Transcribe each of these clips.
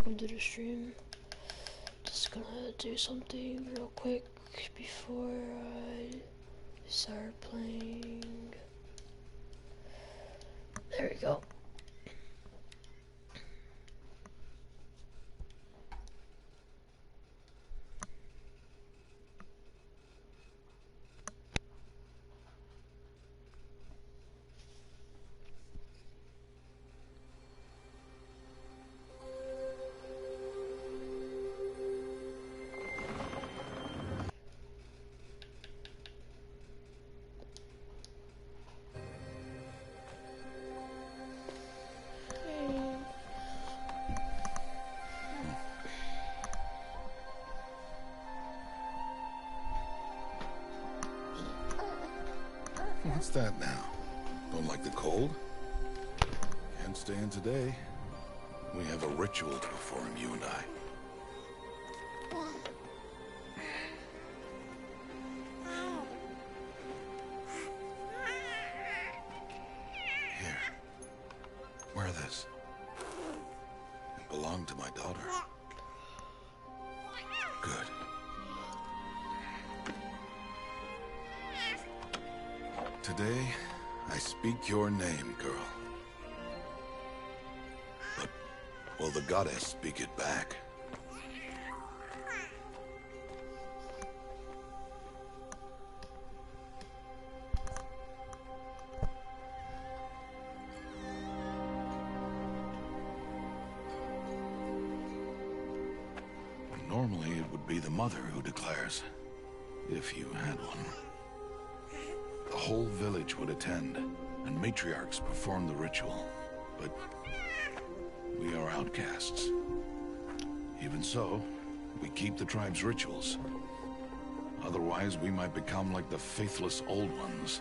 welcome to the stream. Just gonna do something real quick before I start playing. There we go. What's that now? Don't like the cold? Can't stay in today. We have a ritual to perform, you and I. Here. Wear this. It belonged to my daughter. Good. Today, I speak your name, girl. But will the goddess speak it back? Normally, it would be the mother who declares, if you had one. The whole village would attend, and matriarchs perform the ritual. But we are outcasts. Even so, we keep the tribe's rituals. Otherwise, we might become like the faithless old ones,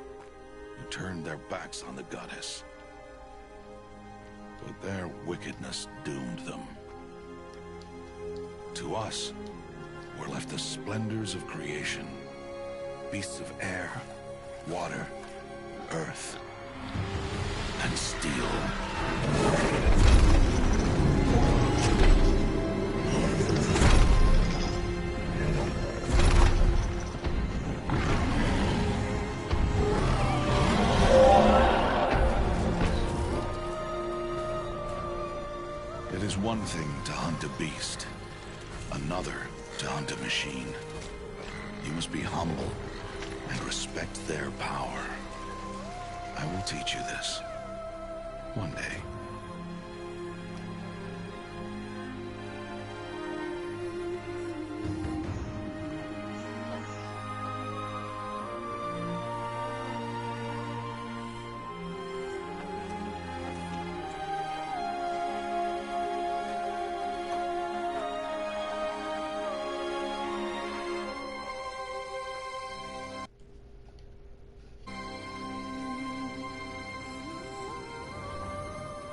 who turned their backs on the goddess. But their wickedness doomed them. To us, were left the splendors of creation, beasts of air, water, earth, and steel. It is one thing to hunt a beast, another to hunt a machine. You must be humble and respect their power. I will teach you this. One day.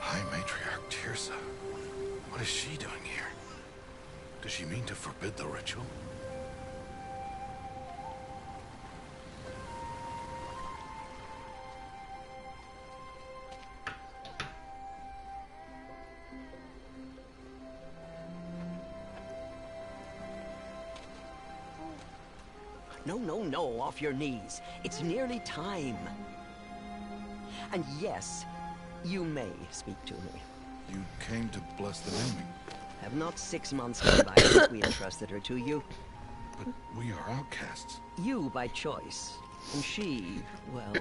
High Matriarch Teersa. What is she doing here? Does she mean to forbid the ritual? No, no, no, off your knees. It's nearly time. And yes, you may speak to me. You came to bless the naming. Have not 6 months gone by since we entrusted her to you? But we are outcasts. You by choice, and she, well...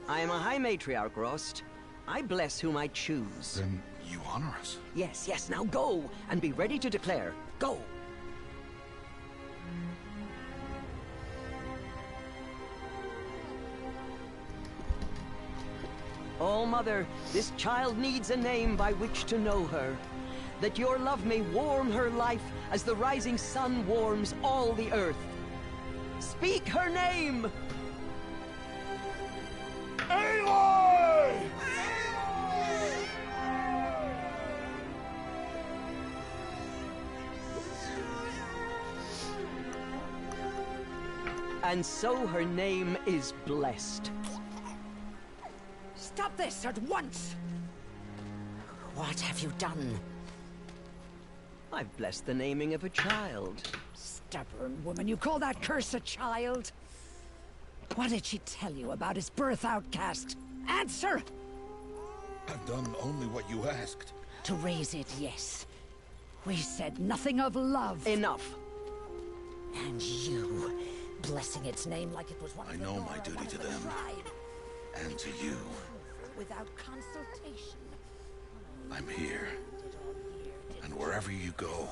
I am a High Matriarch, Rost. I bless whom I choose. Then you honor us. Yes, yes, now go, and be ready to declare. Go! Oh, Mother, this child needs a name by which to know her. That your love may warm her life as the rising sun warms all the earth. Speak her name! Aloy! And so her name is blessed. Stop this at once! What have you done? I've blessed the naming of a child. Stubborn woman, you call that curse a child? What did she tell you about his birth, outcast? Answer! I've done only what you asked. To raise it, yes. We said nothing of love. Enough. And you, blessing its name like it was one of I the know Nora, my duty one of to the them. tribe. And to you. Without consultation. I'm here. And wherever you go,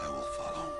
I will follow.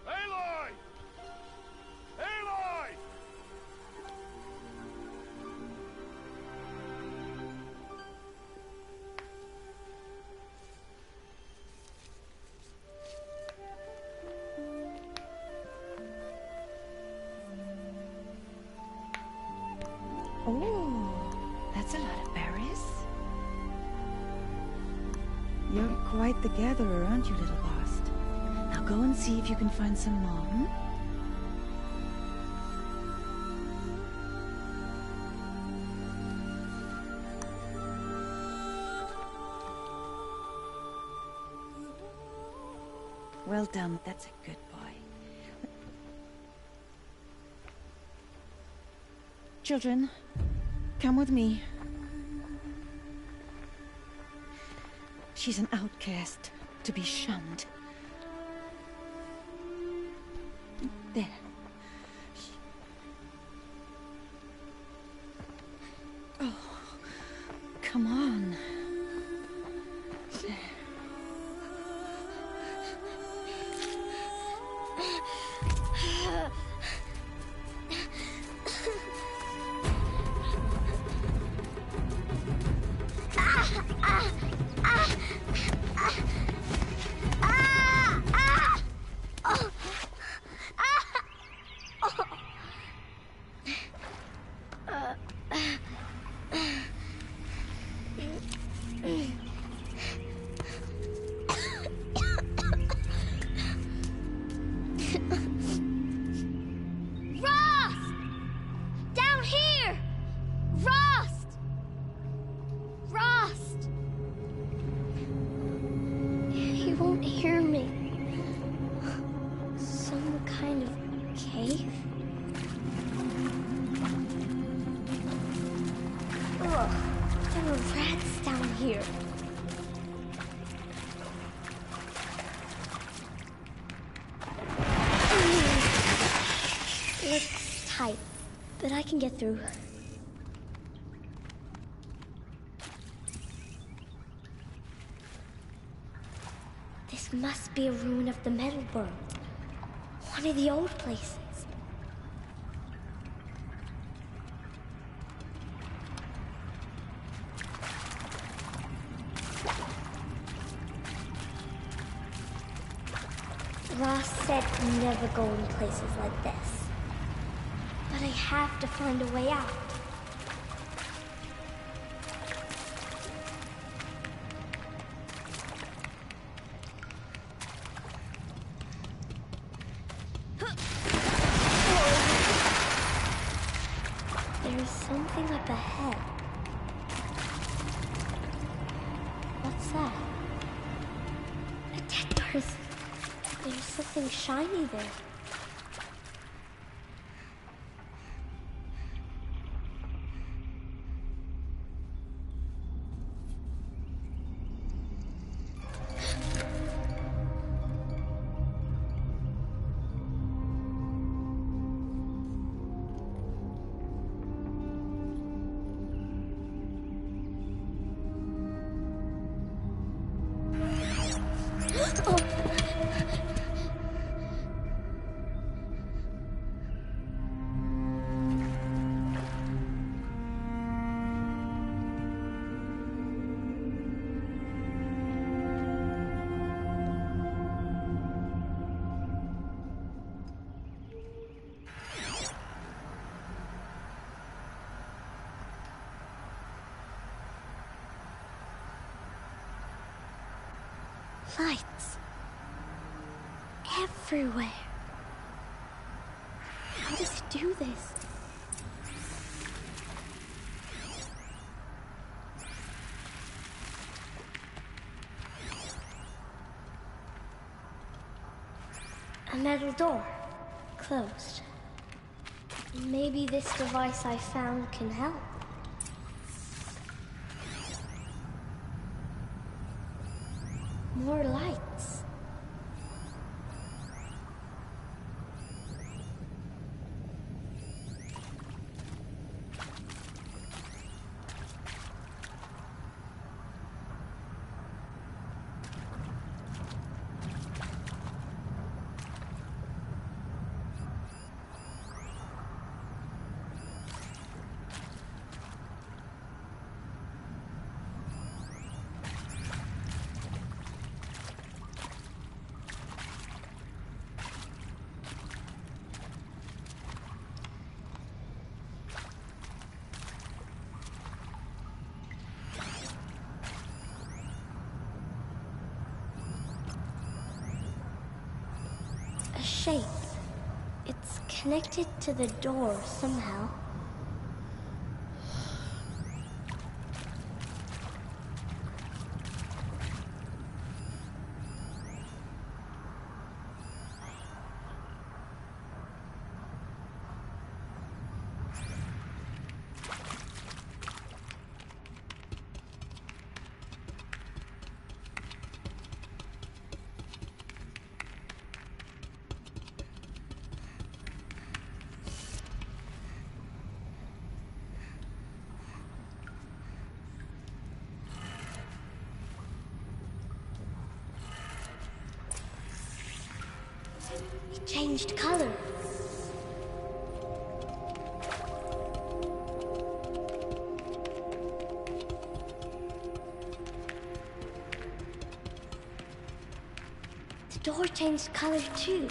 Aloy! Aloy! Oh, that's a lot of berries. You're quite the gatherer, aren't you, little Bast? Now go and see if you can find some more, hmm? Well done, that's a good boy. Children, come with me. She's an outcast, to be shunned. There. Oh, come on. There. Rost! Down here! Rost! Rost! He won't hear me. Some kind of cave? Ugh, there are rats down here. Looks tight, but I can get through. This must be a ruin of the Metal World. One of the old places. Ross said never go in places like this. But I have to find a way out. There's something up ahead. What's that? A dead person. There's something shiny there. Lights. Everywhere. How does it do this? A metal door. Closed. Maybe this device I found can help. More lights. Shape. It's connected to the door somehow. It changed color. The door changed color too.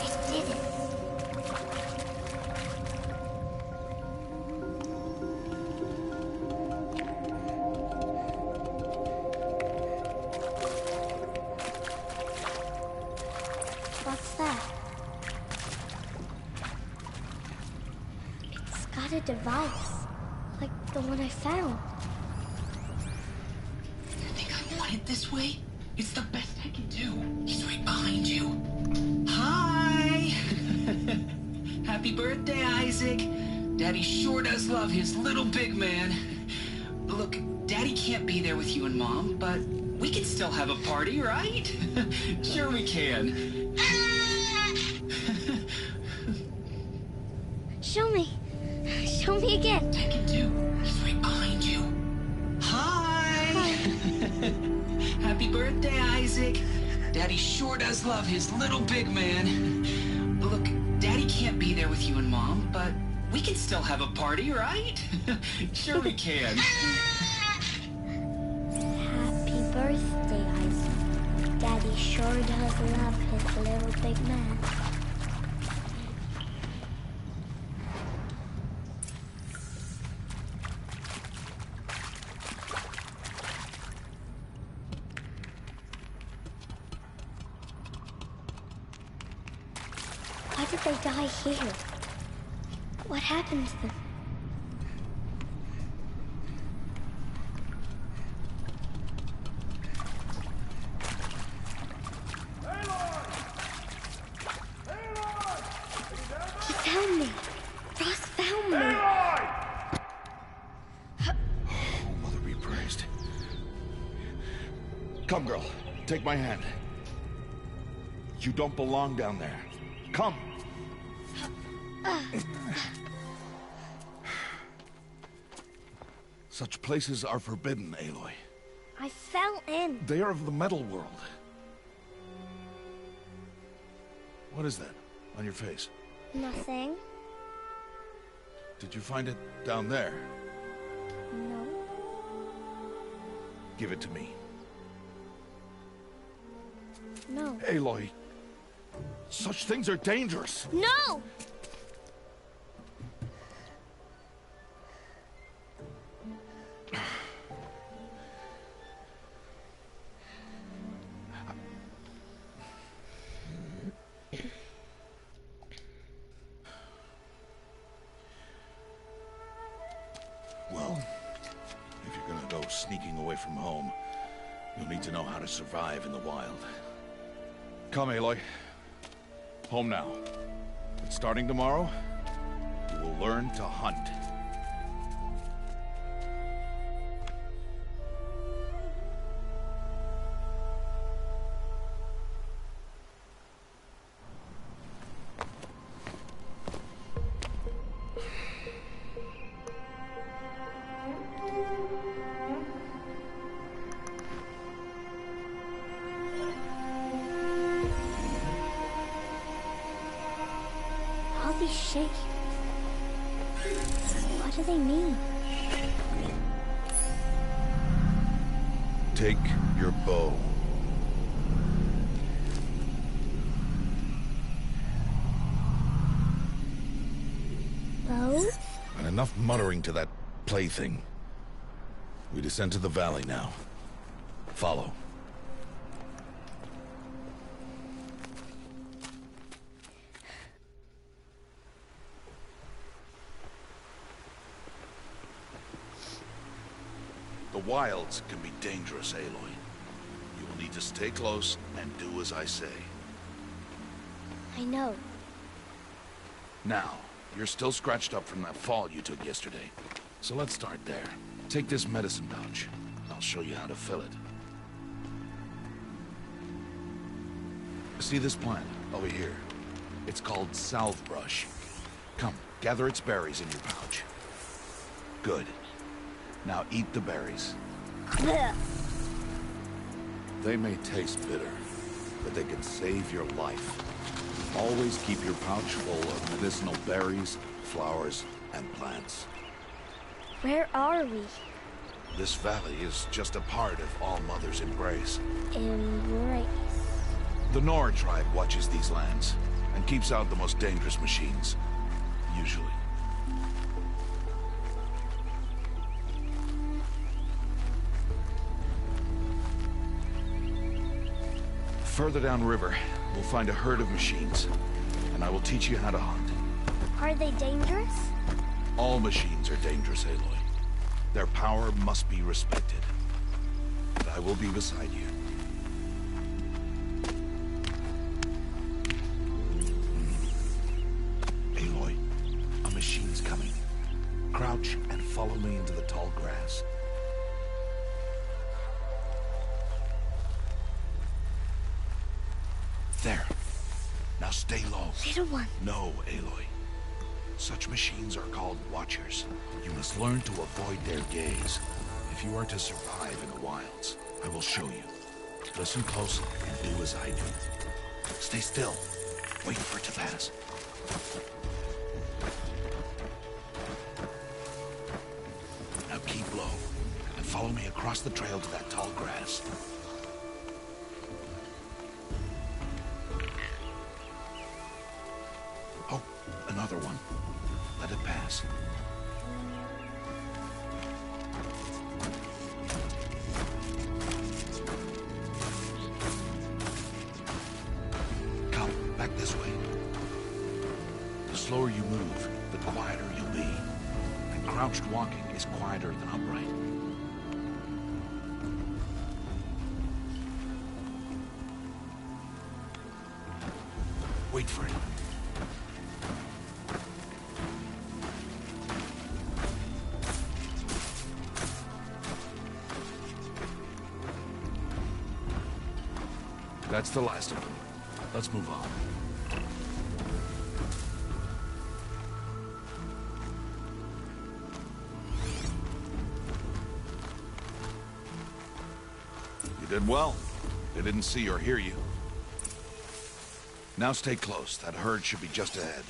It did it. What's that? It's got a device, like the one I found. You think I want it this way? It's the best I can do. He's right behind you. Hi! Happy birthday, Isaac. Daddy sure does love his little big man. Look, Daddy can't be there with you and Mom, but we can still have a party, right? Sure we can. Show me. Show me again. I can do. He's right behind you. Hi! Happy birthday, Isaac. Daddy sure does love his little big man. Look, Daddy can't be there with you and Mom, but we can still have a party, right? Sure we can. Happy birthday, Isaac. Daddy sure does love his little big man. Why did they die here? What happened to them? He found me. Ross found me. Mother be praised. Come, girl. Take my hand. You don't belong down there. Come. Such places are forbidden, Aloy. I fell in. They are of the metal world. What is that on your face? Nothing. Did you find it down there? No. Give it to me. No. Aloy, such things are dangerous. from home, you'll need to know how to survive in the wild. Come, Aloy. Home now. But starting tomorrow, you will learn to hunt. All these shapes. What do they mean? Take your bow. Bow? And enough muttering to that plaything. We descend to the valley now. Follow. The wilds can be dangerous, Aloy. You will need to stay close and do as I say. I know. Now, you're still scratched up from that fall you took yesterday. So let's start there. Take this medicine pouch. I'll show you how to fill it. See this plant over here? It's called salve brush. Come, gather its berries in your pouch. Good. Now eat the berries. Blech. They may taste bitter, but they can save your life. Always keep your pouch full of medicinal berries, flowers, and plants. Where are we? This valley is just a part of All Mother's embrace. Embrace. The Nora tribe watches these lands and keeps out the most dangerous machines. Usually. Further downriver, we'll find a herd of machines, and I will teach you how to hunt. Are they dangerous? All machines are dangerous, Aloy. Their power must be respected. But I will be beside you. Aloy, a machine's coming. Crouch and follow me into the tall grass. There. Now stay low. Little one. No, Aloy. Such machines are called Watchers. You must learn to avoid their gaze if you are to survive in the wilds. I will show you. Listen close and do as I do. Stay still. Wait for it to pass. Now keep low and follow me across the trail to that tall grass. Oh, another one. Let it pass. Come, back this way. The slower you move, the quieter you'll be. And crouched walking is quieter than upright. Wait for it. That's the last of them. Let's move on. You did well. They didn't see or hear you. Now stay close. That herd should be just ahead.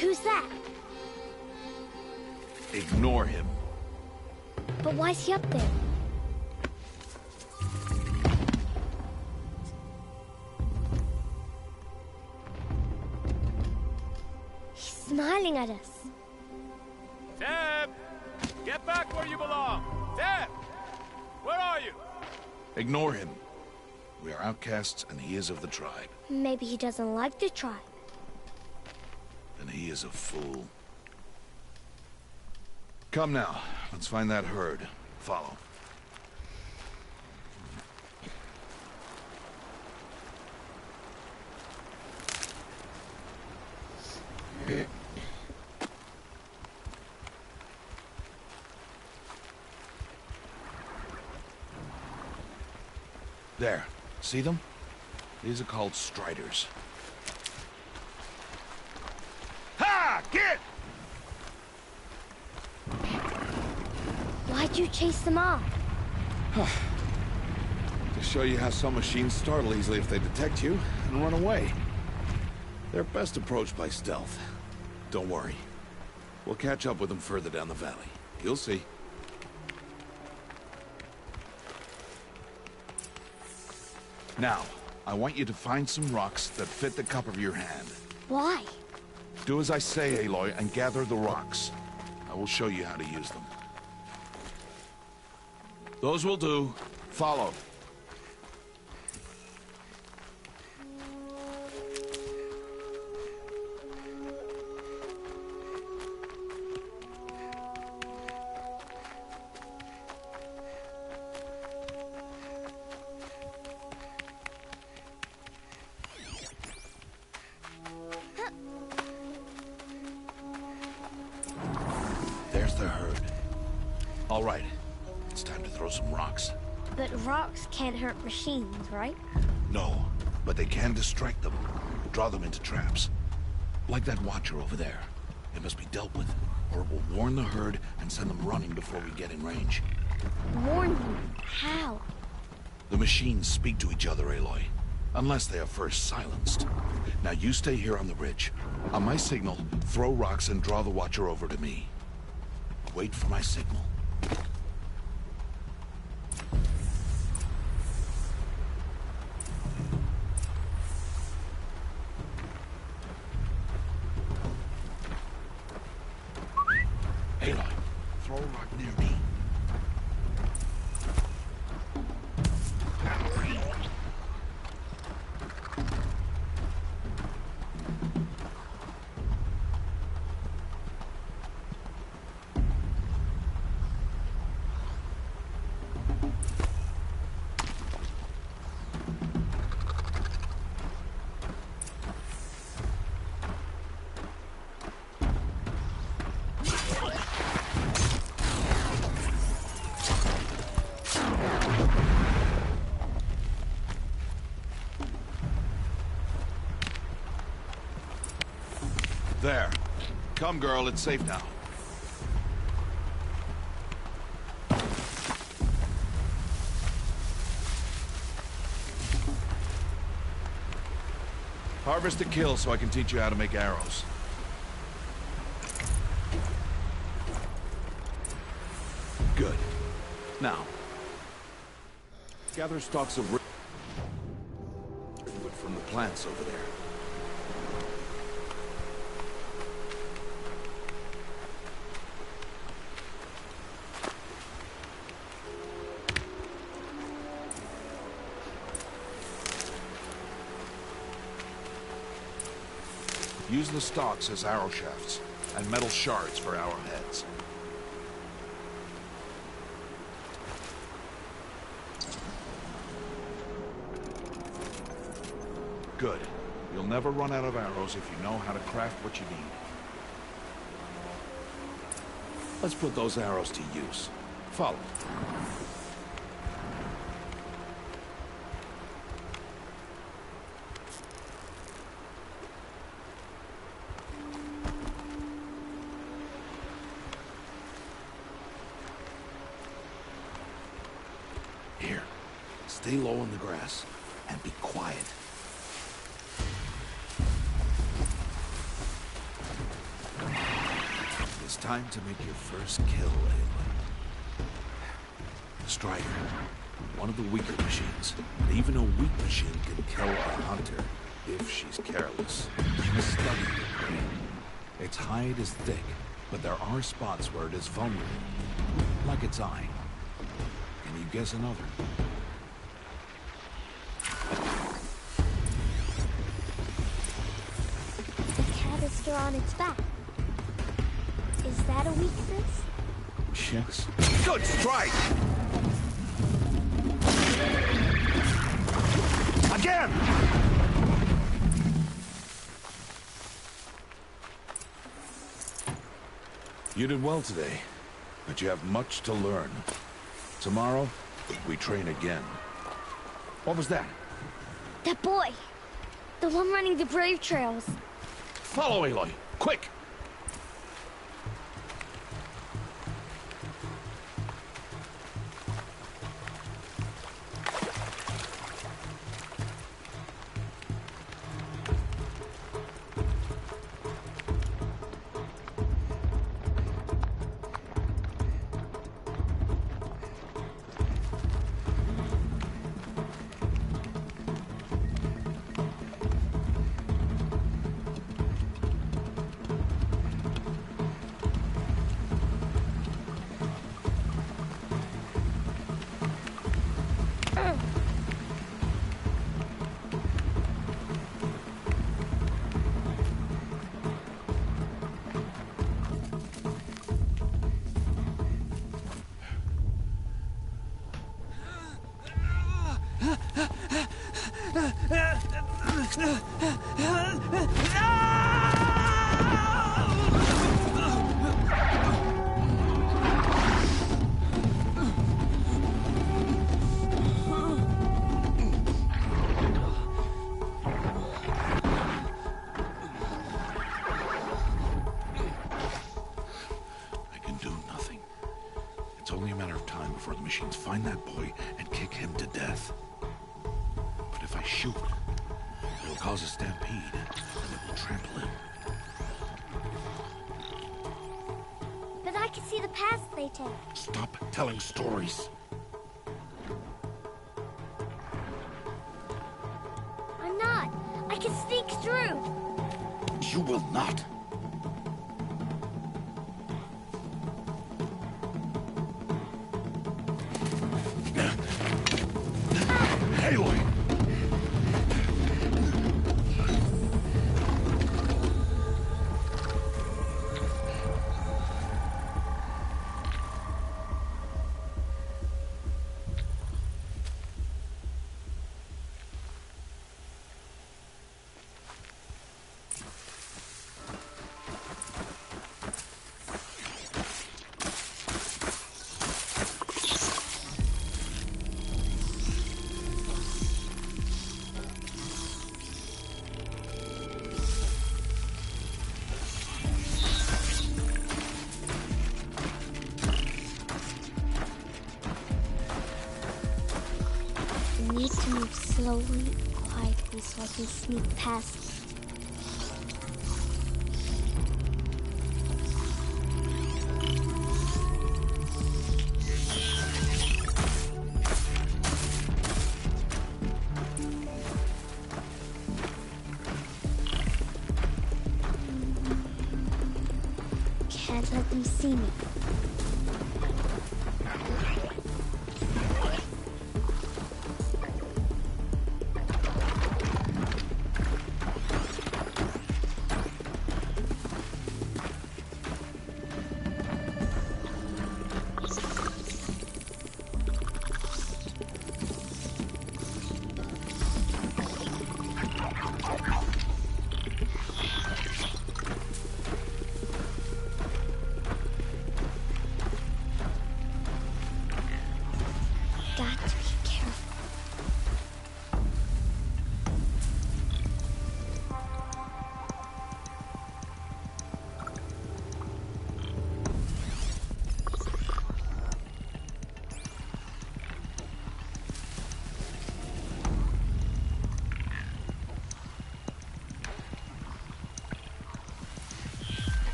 Who's that? Ignore him. But why's he up there? He's smiling at us. Teb! Get Get back where you belong! Dad! Where are you? Ignore him. We are outcasts, and he is of the tribe. Maybe he doesn't like the tribe. And he is a fool. Come now, let's find that herd. Follow. There. See them? These are called striders. Ha! Get! Why'd you chase them off? To show you how some machines startle easily if they detect you and run away. They're best approached by stealth. Don't worry. We'll catch up with them further down the valley. You'll see. Now, I want you to find some rocks that fit the cup of your hand. Why? Do as I say, Aloy, and gather the rocks. I will show you how to use them. Those will do. Follow. There's the herd. All right. It's time to throw some rocks. But rocks can't hurt machines, right? No, but they can distract them. Draw them into traps. Like that watcher over there. It must be dealt with, or it will warn the herd and send them running before we get in range. Warn them? How? The machines speak to each other, Aloy. Unless they are first silenced. Now you stay here on the ridge. On my signal, throw rocks and draw the watcher over to me. Wait for my signal. Aloy, throw a rock near me. There. Come, girl, it's safe now. Harvest a kill so I can teach you how to make arrows. Good. Now, gather stalks of wood from the plants over there. Use the stalks as arrow shafts, and metal shards for arrowheads. Good. You'll never run out of arrows if you know how to craft what you need. Let's put those arrows to use. Follow. Here, stay low in the grass, and be quiet. It's time to make your first kill, Aloy. Strider, one of the weaker machines. And even a weak machine can kill a hunter, if she's careless. You must study her brain. Its hide is thick, But there are spots where it is vulnerable, like its eye. Can you guess another? The canister on its back. Is that a weakness? Yes. Good strike! Again! You did well today, but you have much to learn. Tomorrow, we train again. What was that? That boy! The one running the brave trails. Follow Aloy, quick! Before the machines find that boy and kick him to death. But if I shoot, it'll cause a stampede, and it will trample him. But I can see the paths they take. Stop telling stories. I'm not. I can sneak through. You will not. Aloy! We need to move slowly, quietly, so I can sneak past them. Can't let them see me.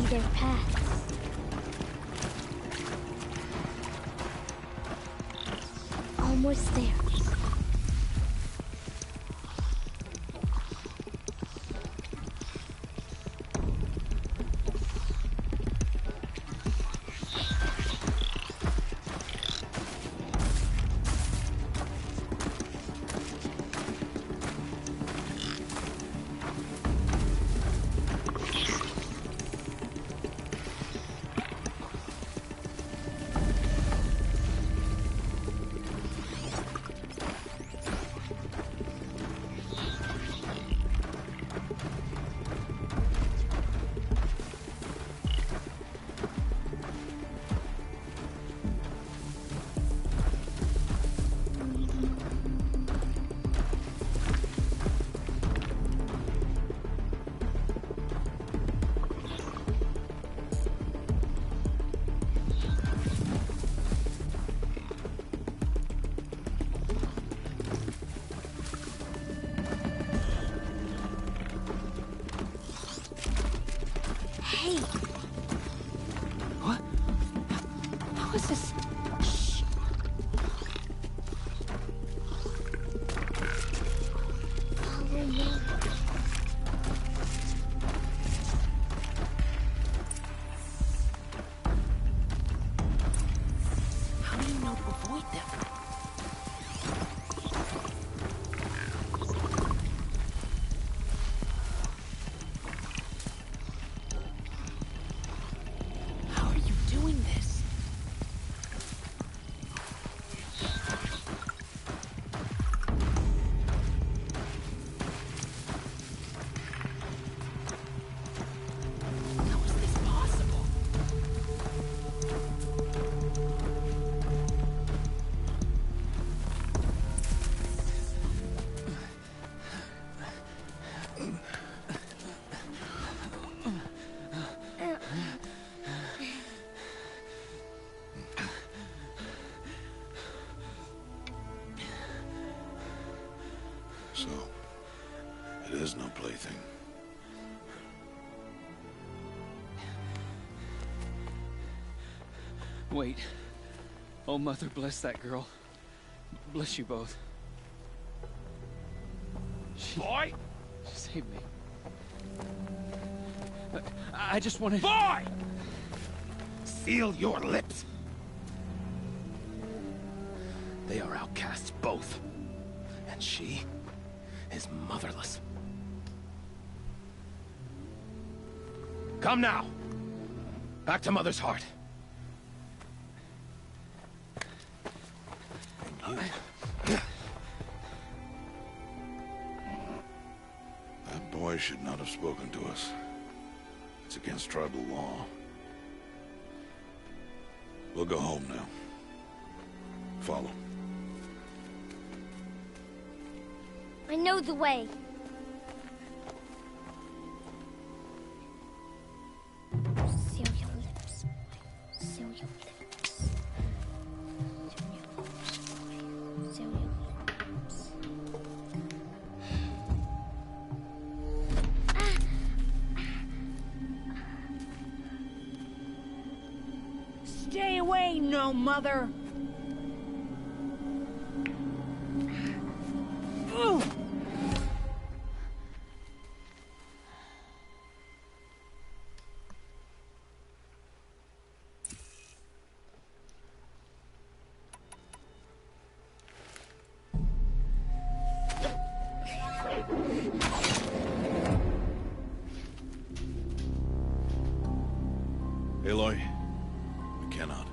their paths. Almost there. So, it is no plaything. Wait. Oh, Mother, bless that girl. Bless you both. Boy! She saved me. I just wanted... Boy! Seal your lips. They are outcasts, both. And she is motherless. Come now. Back to Mother's heart. That boy should not have spoken to us. It's against tribal law. We'll go home now. Follow. I know the way. Seal your lips. Seal your lips. Seal your lips. Seal your lips. Stay away, no mother! Aloy, I cannot.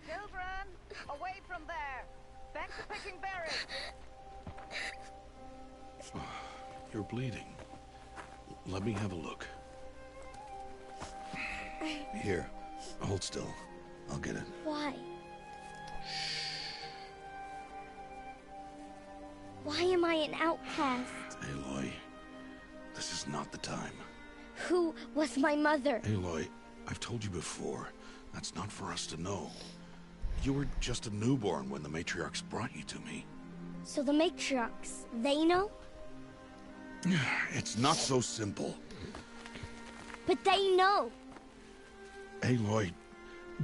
Children, away from there! Back to picking berries! You're bleeding. Let me have a look. Here, hold still. I'll get it. Why? Why am I an outcast? Aloy, this is not the time. Who was my mother? Aloy, I've told you before, that's not for us to know. You were just a newborn when the matriarchs brought you to me. So the matriarchs, they know? It's not so simple. But they know. Aloy,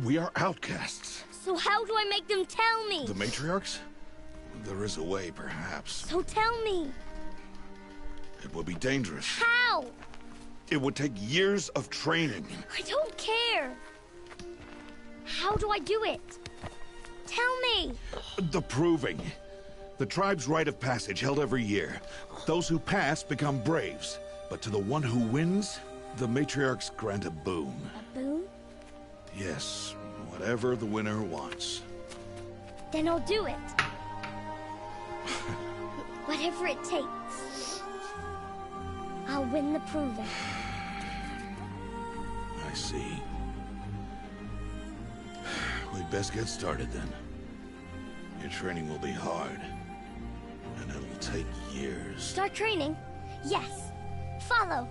we are outcasts. So how do I make them tell me? The matriarchs? There is a way, perhaps. So tell me. It would be dangerous. How? It would take years of training. I don't care. How do I do it? Tell me. The proving. The tribe's rite of passage held every year. Those who pass become braves. But to the one who wins, the matriarchs grant a boon. A boon? Yes, whatever the winner wants. Then I'll do it. Whatever it takes. I'll win the proving. I see. We'd best get started then. Your training will be hard. And it'll take years. Start training? Yes. Follow.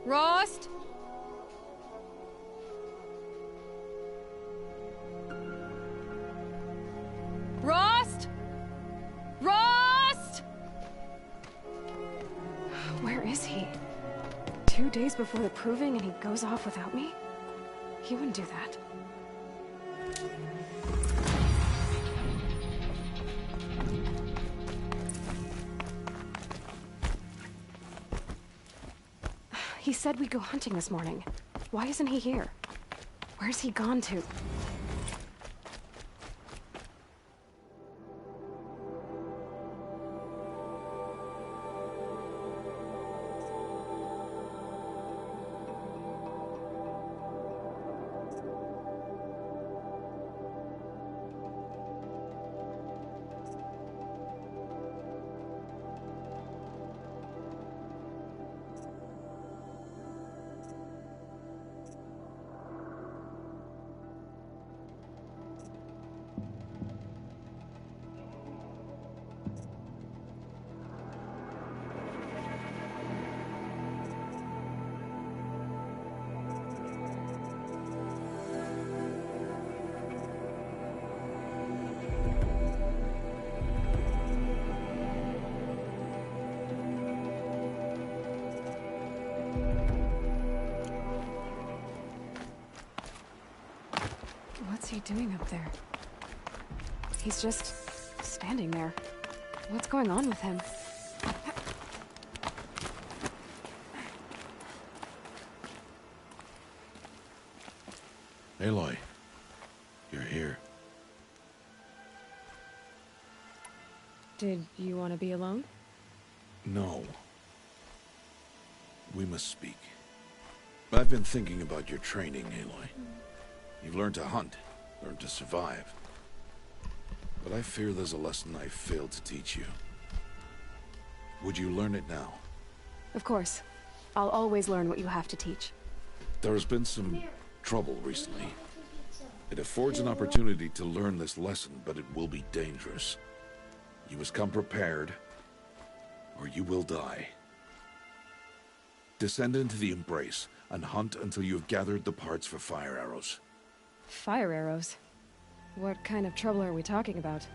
Rost? Rost? Rost? Where is he? 2 days before the proving and he goes off without me? He wouldn't do that. He said we'd go hunting this morning. Why isn't he here? Where's he gone to? What's he doing up there? He's just standing there. What's going on with him? Aloy, you're here. Did you want to be alone? No. We must speak. I've been thinking about your training, Aloy. You've learned to hunt, learned to survive. But I fear there's a lesson I failed to teach you. Would you learn it now? Of course. I'll always learn what you have to teach. There has been some trouble recently. It affords an opportunity to learn this lesson, but it will be dangerous. You must come prepared, or you will die. Descend into the Embrace, and hunt until you have gathered the parts for fire arrows. Fire arrows? What kind of trouble are we talking about?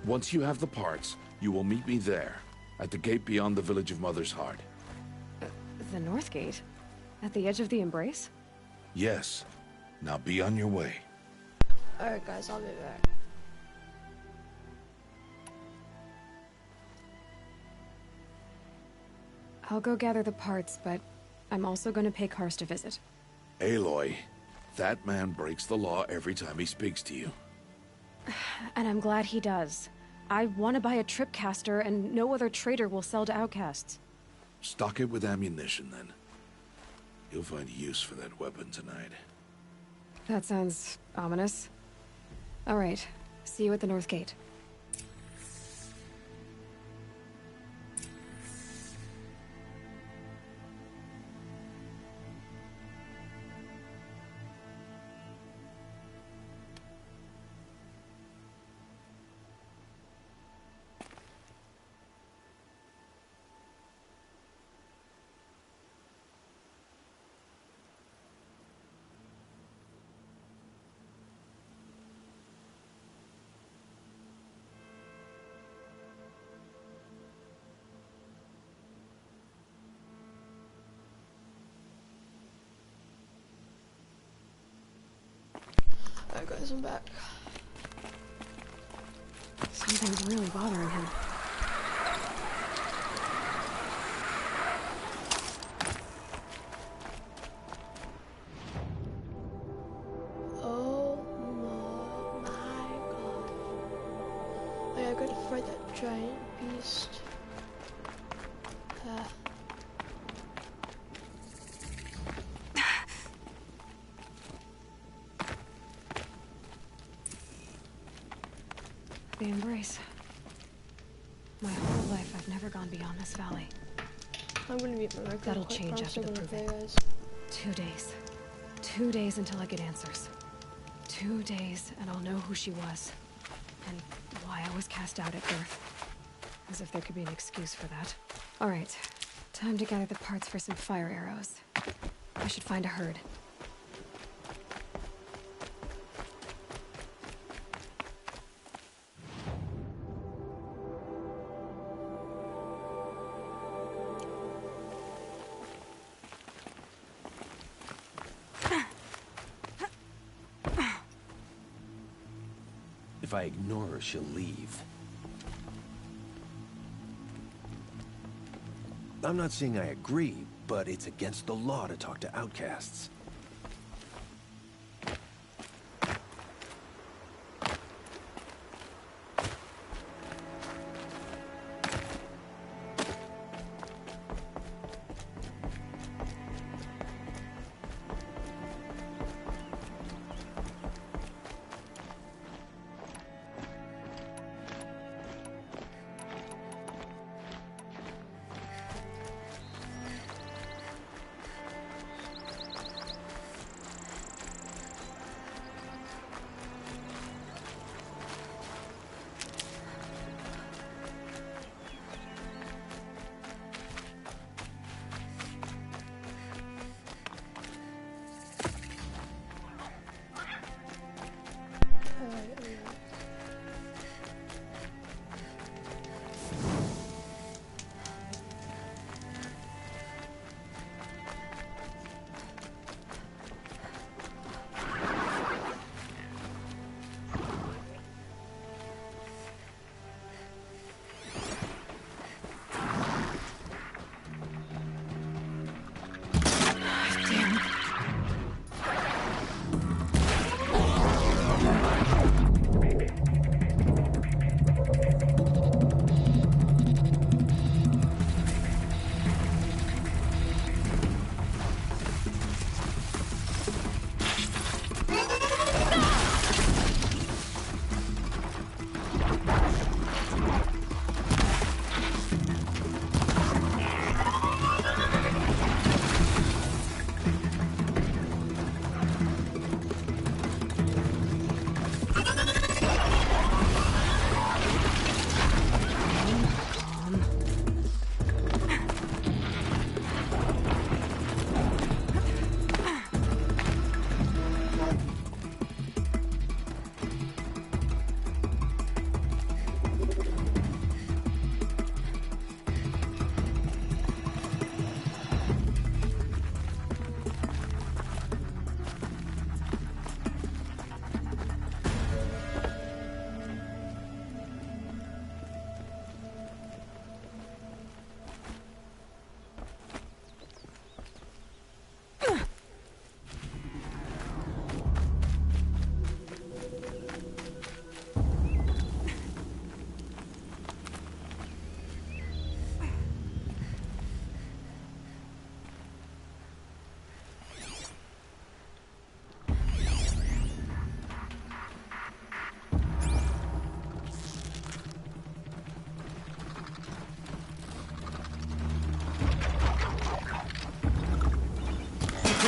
Once you have the parts, you will meet me there, at the gate beyond the village of Mother's Heart. The North Gate? At the edge of the Embrace? Yes. Now be on your way. Alright guys, I'll be back. I'll go gather the parts, but I'm also going to pay Karst a visit. Aloy, that man breaks the law every time he speaks to you. And I'm glad he does. I want to buy a tripcaster, and no other trader will sell to outcasts. Stock it with ammunition, then. You'll find use for that weapon tonight. That sounds ominous. All right, see you at the North Gate. Alright guys, I'm back. Something's really bothering him. Oh my god. Wait, I gotta fight that giant beast. The Embrace. My whole life, I've never gone beyond this valley. I'm gonna meet my record. That'll change after the proving. 2 days. 2 days until I get answers. 2 days, and I'll know who she was. And why I was cast out at birth. As if there could be an excuse for that. Alright, time to gather the parts for some fire arrows. I should find a herd. If I ignore her, she'll leave. I'm not saying I agree, but it's against the law to talk to outcasts.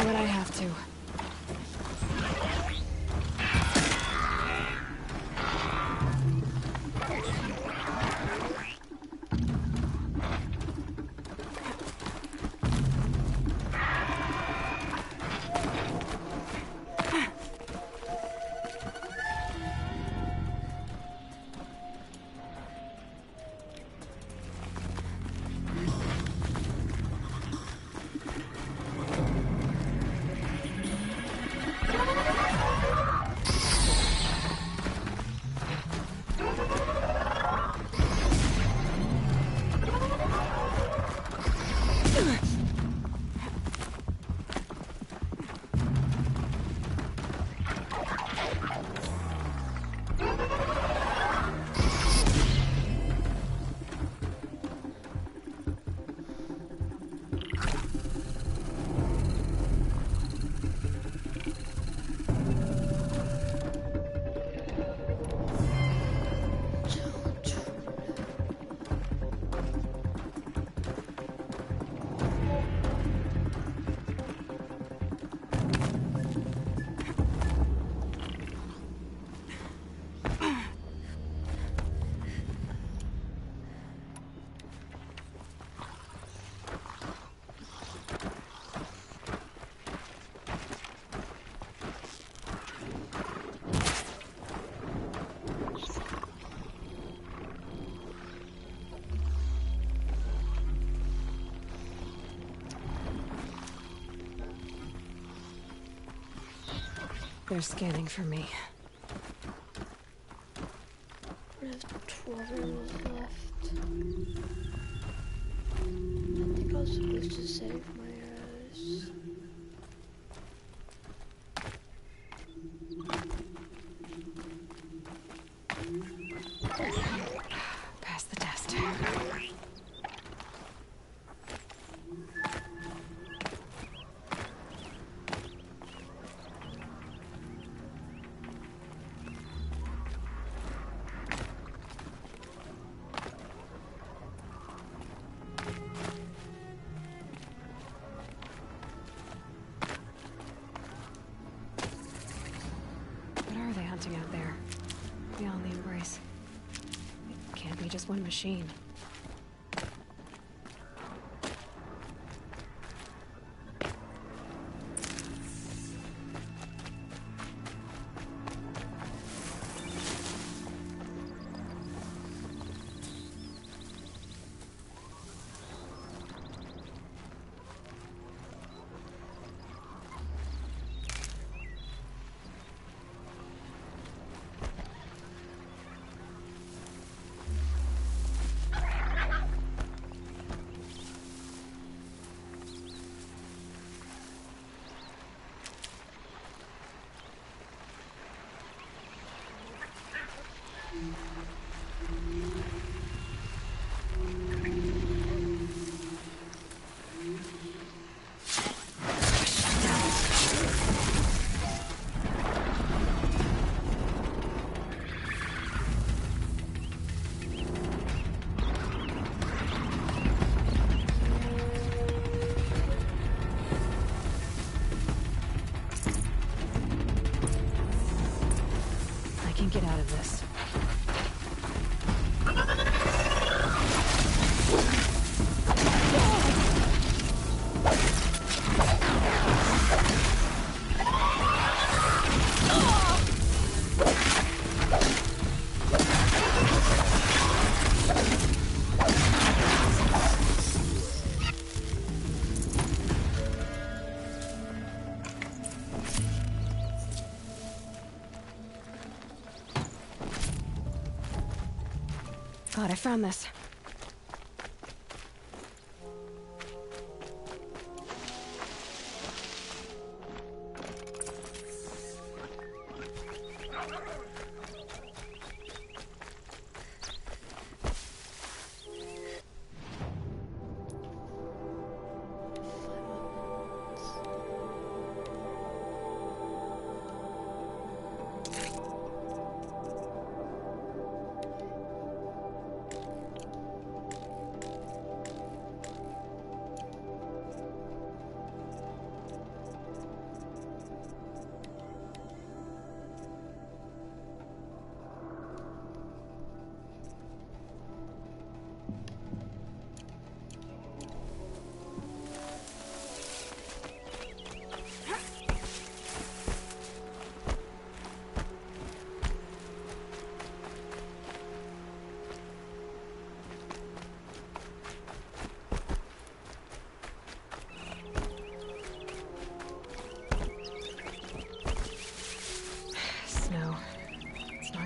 when I have to. They're scanning for me. I have 12 arrows left. I think I was supposed to save my arrows. Pass the test. Out there, beyond the embrace. It can't be just one machine. Get out of this. God, I found this.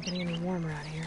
getting any warmer out here.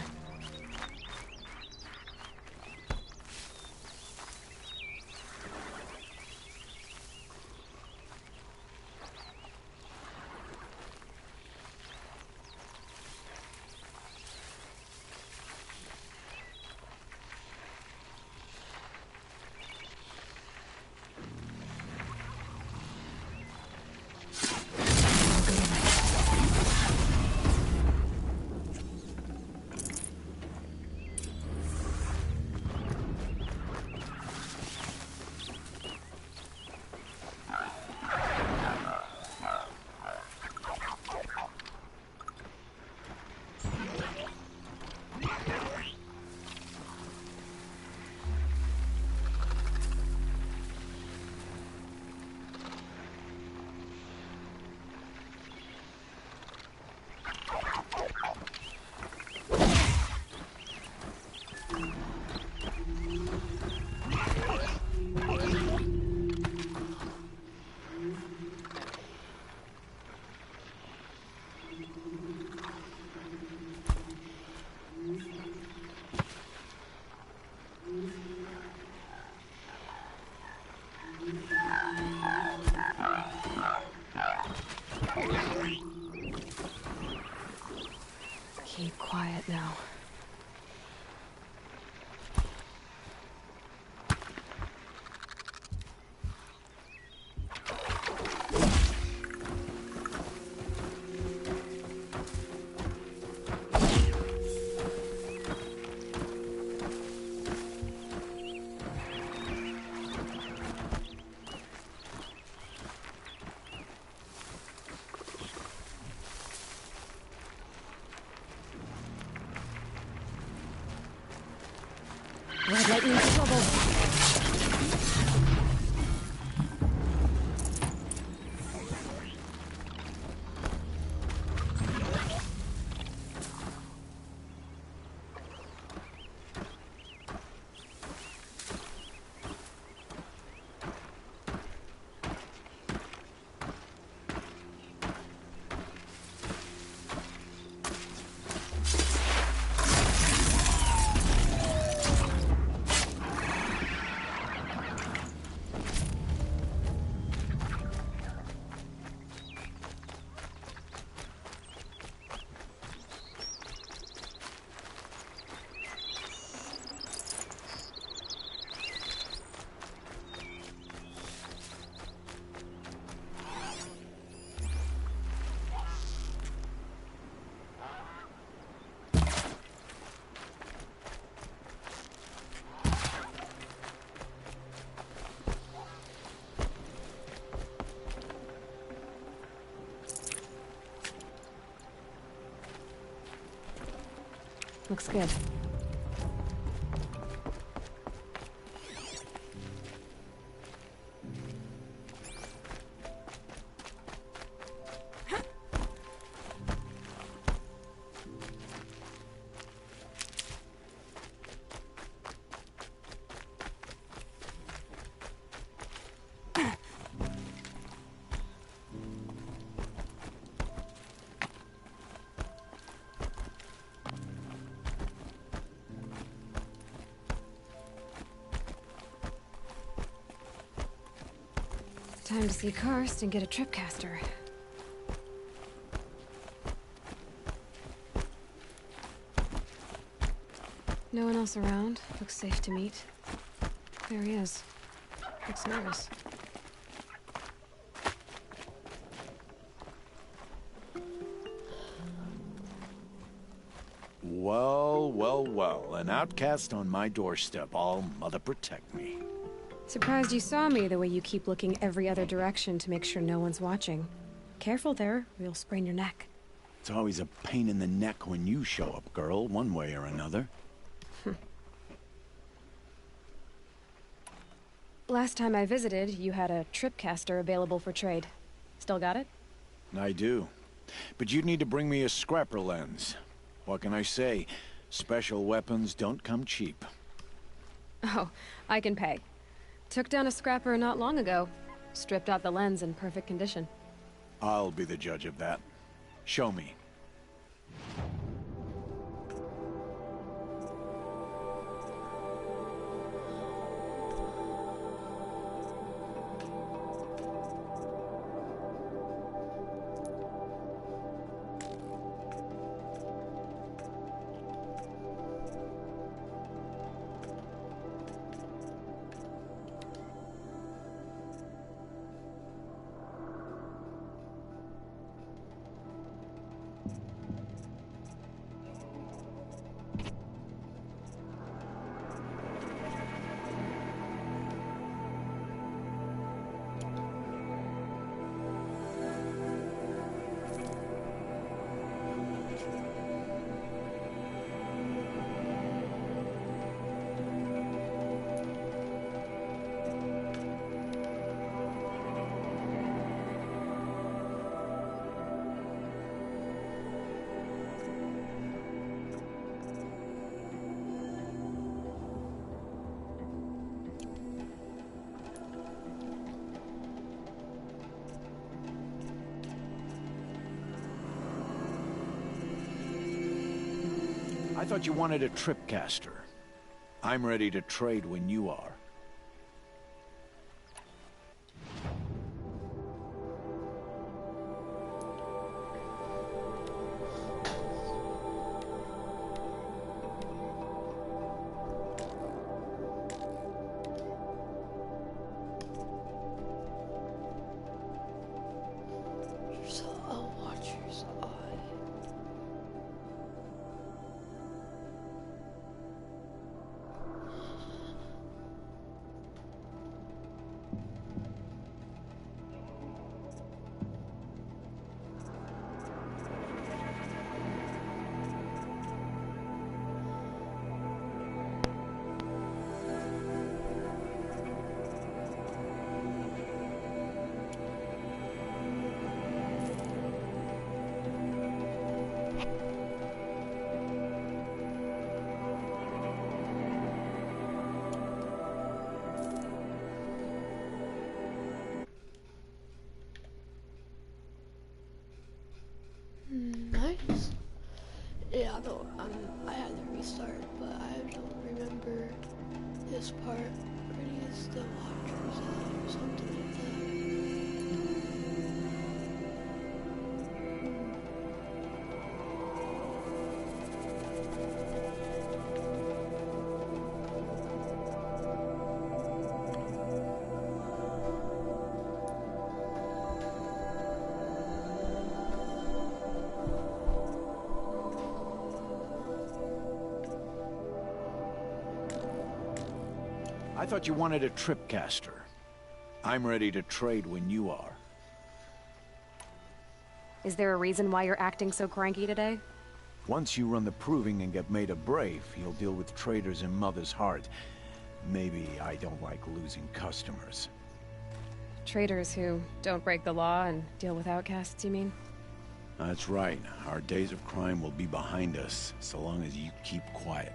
Keep quiet now. Red Lightning's trouble. Looks good. Time to see Karst and get a tripcaster. No one else around. Looks safe to meet. There he is. Looks nervous. Well, well, well. An outcast on my doorstep. All mother protect me. Surprised you saw me the way you keep looking every other direction to make sure no one's watching. Careful there, or you'll sprain your neck. It's always a pain in the neck when you show up, girl, one way or another. Last time I visited, you had a tripcaster available for trade. Still got it? I do. But you'd need to bring me a scrapper lens. What can I say? Special weapons don't come cheap. Oh, I can pay. Took down a scrapper not long ago. Stripped out the lens in perfect condition. I'll be the judge of that. Show me. I thought you wanted a tripcaster. I'm ready to trade when you are. I'll watch your eye. Nice. Yeah, no, I had to restart, but I don't remember this part. Where is the Watcher's Eye or something like that? I thought you wanted a tripcaster. I'm ready to trade when you are. Is there a reason why you're acting so cranky today? Once you run the proving and get made a brave, you'll deal with traitors in Mother's Heart. Maybe I don't like losing customers. Traitors who don't break the law and deal with outcasts, you mean? That's right. Our days of crime will be behind us, so long as you keep quiet.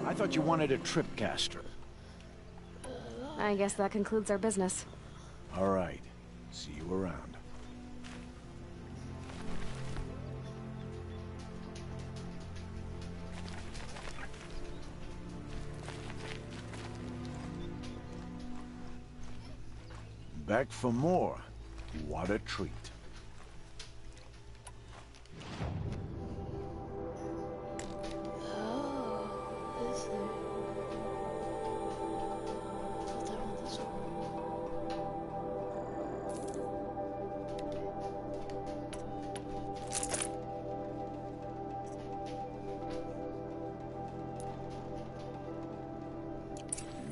I thought you wanted a tripcaster. I guess that concludes our business. All right. See you around. Back for more. What a treat.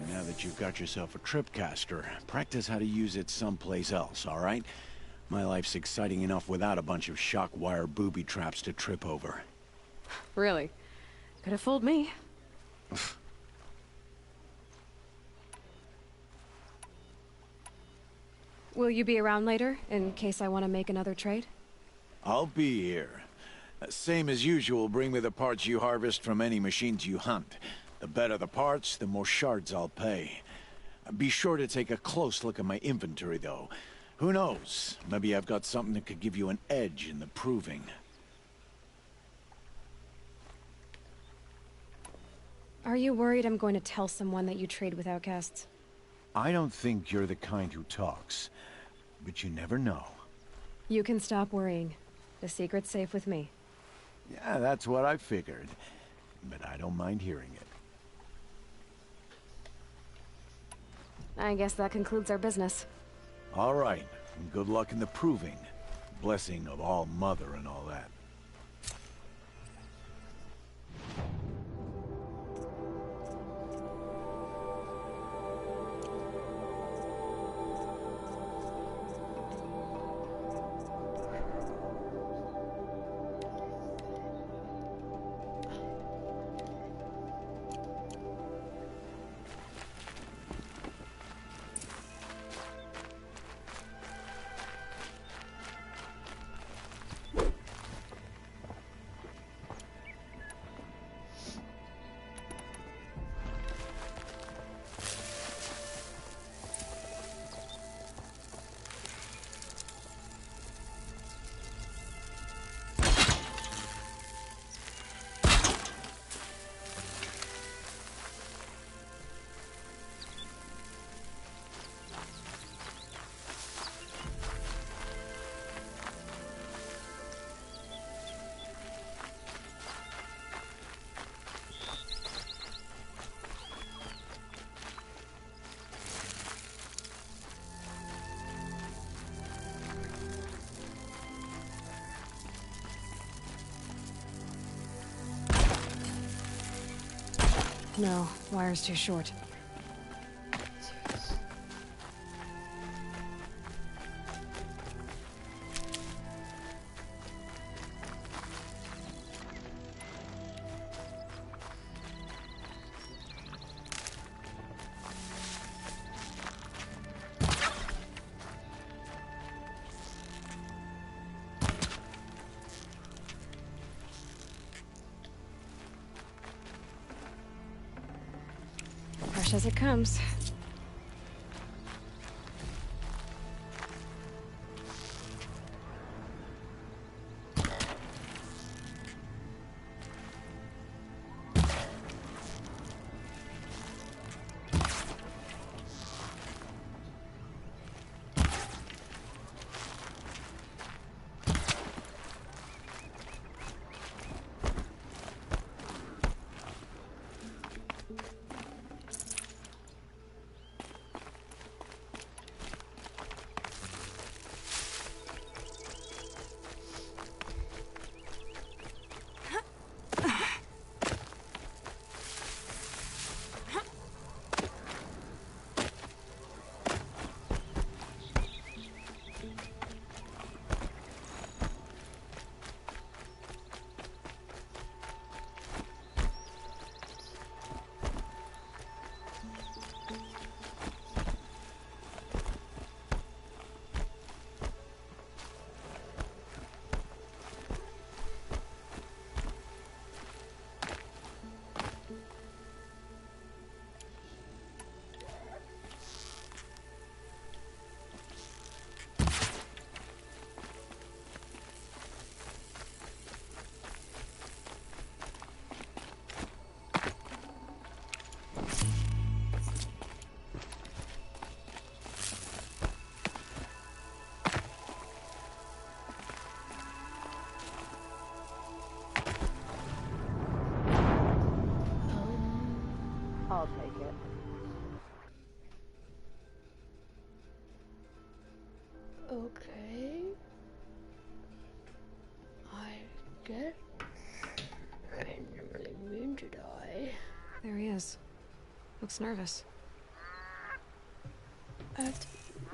Now that you've got yourself a tripcaster, practice how to use it someplace else, all right? My life's exciting enough without a bunch of shock wire booby traps to trip over. Really? Could have fooled me. Will you be around later, in case I want to make another trade? I'll be here. Same as usual, bring me the parts you harvest from any machines you hunt. The better the parts, the more shards I'll pay. Be sure to take a close look at my inventory, though. Who knows? Maybe I've got something that could give you an edge in the proving. Are you worried I'm going to tell someone that you trade with outcasts? I don't think you're the kind who talks, but you never know. You can stop worrying. The secret's safe with me. Yeah, that's what I figured. But I don't mind hearing it. I guess that concludes our business. All right. Good luck in the proving. Blessing of All Mother and all that. No, wire's too short. Fresh as it comes. I'll take it. Okay. I get. I didn't really mean to die. There he is. Looks nervous. I have to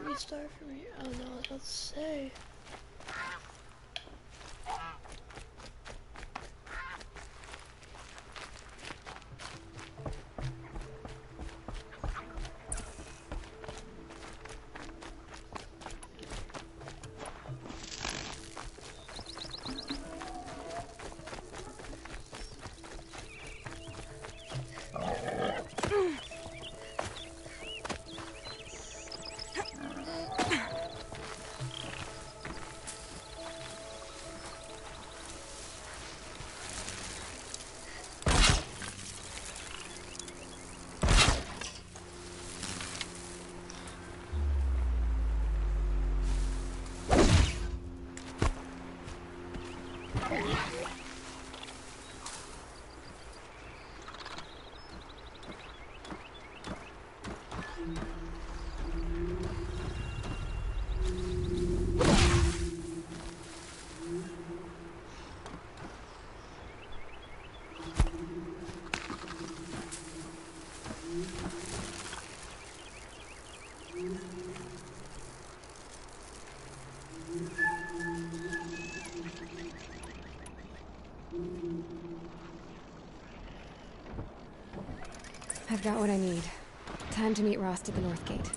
restart from here. Oh no, I was about to say. I've got what I need. Time to meet Rost at the North Gate.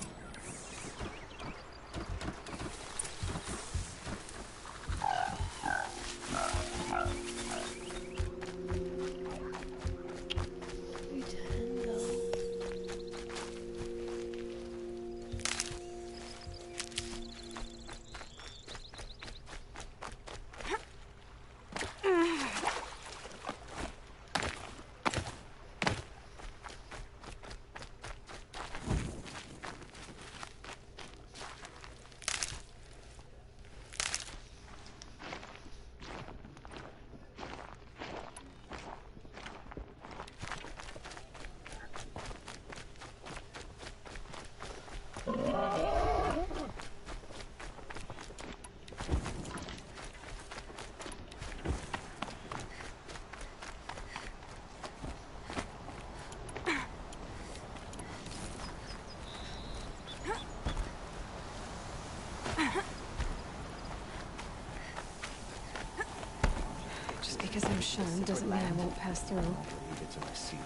Just because I'm shunned doesn't mean I won't pass through. Get to my seat.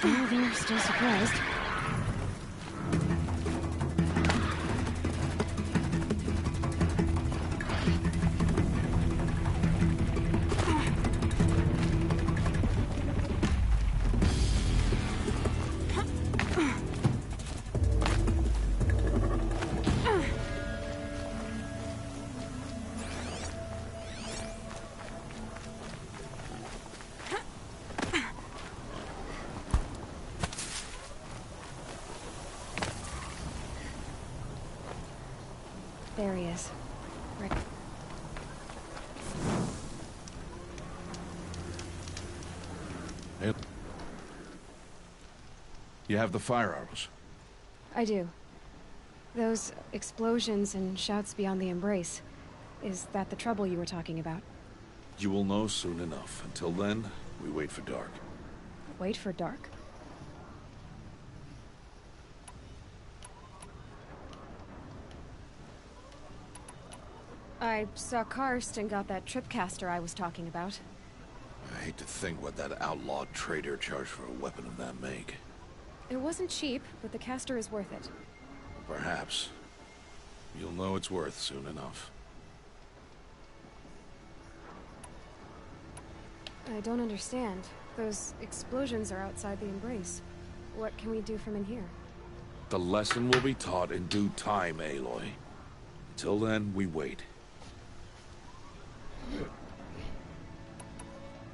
Oh, they're still surprised. There he is. Rick. Hey. You have the fire arrows? I do. Those explosions and shouts beyond the embrace. Is that the trouble you were talking about? You will know soon enough. Until then, we wait for dark. Wait for dark? I saw Karst and got that tripcaster I was talking about. I hate to think what that outlawed trader charged for a weapon of that make. It wasn't cheap, but the caster is worth it. Perhaps. You'll know it's worth soon enough. I don't understand. Those explosions are outside the embrace. What can we do from in here? The lesson will be taught in due time, Aloy. Till then, we wait.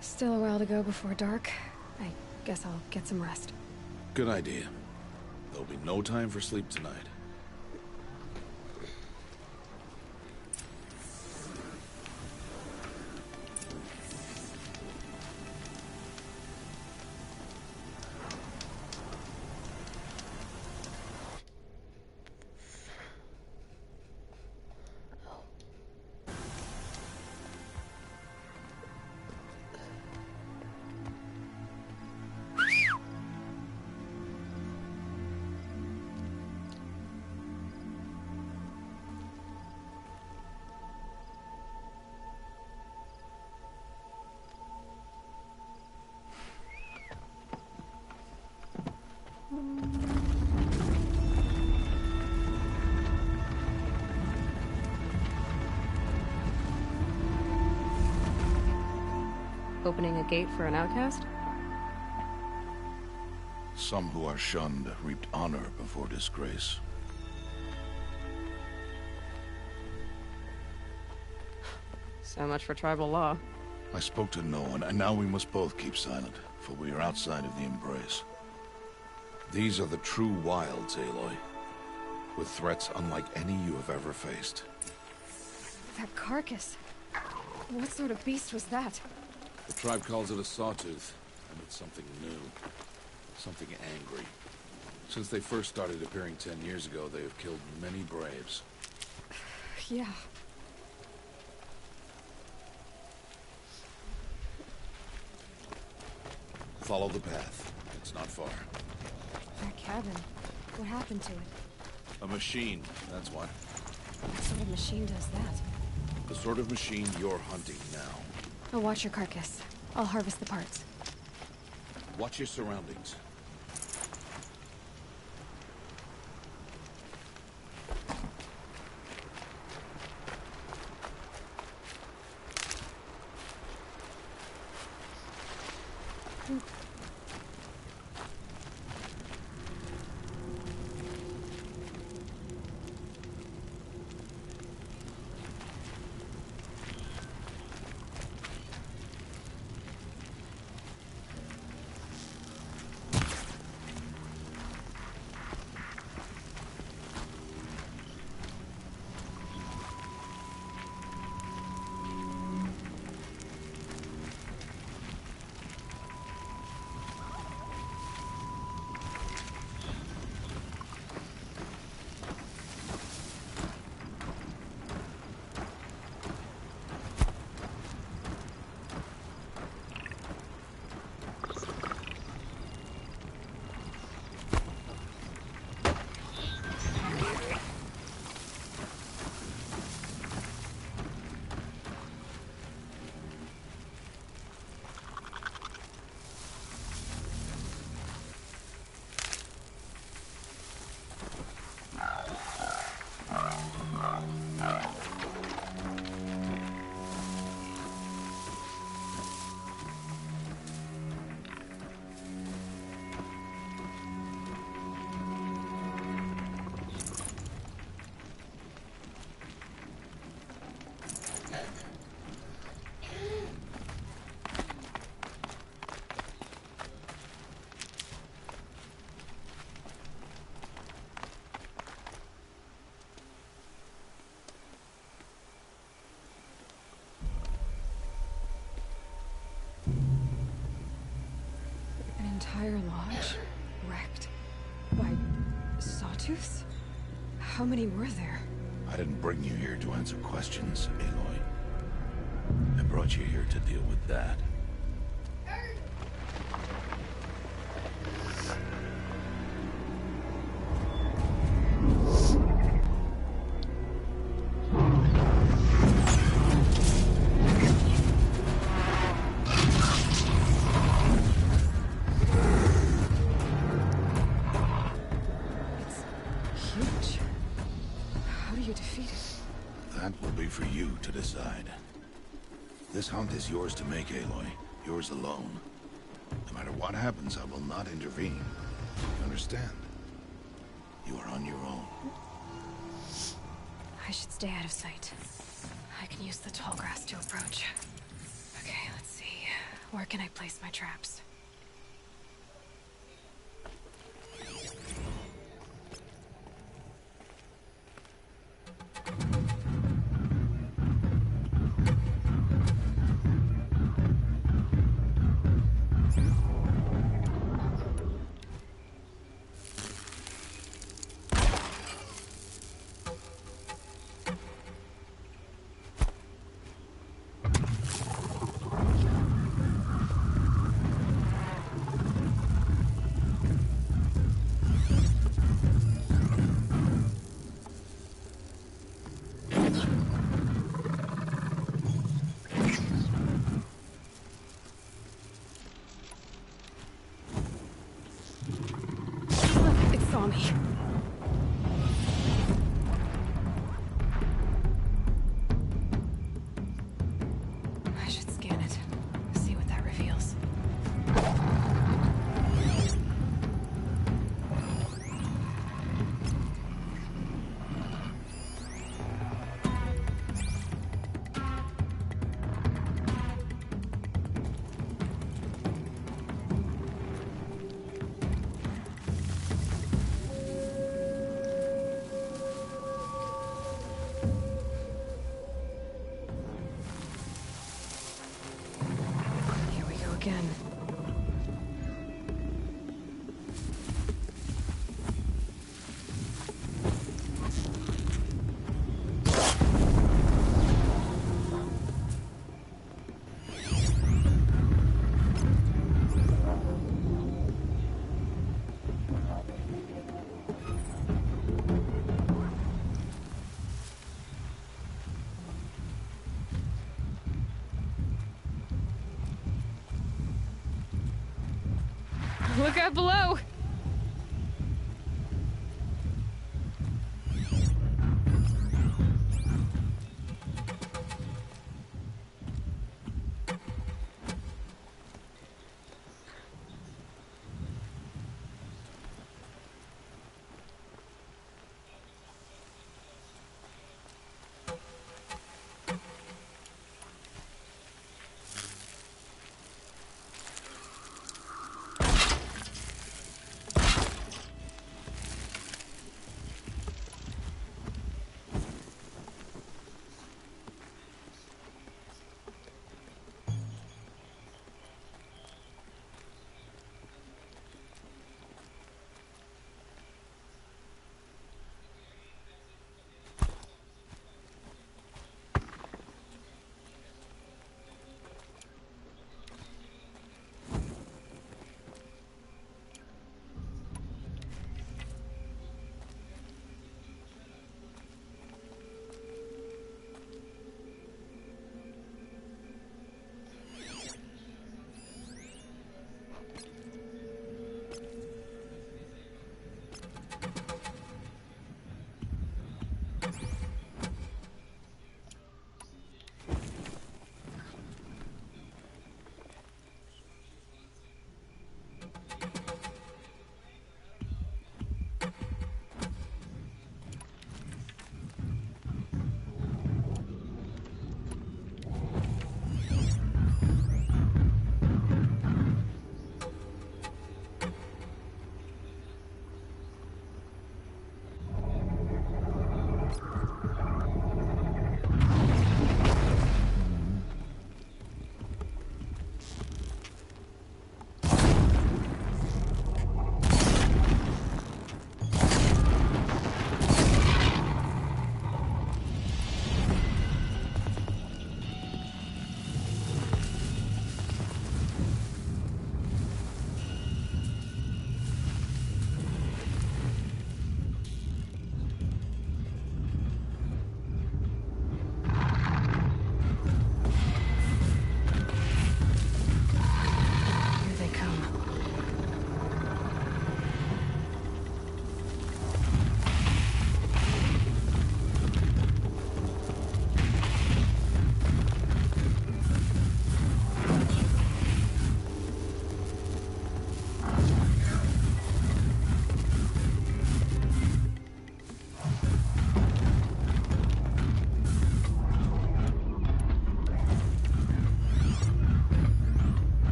Still a while to go before dark. I guess I'll get some rest. Good idea. There'll be no time for sleep tonight. Opening a gate for an outcast? Some who are shunned reaped honor before disgrace. So much for tribal law. I spoke to no one, and now we must both keep silent, for we are outside of the Embrace. These are the true wilds, Aloy, with threats unlike any you have ever faced. That carcass. What sort of beast was that? The tribe calls it a sawtooth, and it's something new. Something angry. Since they first started appearing 10 years ago, they have killed many braves. Yeah. Follow the path. It's not far. That cabin. What happened to it? A machine, that's what. What sort of machine does that? The sort of machine you're hunting now. I'll watch your carcass. I'll harvest the parts. Watch your surroundings. Entire lodge wrecked by sawtooths? How many were there? I didn't bring you here to answer questions, Aloy. I brought you here to deal with that. This hunt is yours to make, Aloy. Yours alone. No matter what happens, I will not intervene. You understand? You are on your own. I should stay out of sight. I can use the tall grass to approach. Okay, let's see. Where can I place my traps? Look out below!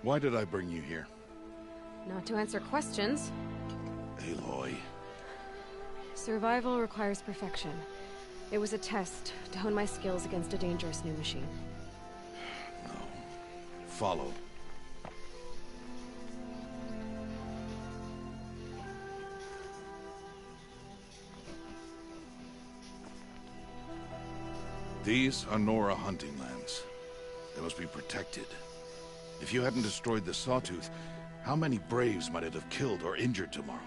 Why did I bring you here? Not to answer questions. Aloy. Survival requires perfection. It was a test to hone my skills against a dangerous new machine. No. Follow. These are Nora hunting lands. They must be protected. If you hadn't destroyed the Sawtooth, how many Braves might it have killed or injured tomorrow?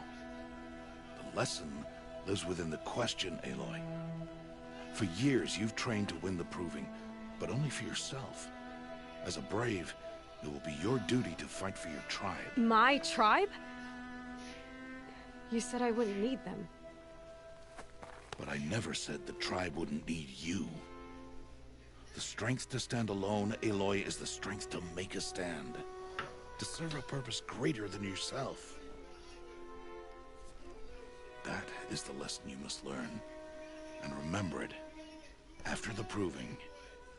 The lesson lives within the question, Aloy. For years, you've trained to win the Proving, but only for yourself. As a Brave, it will be your duty to fight for your tribe. My tribe? You said I wouldn't need them. But I never said the tribe wouldn't need you. The strength to stand alone, Aloy, is the strength to make a stand. To serve a purpose greater than yourself. That is the lesson you must learn. And remember it. After the Proving.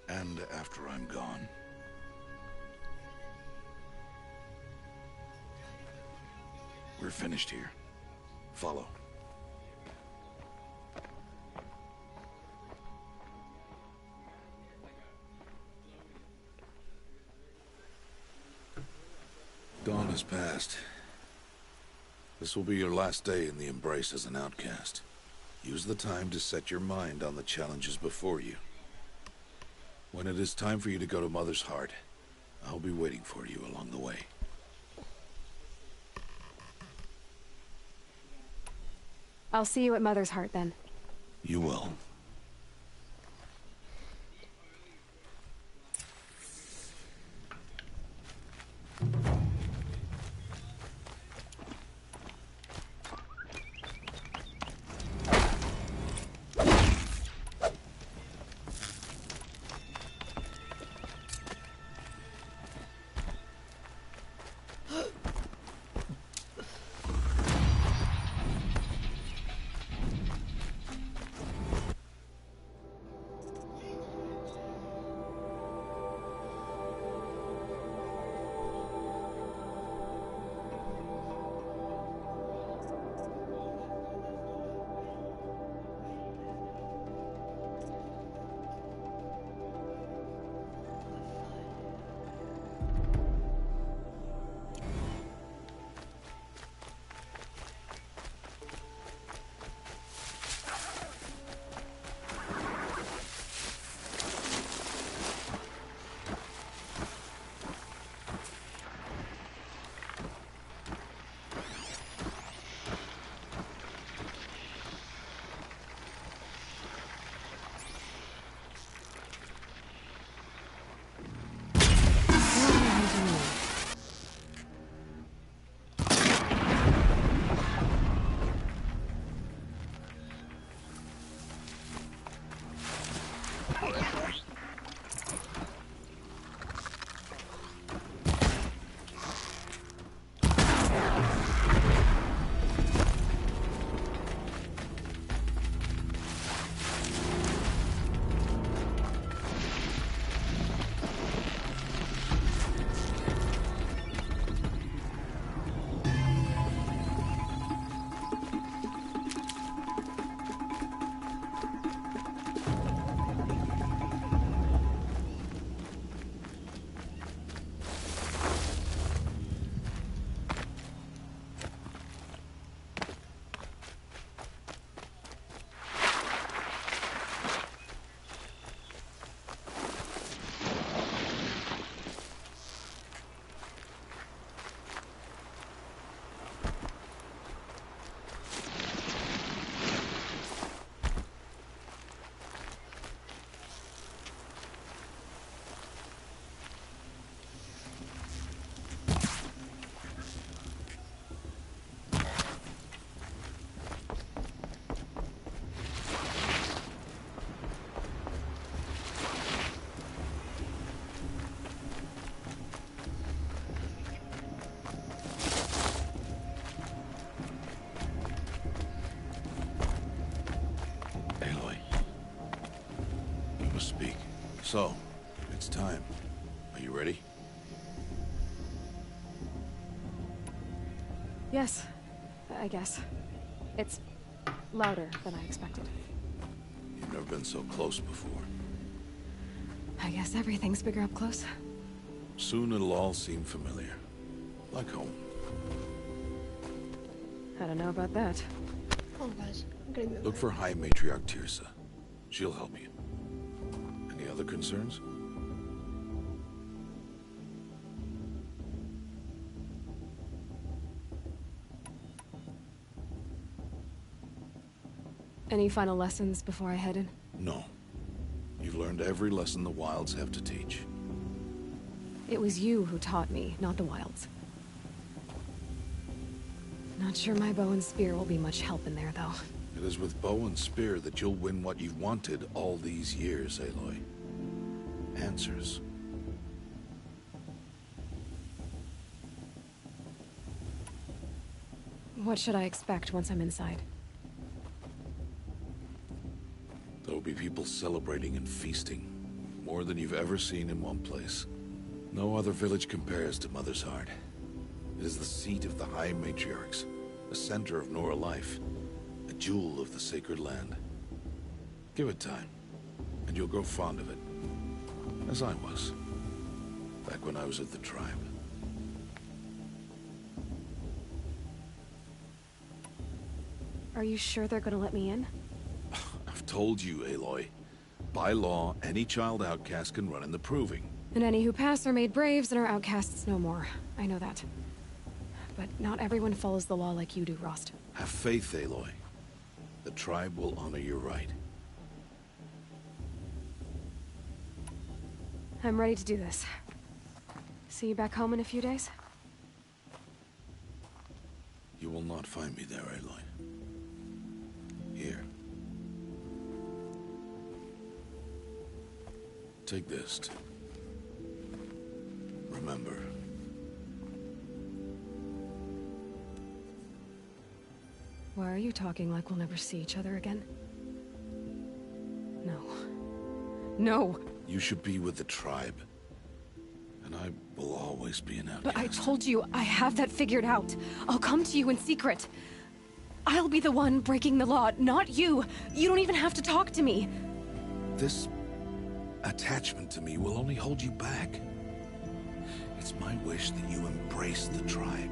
And after I'm gone. We're finished here. Follow. Dawn has passed. This will be your last day in the Embrace as an outcast. Use the time to set your mind on the challenges before you. When it is time for you to go to Mother's Heart, I'll be waiting for you along the way. I'll see you at Mother's Heart then. You will. So, it's time. Are you ready? Yes, I guess. It's louder than I expected. You've never been so close before. I guess everything's bigger up close. Soon it'll all seem familiar. Like home. I don't know about that. Oh, guys, I'm gonna move. Look for High Matriarch Tirsa. She'll help you. Any other concerns? Any final lessons before I head in? No. You've learned every lesson the Wilds have to teach. It was you who taught me, not the Wilds. Not sure my bow and spear will be much help in there, though. It is with bow and spear that you'll win what you've wanted all these years, Aloy. Answers. What should I expect once I'm inside? There'll be people celebrating and feasting. More than you've ever seen in one place. No other village compares to Mother's Heart. It is the seat of the High Matriarchs, the center of Nora life, a jewel of the sacred land. Give it time, and you'll grow fond of it. As I was, back when I was at the tribe. Are you sure they're gonna let me in? I've told you, Aloy. By law, any child outcast can run in the Proving. And any who pass are made braves and are outcasts no more. I know that. But not everyone follows the law like you do, Rost. Have faith, Aloy. The tribe will honor your right. I'm ready to do this. See you back home in a few days? You will not find me there, Aloy. Here. Take this. Remember. Why are you talking like we'll never see each other again? No. No! You should be with the tribe. And I will always be an outcast. But I told you, I have that figured out. I'll come to you in secret. I'll be the one breaking the law, not you. You don't even have to talk to me. This attachment to me will only hold you back. It's my wish that you embrace the tribe.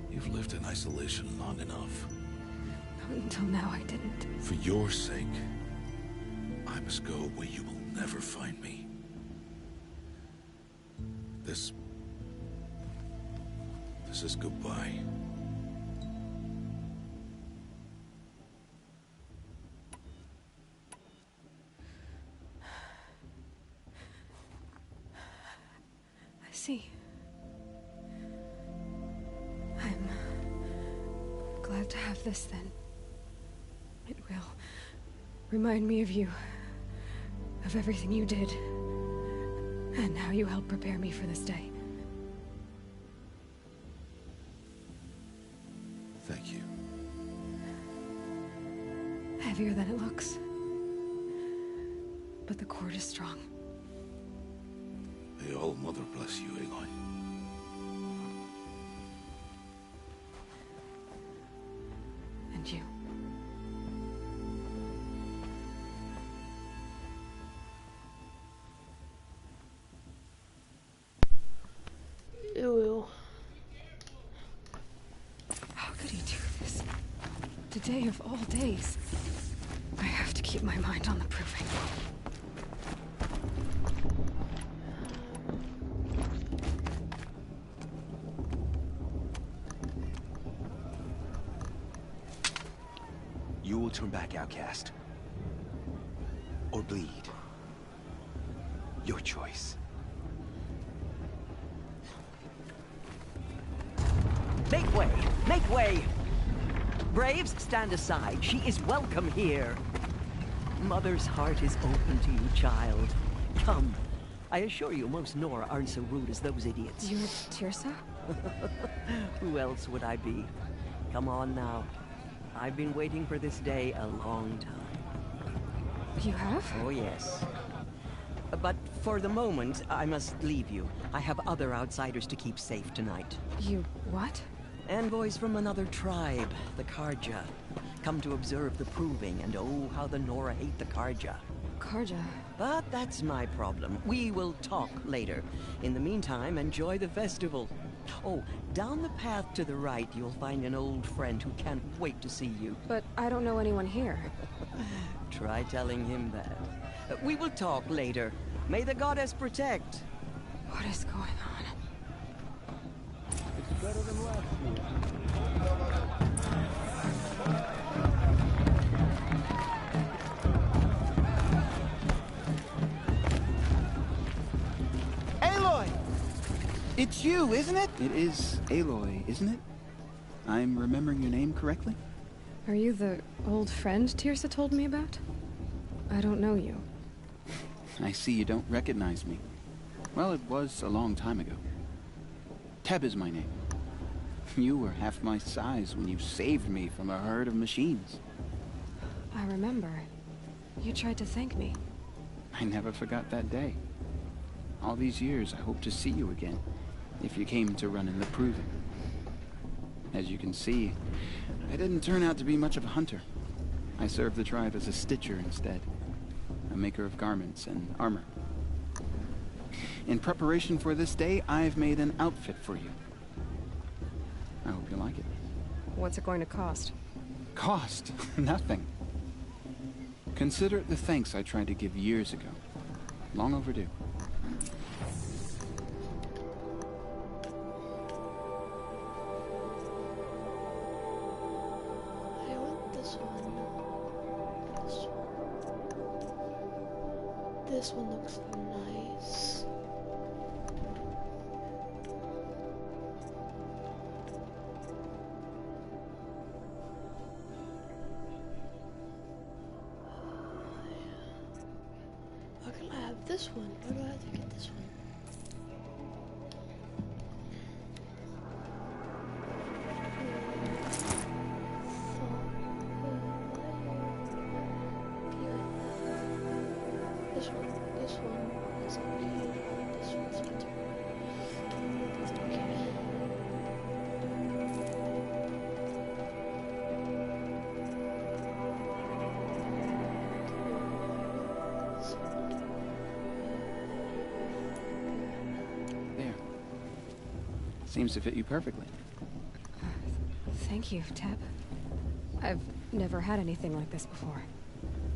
You've lived in isolation long enough. Until now, I didn't. For your sake, I must go where you will never find me. This is goodbye. I see. I'm glad to have this then. It will remind me of you, of everything you did, and how you helped prepare me for this day. Thank you. Heavier than it looks. But the cord is strong. May All Mother bless you, Aloy. And you. Ew. How could he do this? The day of all days. I have to keep my mind on the Proving. You will turn back, outcast. Or bleed. Your choice. Make way! Make way! Braves, stand aside. She is welcome here. Mother's heart is open to you, child. Come. I assure you, most Nora aren't so rude as those idiots. You're Tirsa? Who else would I be? Come on now. I've been waiting for this day a long time. You have? Oh, yes. But for the moment, I must leave you. I have other outsiders to keep safe tonight. You what? Envoys from another tribe, the Carja. Come to observe the proving, and oh, how the Nora hate the Carja. Carja? But that's my problem. We will talk later. In the meantime, enjoy the festival. Oh, down the path to the right, you'll find an old friend who can't wait to see you. But I don't know anyone here. Try telling him that. We will talk later. May the goddess protect. What is going on? It's better than last year. Aloy! It's you, isn't it? It is Aloy, isn't it? I'm remembering your name correctly? Are you the old friend Teersa told me about? I don't know you. I see you don't recognize me. Well, it was a long time ago. Teb is my name. You were half my size when you saved me from a herd of machines. I remember. You tried to thank me. I never forgot that day. All these years, I hope to see you again, if you came to run in the proving. As you can see, I didn't turn out to be much of a hunter. I served the tribe as a stitcher instead, a maker of garments and armor. In preparation for this day, I've made an outfit for you. I hope you like it. What's it going to cost? Cost? Nothing. Consider it the thanks I tried to give years ago. Long overdue. I want this one. This one looks nice. Why can't I have this one? Why do I have to get this one? This one is okay. This one's better. Okay. There. Seems to fit you perfectly. Thank you, Teb. I've never had anything like this before.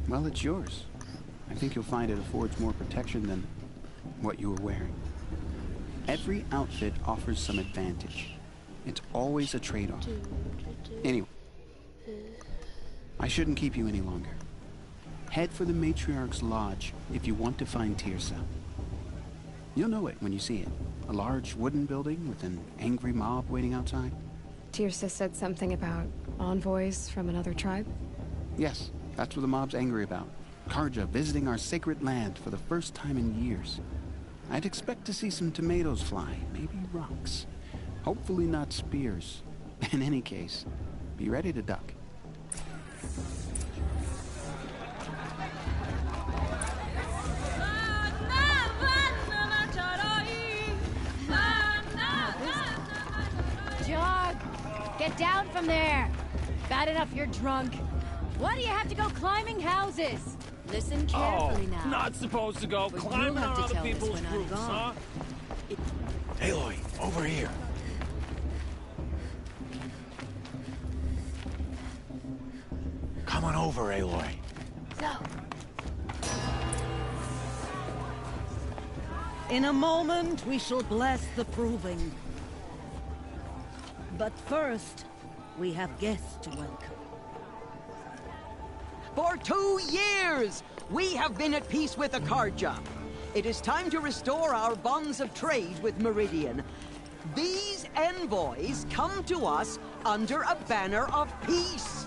Well, it's yours. I think you'll find it affords more protection than what you were wearing. Every outfit offers some advantage. It's always a trade-off. Anyway, I shouldn't keep you any longer. Head for the Matriarch's Lodge if you want to find Teersa. You'll know it when you see it. A large wooden building with an angry mob waiting outside. Teersa said something about envoys from another tribe? Yes, that's what the mob's angry about. Carja visiting our sacred land for the first time in years. I'd expect to see some tomatoes fly, maybe rocks. Hopefully not spears. In any case, be ready to duck. Jog! Get down from there! Bad enough you're drunk. Why do you have to go climbing houses? Listen carefully now. Not supposed to go But climbing you'll have on to other tell us people's when I'm roofs, huh? gone. Aloy, over here. Come on over, Aloy. No. In a moment, we shall bless the proving. But first, we have guests to welcome. For 2 years, we have been at peace with the Carja. It is time to restore our bonds of trade with Meridian. These envoys come to us under a banner of peace.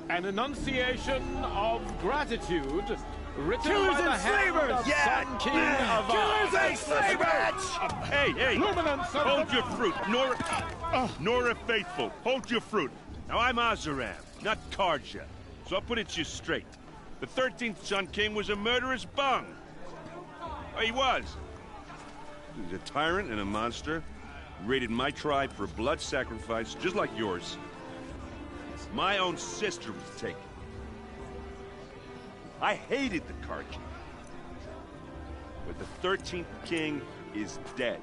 An enunciation of gratitude written Killers by the and hand slavers! of Yeah! Sun King of Killers and slavers! Hey! Luminance of Hold the- your fruit, Nora Faithful. Hold your fruit. Now, I'm Oseram, not Carja, so I'll put it to you straight. The 13th Sun King was a murderous bung. Oh, he was. He's a tyrant and a monster. Raided my tribe for blood sacrifice, just like yours. My own sister was taken. I hated the Carja. But the 13th king is dead.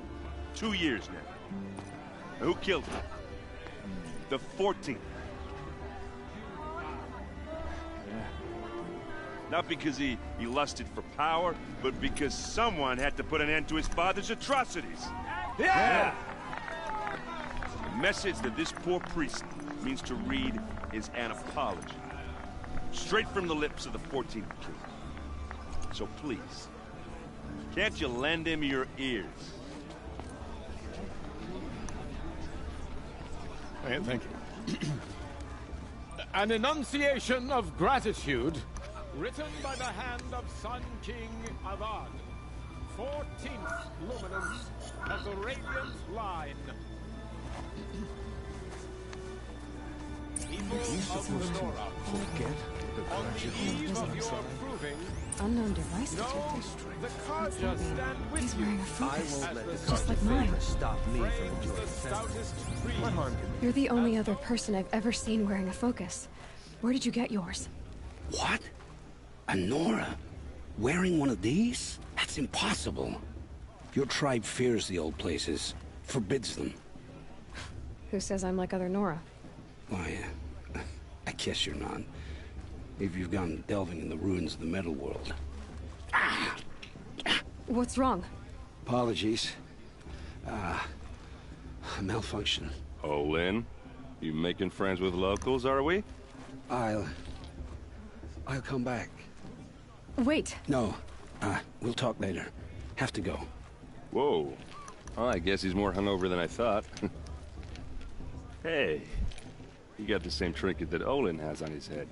2 years now. Who killed him? The 14th. Not because he lusted for power, but because someone had to put an end to his father's atrocities. Yeah! The message that this poor priest means to read is an apology. Straight from the lips of the 14th king. So please, can't you lend him your ears? Thank you. An enunciation of gratitude, written by the hand of Sun King Avad, 14th luminance of the Radiant Line. People of Lenora, on the eve of your proving, Unknown device no, the Carja stand with He's you. wearing a focus, I won't let the just like mine. stop me from enjoying the stoutest creed. What harm can You're the only other person I've ever seen wearing a focus. Where did you get yours? What? A Nora? Wearing one of these? That's impossible. Your tribe fears the old places, forbids them. Who says I'm like other Nora? Why, I guess you're not. If you've gone delving in the ruins of the metal world. What's wrong? Apologies. A malfunction. Olin, you making friends with locals, are we? I'll come back. Wait. No, we'll talk later. Have to go. Whoa. Well, I guess he's more hungover than I thought. Hey, you got the same trinket that Olin has on his head.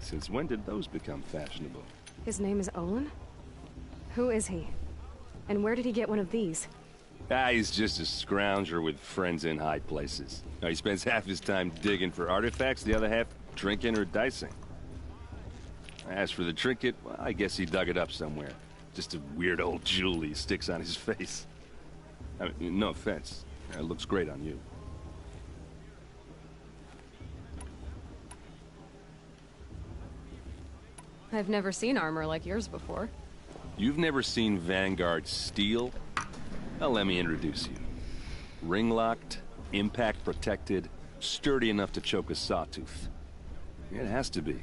Since when did those become fashionable? His name is Olin? Who is he? And where did he get one of these? He's just a scrounger with friends in high places. Now, he spends half his time digging for artifacts, the other half drinking or dicing. As for the trinket, well, I guess he dug it up somewhere. Just a weird old jewel he sticks on his face. I mean, no offense. It looks great on you. I've never seen armor like yours before. You've never seen Vanguard steel? Well, let me introduce you. Ring-locked, impact-protected, sturdy enough to choke a sawtooth. It has to be.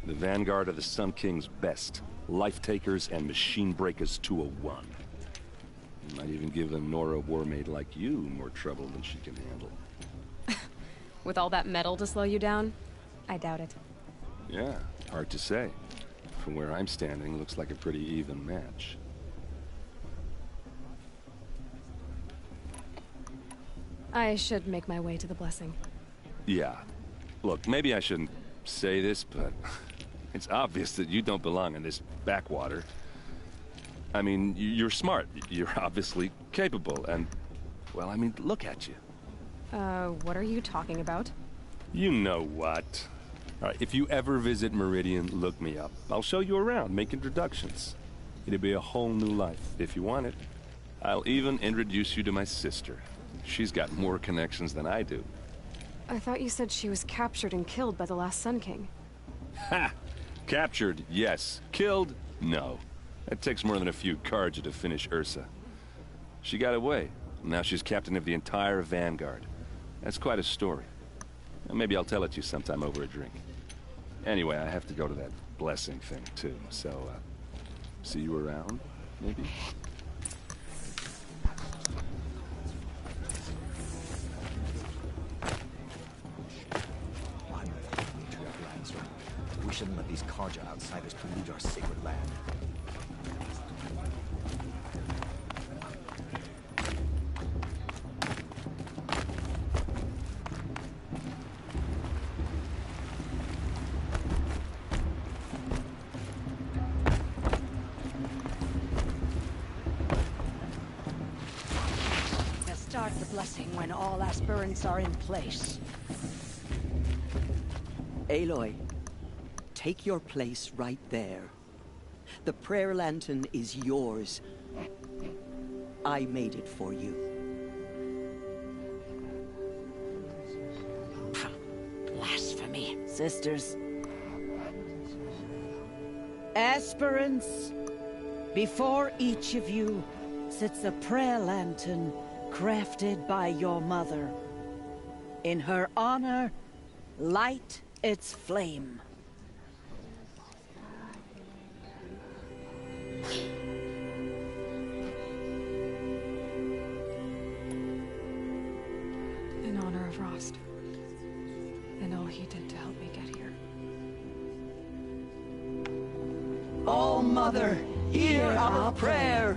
The Vanguard of the Sun King's best. Life-takers and machine-breakers 201. Might even give a Nora warmaid like you more trouble than she can handle. With all that metal to slow you down? I doubt it. Yeah, hard to say. From where I'm standing, looks like a pretty even match. I should make my way to the blessing. Yeah. Look, maybe I shouldn't say this, but it's obvious that you don't belong in this backwater. I mean, you're smart. You're obviously capable, and, well, I mean, look at you. What are you talking about? You know what. All right, if you ever visit Meridian, look me up. I'll show you around, make introductions. It'll be a whole new life, if you want it. I'll even introduce you to my sister. She's got more connections than I do. I thought you said she was captured and killed by the last Sun King. Ha! Captured, yes. Killed, no. It takes more than a few Carja to finish Ursa. She got away. Now she's captain of the entire Vanguard. That's quite a story. Maybe I'll tell it to you sometime over a drink. Anyway, I have to go to that blessing thing, too. So, see you around, maybe? We shouldn't let these Carja outsiders pollute our sacred land. Start the blessing when all aspirants are in place. Aloy, take your place right there. The prayer lantern is yours. I made it for you. Blasphemy. Sisters. Aspirants, before each of you sits a prayer lantern crafted by your mother. In her honor, light its flame. In honor of Rost. And all he did to help me get here. Oh, Mother, hear our prayer.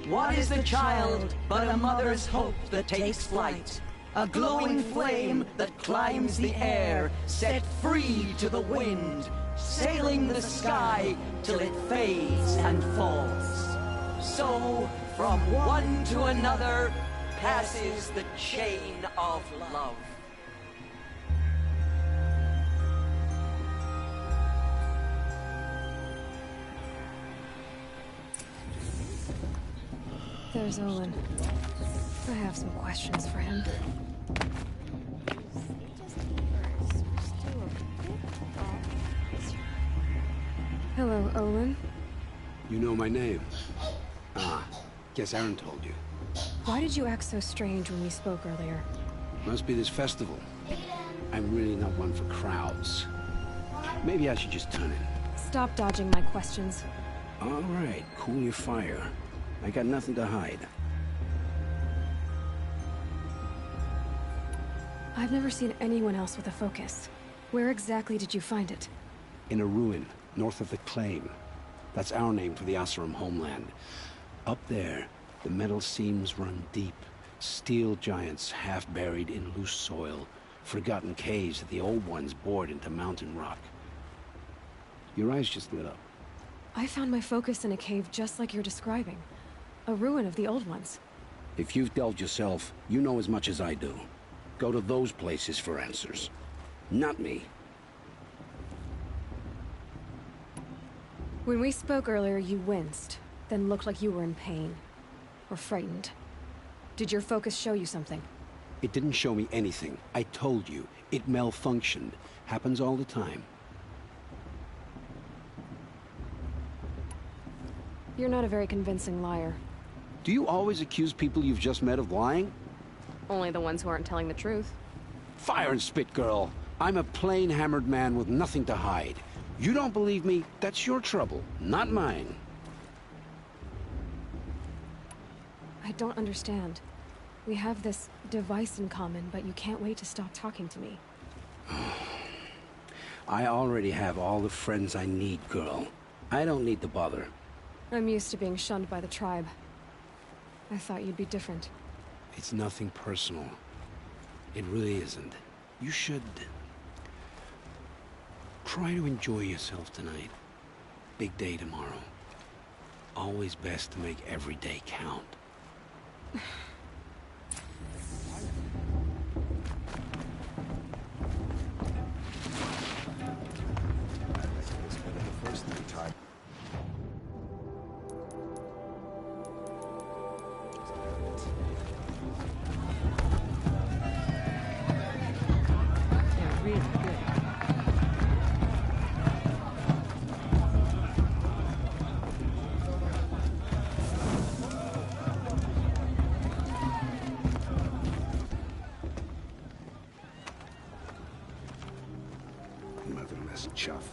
What is the child but a mother's hope that takes flight? A glowing flame that climbs the air, set free to the wind, sailing the sky till it fades and falls. So, from one to another, passes the chain of love. There's Olin. I have some questions for him. Hello, Olin. You know my name? Ah, guess Aaron told you. Why did you act so strange when we spoke earlier? Must be this festival. I'm really not one for crowds. Maybe I should just turn in. Stop dodging my questions. All right, cool your fire. I got nothing to hide. I've never seen anyone else with a focus. Where exactly did you find it? In a ruin, north of the Claim. That's our name for the Oseram homeland. Up there, the metal seams run deep. Steel giants half buried in loose soil. Forgotten caves that the old ones bored into mountain rock. Your eyes just lit up. I found my focus in a cave just like you're describing. A ruin of the old ones. If you've delved yourself, you know as much as I do. Go to those places for answers. Not me. When we spoke earlier, you winced, then looked like you were in pain. Or frightened. Did your focus show you something? It didn't show me anything. I told you. It malfunctioned. Happens all the time. You're not a very convincing liar. Do you always accuse people you've just met of lying? Only the ones who aren't telling the truth. Fire and spit, girl. I'm a plain hammered man with nothing to hide. You don't believe me, that's your trouble, not mine. I don't understand. We have this device in common, but you can't wait to stop talking to me. I already have all the friends I need, girl. I don't need to bother. I'm used to being shunned by the tribe. I thought you'd be different. It's nothing personal. It really isn't. You should... try to enjoy yourself tonight. Big day tomorrow. Always best to make every day count. Motherless chuff.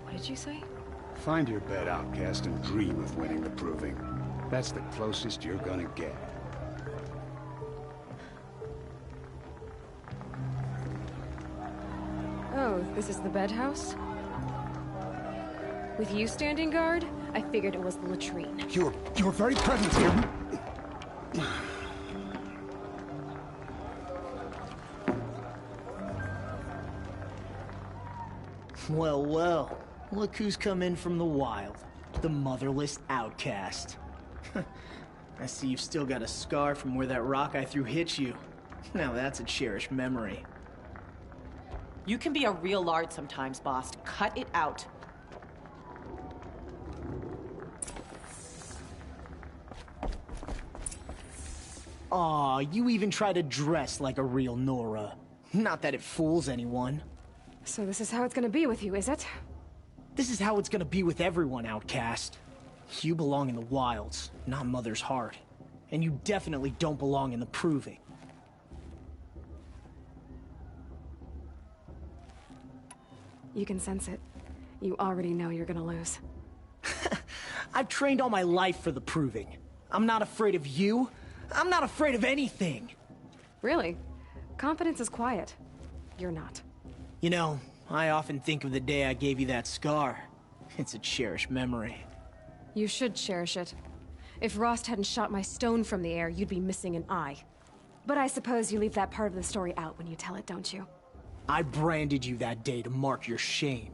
What did you say? Find your bed, outcast, and dream of winning the Proving. That's the closest you're gonna get. Oh, this is the bed house? With you standing guard, I figured it was the latrine. Your very presence here... Well, well. Look who's come in from the wild. The motherless outcast. I see you've still got a scar from where that rock I threw hit you. Now that's a cherished memory. You can be a real lard sometimes, boss. Cut it out. Aw, you even try to dress like a real Nora. Not that it fools anyone. So this is how it's gonna be with you, is it? This is how it's gonna be with everyone, Outcast. You belong in the wilds, not Mother's heart. And you definitely don't belong in the Proving. You can sense it. You already know you're gonna lose. I've trained all my life for the Proving. I'm not afraid of you. I'm not afraid of anything. Really? Confidence is quiet. You're not. You know, I often think of the day I gave you that scar. It's a cherished memory. You should cherish it. If Rost hadn't shot my stone from the air, you'd be missing an eye. But I suppose you leave that part of the story out when you tell it, don't you? I branded you that day to mark your shame.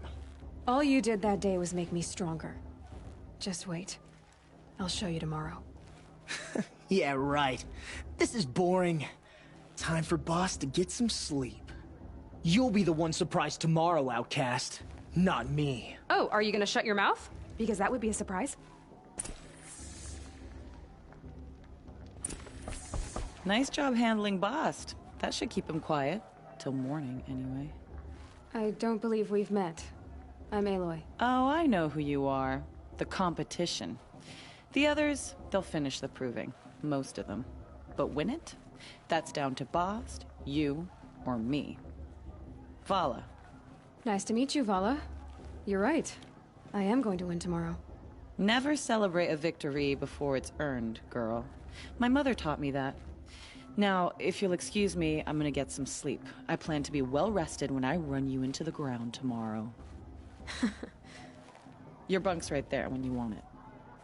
All you did that day was make me stronger. Just wait. I'll show you tomorrow. Yeah, right. This is boring. Time for Boss to get some sleep. You'll be the one surprised tomorrow, Outcast. Not me. Oh, are you gonna shut your mouth? Because that would be a surprise. Nice job handling Bast. That should keep him quiet. Till morning, anyway. I don't believe we've met. I'm Aloy. Oh, I know who you are. The competition. The others, they'll finish the Proving. Most of them. But win it? That's down to Bast, you, or me. Vala. Nice to meet you, Vala. You're right. I am going to win tomorrow. Never celebrate a victory before it's earned, girl. My mother taught me that. Now, if you'll excuse me, I'm gonna get some sleep. I plan to be well rested when I run you into the ground tomorrow. Your bunk's right there when you want it.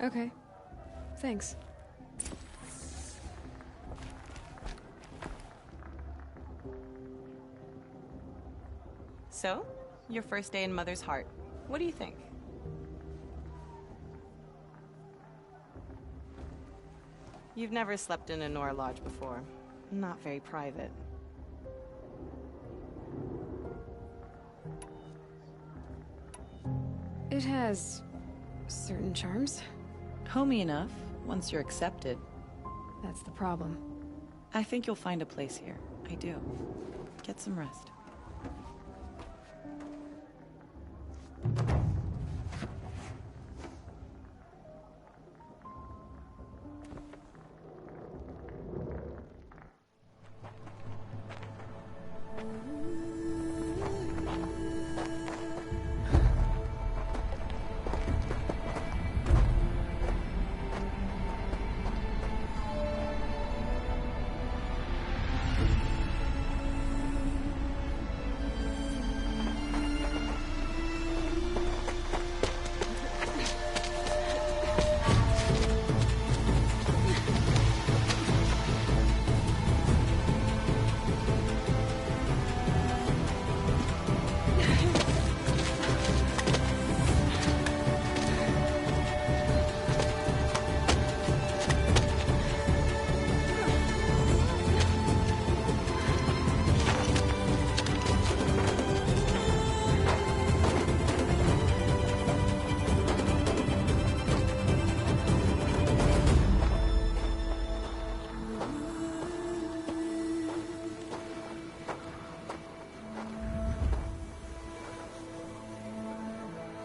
Okay. Thanks. So, your first day in Mother's heart. What do you think? You've never slept in a Nora Lodge before. Not very private. It has certain charms. Homey enough, once you're accepted. That's the problem. I think you'll find a place here. I do. Get some rest.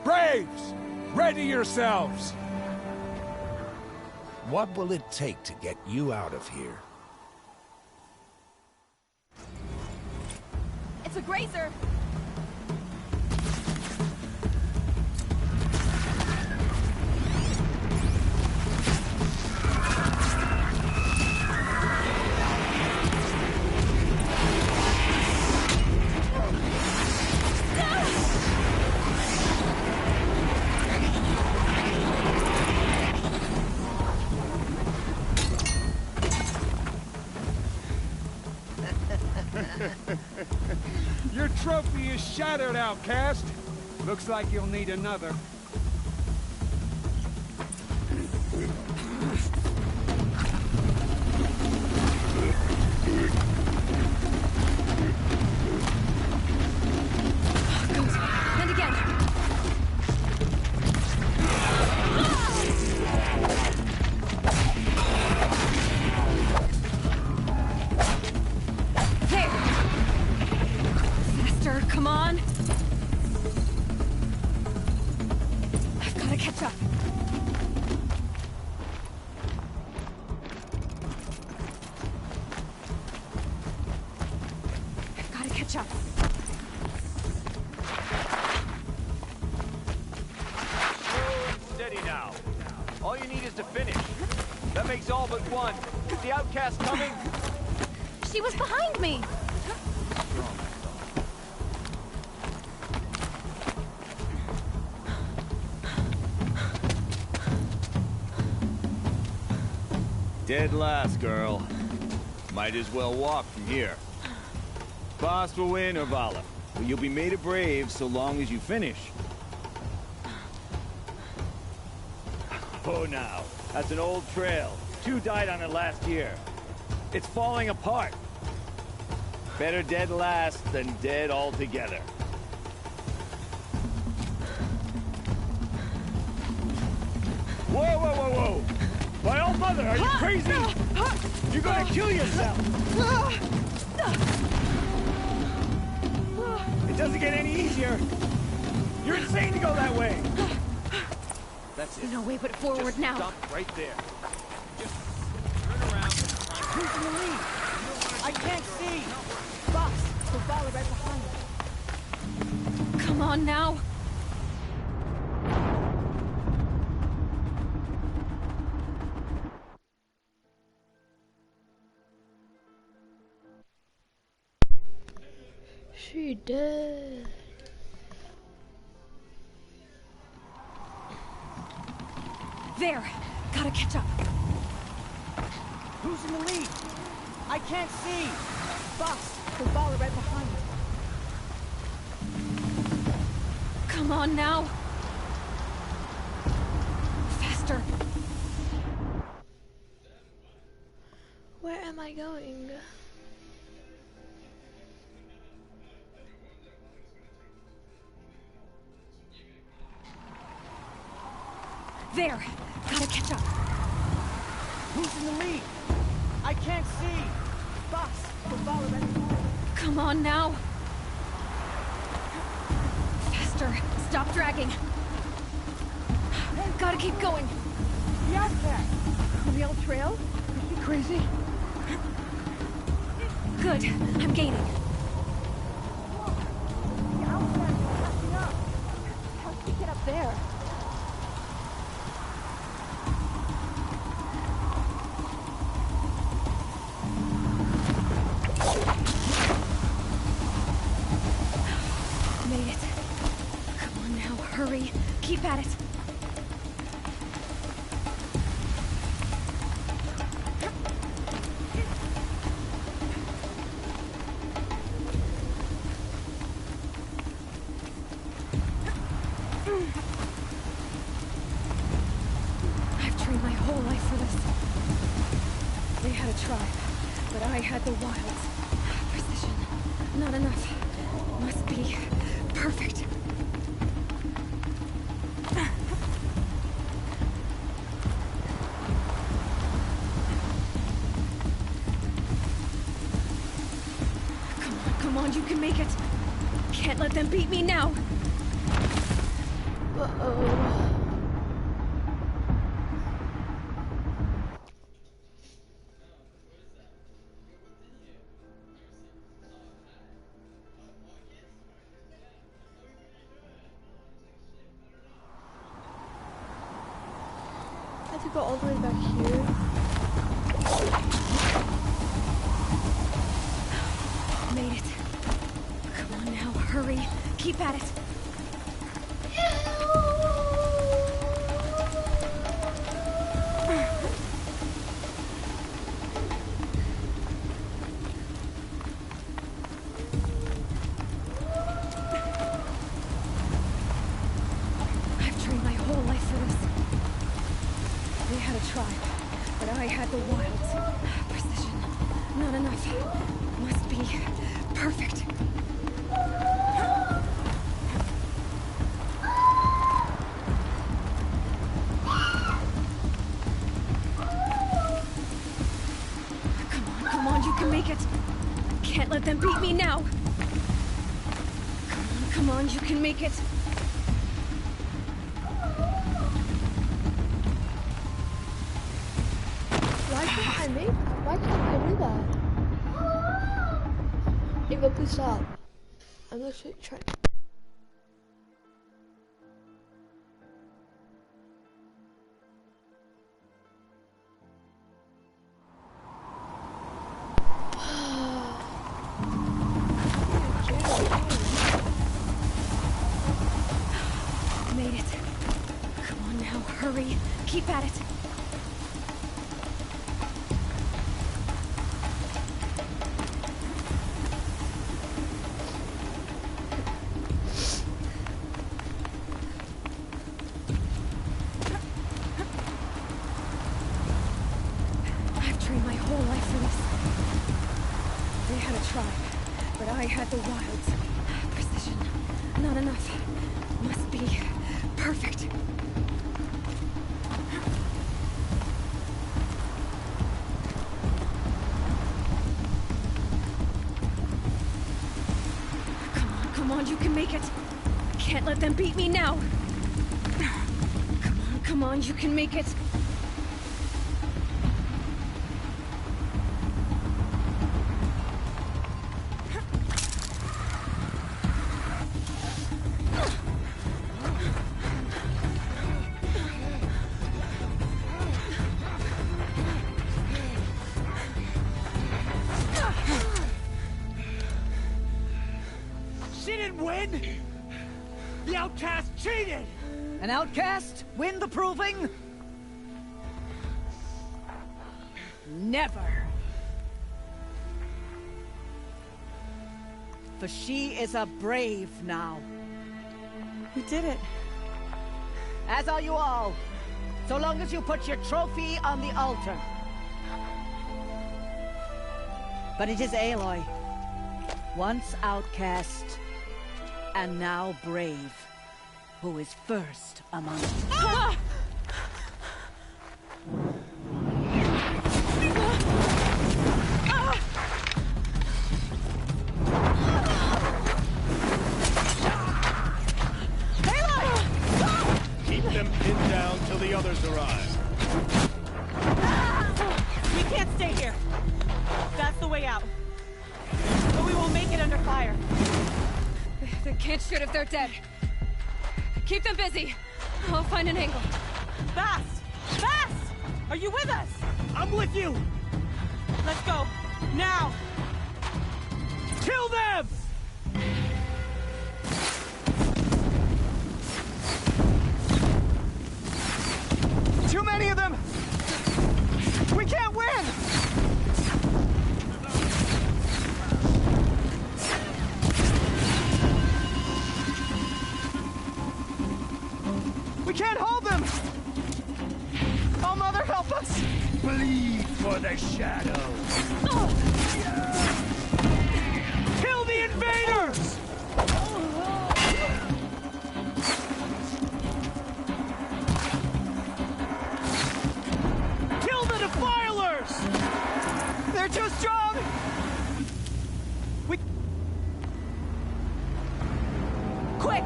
Braves! Ready yourselves! What will it take to get you out of here? It's a grazer! Your trophy is shattered, Outcast. Looks like you'll need another. And again. catch up. Steady now. All you need is to finish. That makes all but one. Is the outcast coming? She was behind me! Dead last, girl. Might as well walk from here. Boss will win or Vala, but you'll be made a brave so long as you finish. Oh, now. That's an old trail. 2 died on it last year. It's falling apart. Better dead last than dead altogether. Whoa, whoa, whoa, whoa! My old mother, are you crazy? You're gonna kill yourself! It doesn't get any easier! You're insane to go that way! That's it. No way but forward Just now. Stop right there. Just turn around. Who's in the lead? I can't see! Box, the Vala right behind. Come on now. She did. There. Gotta catch up. Who's in the lead? I can't see! Box, the Vala right behind. Come on now. Faster. Where am I going? There. Gotta catch up. Who's in the lead? I can't see! Box, the Vala right behind. Come on now. Faster. Stop dragging. Gotta keep going. The outcast! On the old trail? Is she crazy? Good. I'm gaining. The outcast is catching up! How did she get up there? Made it. Come on now, hurry. Keep at it. I've trained my whole life for this. They had a tribe, but I had the wilds. Precision. Not enough. Must be perfect. Come on, you can make it. Can't let them beat me now. Uh-oh. I have to go all the way back here. Made it. Come on now, hurry. Keep at it. I've trained my whole life for this. They had a tribe, but I had the wilds. Precision. Not enough. Must be perfect. Come on, you can make it. Can't let them beat me now. Come on, you can make it. Why can't I do that? Ava, please stop. I'm literally trying. Made it. Come on now, hurry. Keep at it. I've trained my whole life for this. They had a tribe, but I had the wilds. Precision. Not enough. Must be perfect. Come on, you can make it. Can't let them beat me now. Come on, you can make it. She didn't win! The outcast cheated! An outcast win the proving? Never. For she is a brave now. You did it. As are you all. So long as you put your trophy on the altar. But it is Aloy. Once outcast, and now brave, who is first among us. Ah! Keep them pinned down till the others arrive. We can't stay here. That's the way out. But we won't make it under fire. They can't shoot if they're dead. Keep them busy. I'll find an angle. Fast! Fast! Are you with us? I'm with you! Let's go. Now! Kill them! Too many of them! We can't win! We can't hold them! Oh, Mother, help us! Bleed for the shadows! Kill the invaders! Kill the defilers! They're too strong! Quick!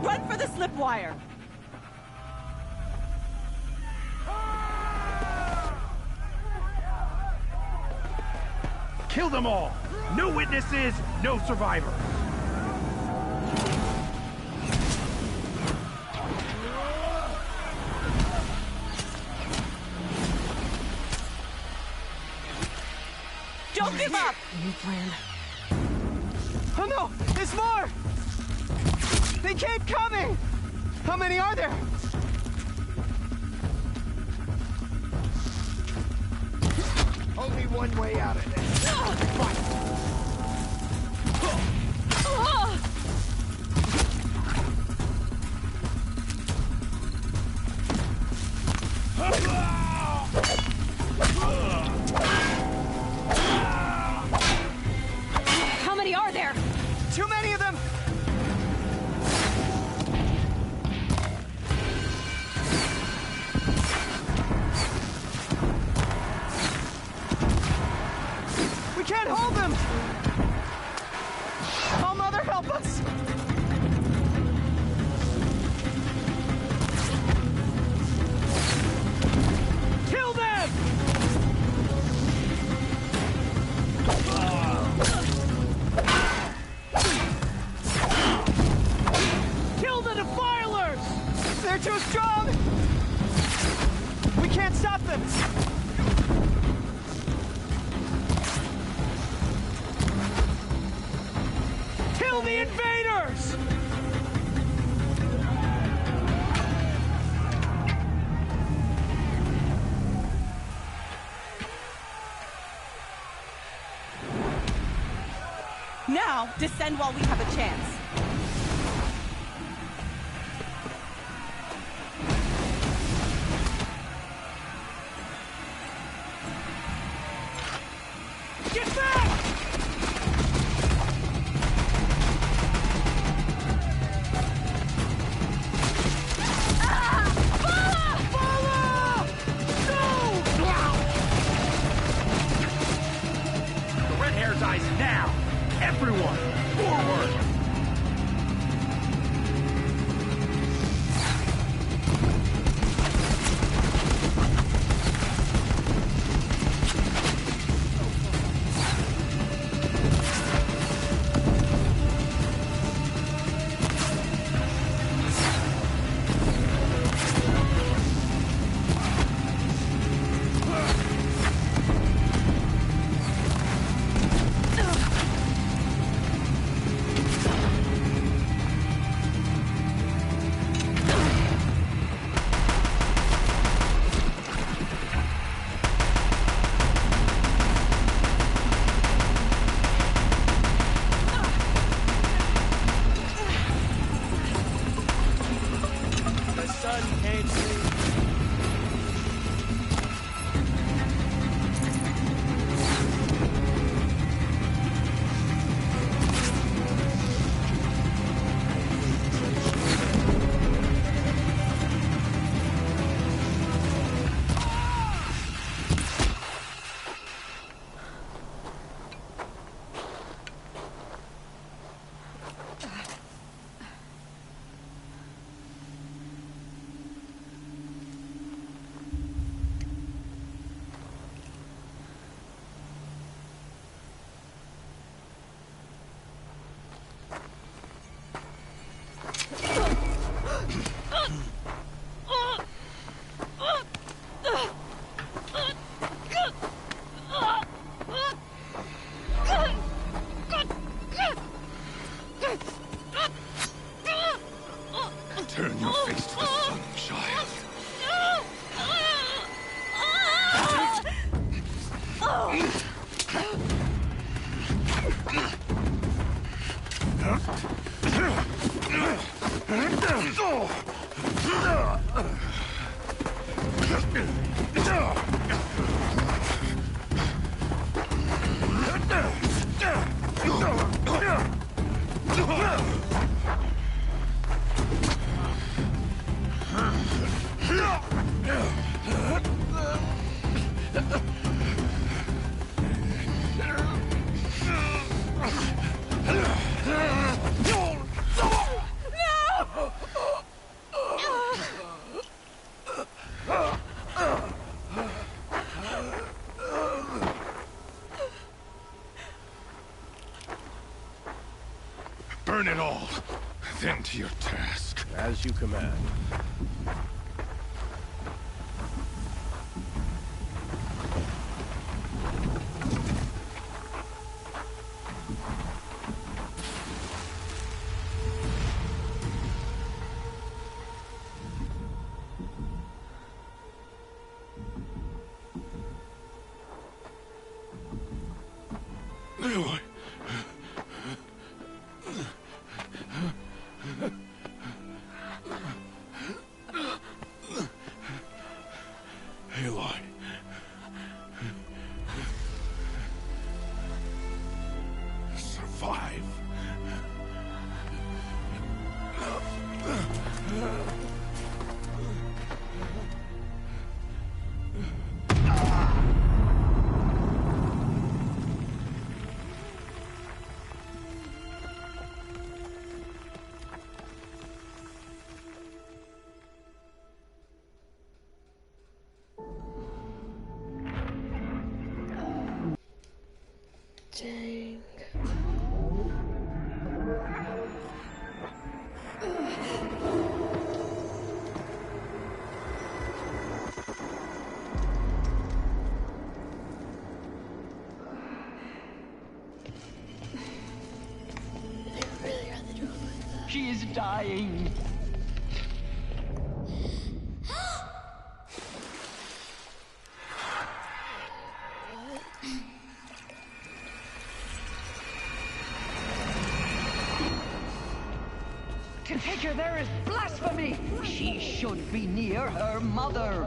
Run for the slip wire! Kill them all! No witnesses, no survivor! Don't give up! New plan. Oh no! There's more! They keep coming! How many are there? Only one way out of this. How many are there? Too many of them! We can't hold them! Oh, Mother, help us! Kill them! the invaders! Now, descend while we have a chance. Get back! The red hair dies now! Everyone, forward! Turn your face to the sun, child. Burn it all, then to your task. As you command. Aloy. Aloy. Survive. Dang. They really She is dying. To take her there is blasphemy! She should be near her mother.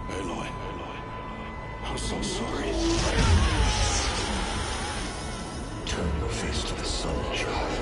Aloy, I'm so sorry. Turn your face to the sun, child.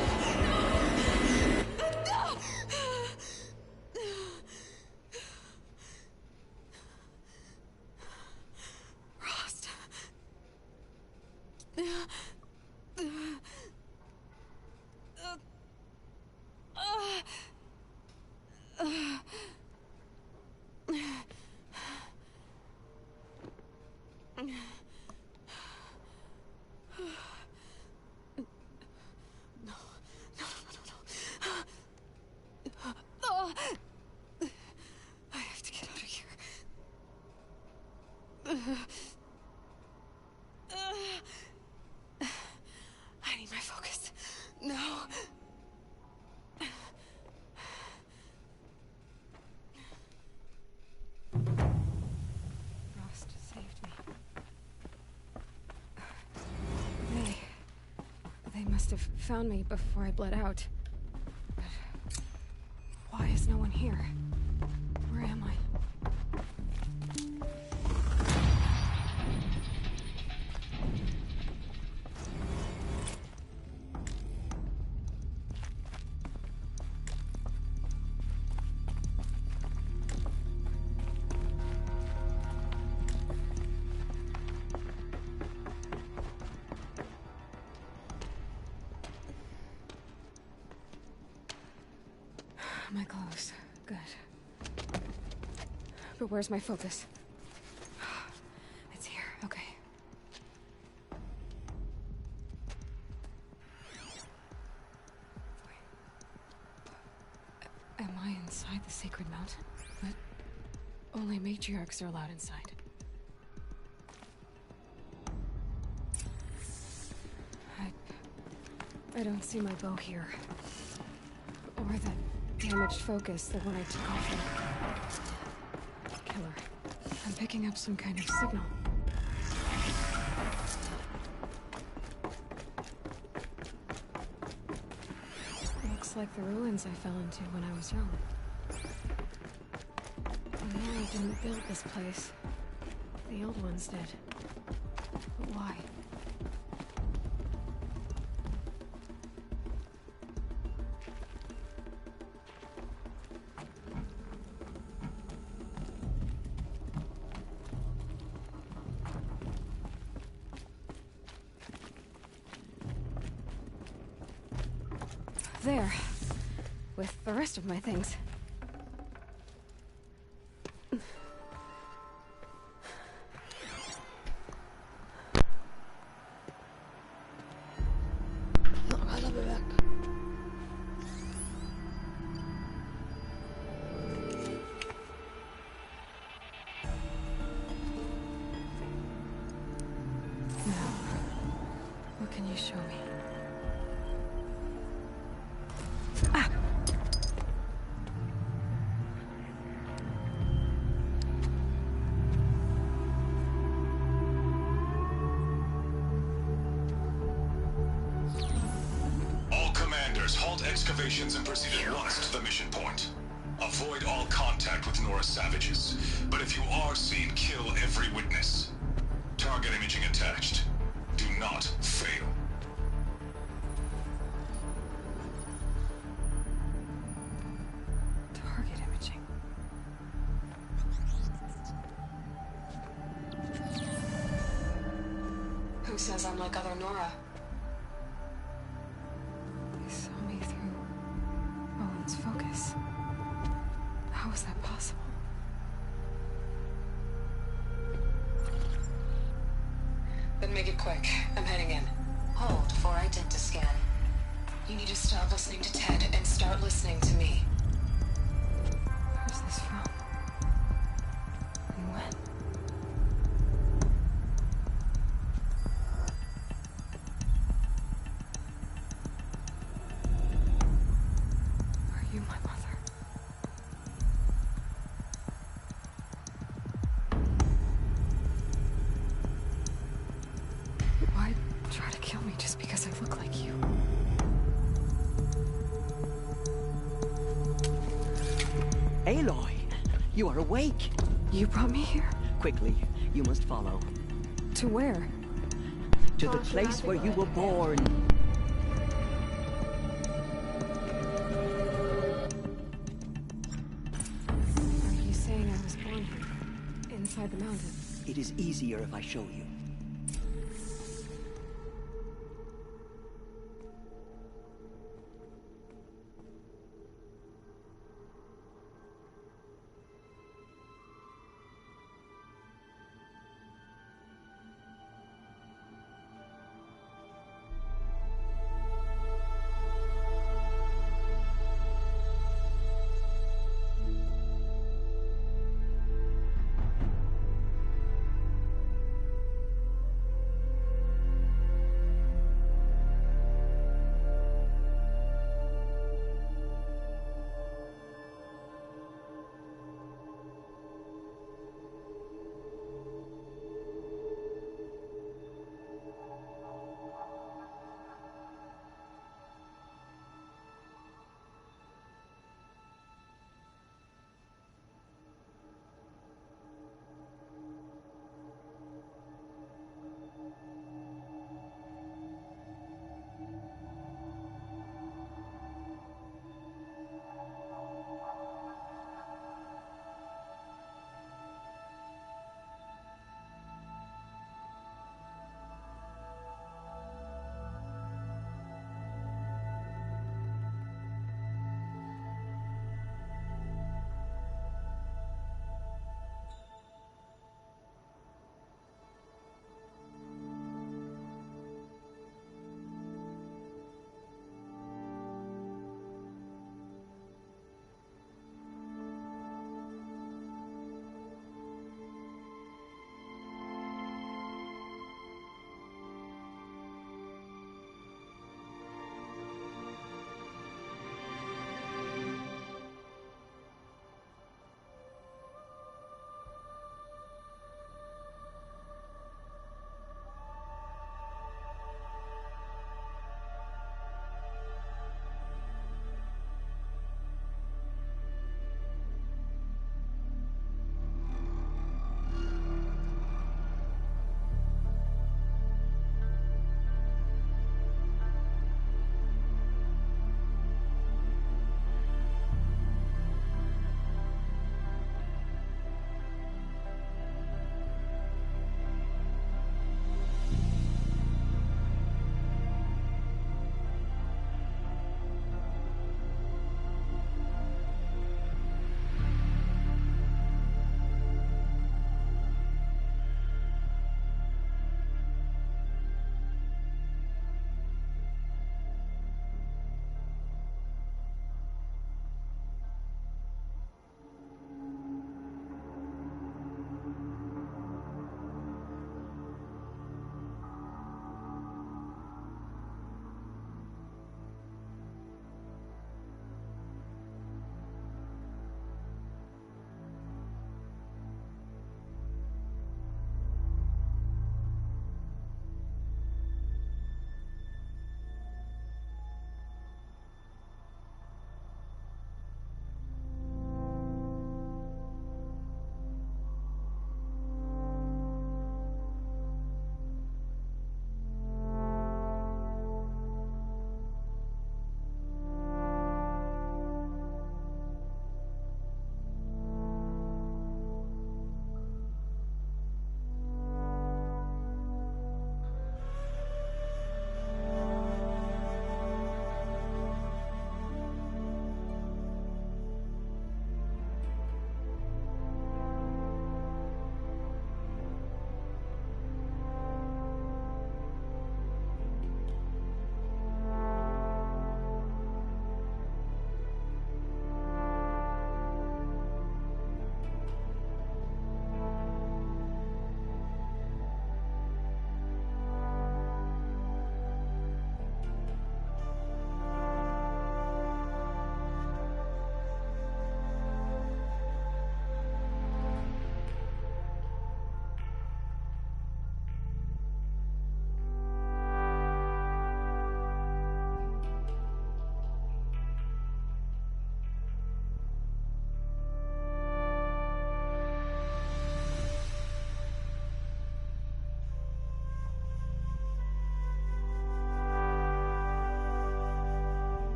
I have to get out of here. I need my focus. No. Frost saved me. They must have found me before I bled out. But why is no one here? Where am I? My clothes. Good. But where's my focus? It's here. Okay. Am I inside the sacred mountain? But only matriarchs are allowed inside. I don't see my bow here. Or the damaged focus, the one I took off the killer. I'm picking up some kind of signal. Looks like the ruins I fell into when I was young. Mary didn't build this place. The old ones did. But why? There, with the rest of my things. I'll be back. Now, what can you show me? Excavations and proceed at once to the mission point. Avoid all contact with Nora savages, but if you are seen, kill every witness. Target imaging attached. Do not fail. Target imaging. Who says I'm like other Nora? Focus. How is that possible? Then make it quick. I'm heading in. Hold for identiscan. You need to stop listening to Ted and start listening to me. Where's this from? Aloy, you are awake. You brought me here? Quickly, you must follow. To where? To the place where you were born. Are you saying I was born here? Inside the mountain? It is easier if I show you.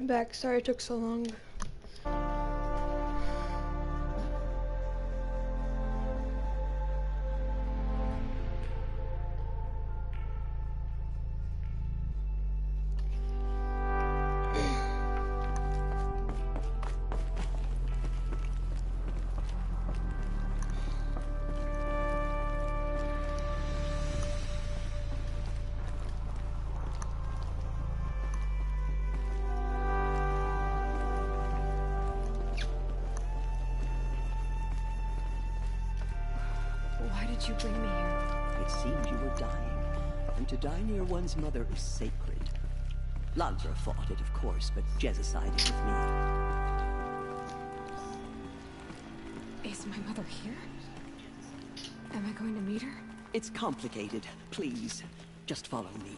I'm back. Sorry it took so long. Why did you bring me here? It seemed you were dying, and to die near one's mother is sacred. Ladra fought it, of course, but Jezza sided with me. Is my mother here? Am I going to meet her? It's complicated. Please, just follow me.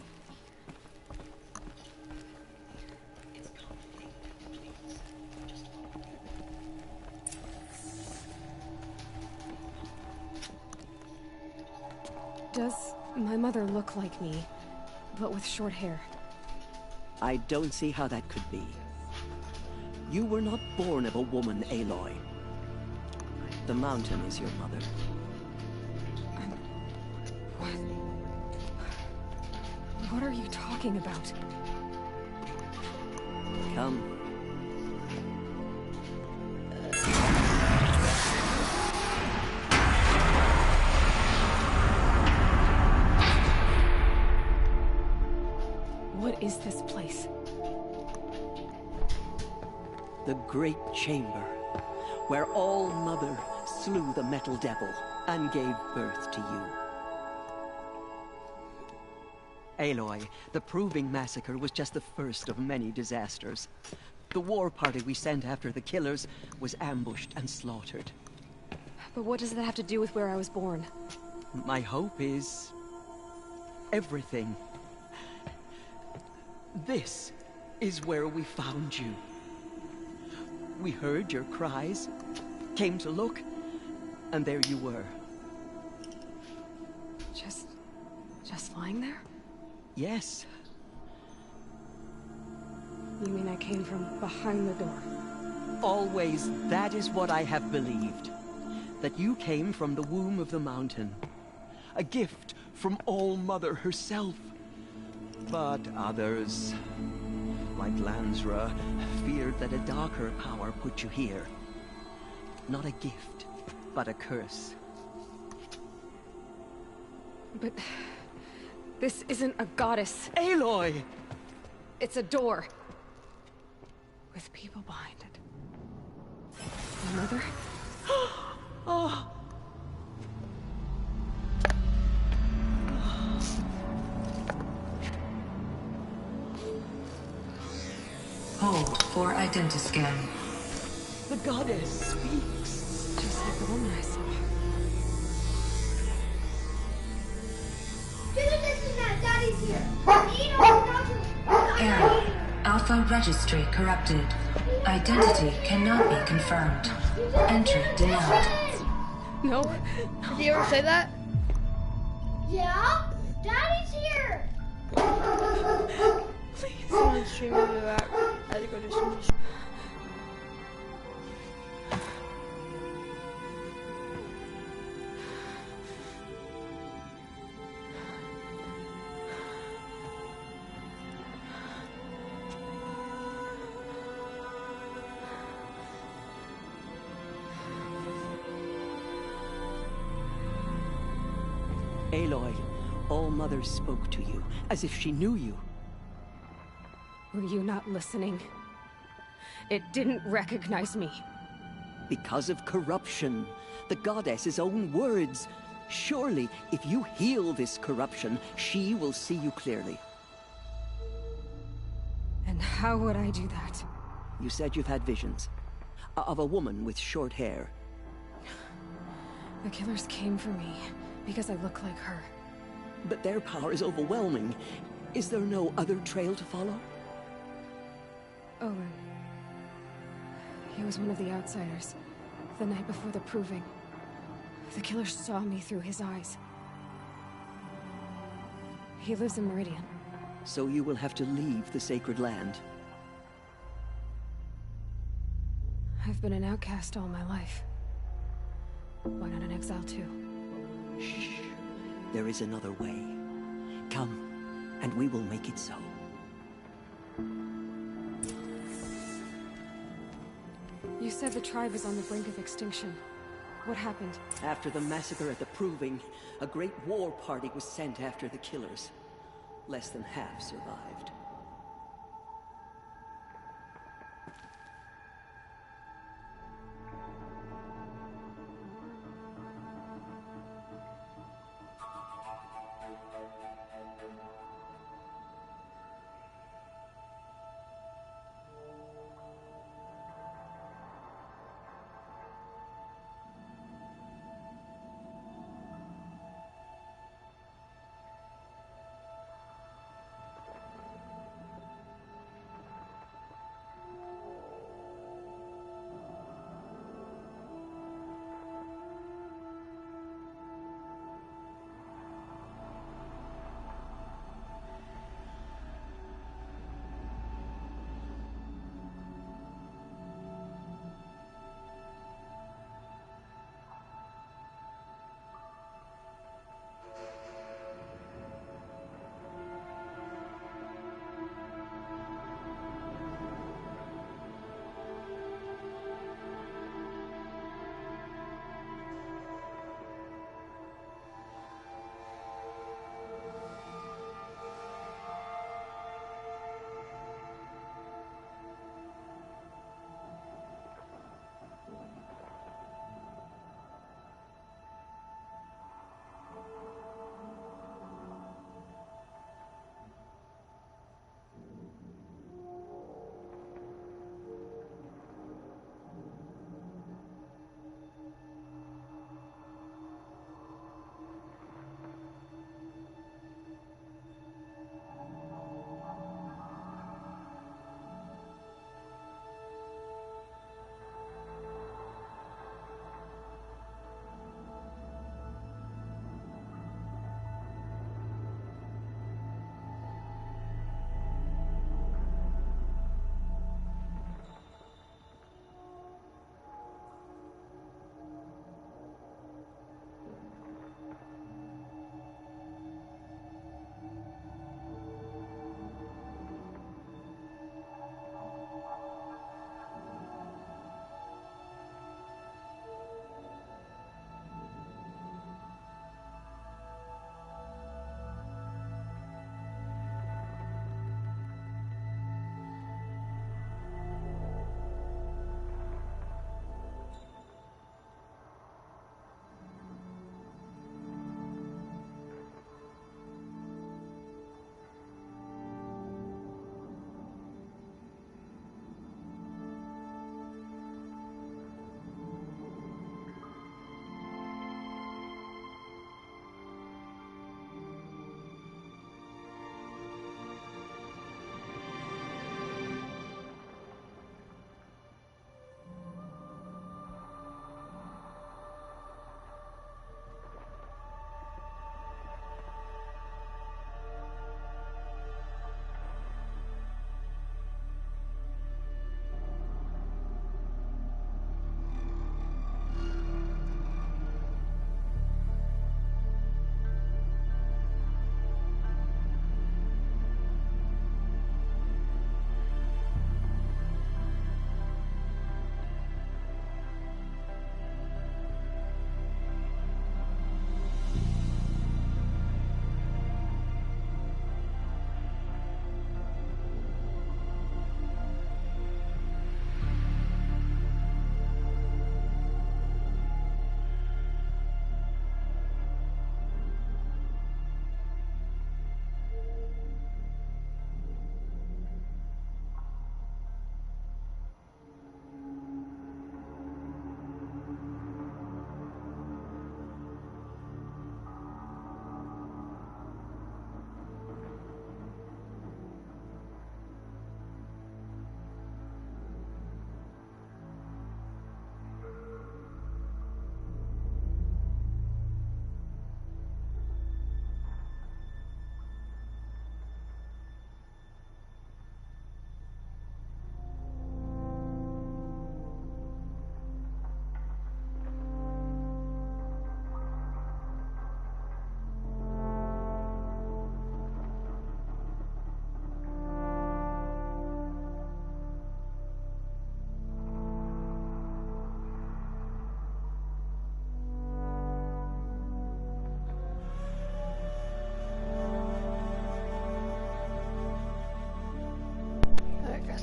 Does my mother look like me, but with short hair? I don't see how that could be. You were not born of a woman, Aloy. The mountain is your mother. What are you talking about? Come. What is this place? The Great Chamber, where All-Mother slew the Metal Devil and gave birth to you. Aloy, the Proving Massacre was just the first of many disasters. The war party we sent after the killers was ambushed and slaughtered. But what does that have to do with where I was born? My hope is... everything. This is where we found you. We heard your cries, came to look, and there you were. Just lying there? Yes. You mean I came from behind the door? Always, that is what I have believed. That you came from the womb of the mountain. A gift from All-Mother herself. But others, like Lansra, feared that a darker power put you here. Not a gift, but a curse. But... this isn't a goddess. Aloy! It's a door. With people behind it. My mother? Oh! Hold for identiscan. The goddess speaks. Just like the woman I saw. Daddy's here. Error. Alpha registry corrupted. Identity cannot be confirmed. Entry denied. No. Did he ever say that? Yeah? Daddy's here. Please. Someone's streaming me back. I had to go do some. Aloy, All-Mother spoke to you, as if she knew you. Were you not listening? It didn't recognize me. Because of corruption. The goddess's own words. Surely, if you heal this corruption, she will see you clearly. And how would I do that? You said you've had visions. Of a woman with short hair. The killers came for me, because I look like her. But their power is overwhelming. Is there no other trail to follow? Owen. He was one of the outsiders. The night before the Proving. The killers saw me through his eyes. He lives in Meridian. So you will have to leave the Sacred Land. been an outcast all my life. Why not an exile too? Shh. There is another way. Come, and we will make it so. You said the tribe is on the brink of extinction. What happened? After the massacre at the Proving, a great war party was sent after the killers. Less than half survived.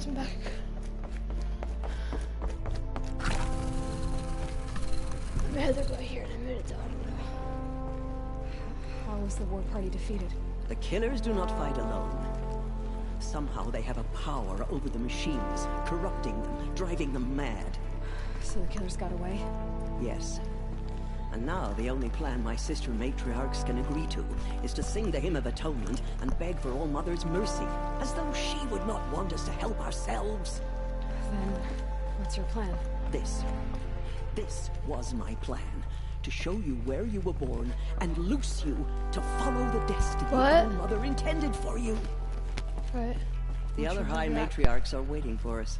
I'm back. I'm headed by here in a minute, though. I don't know. How was the war party defeated? The killers do not fight alone. Somehow they have a power over the machines, corrupting them, driving them mad. So the killers got away? Yes. And now the only plan my sister matriarchs can agree to is to sing the Hymn of Atonement and beg for All Mother's mercy, as though she would not want us to help ourselves. Then, what's your plan? This was my plan. To show you where you were born and loose you to follow the destiny All Mother intended for you. Right. The other High Matriarchs are waiting for us.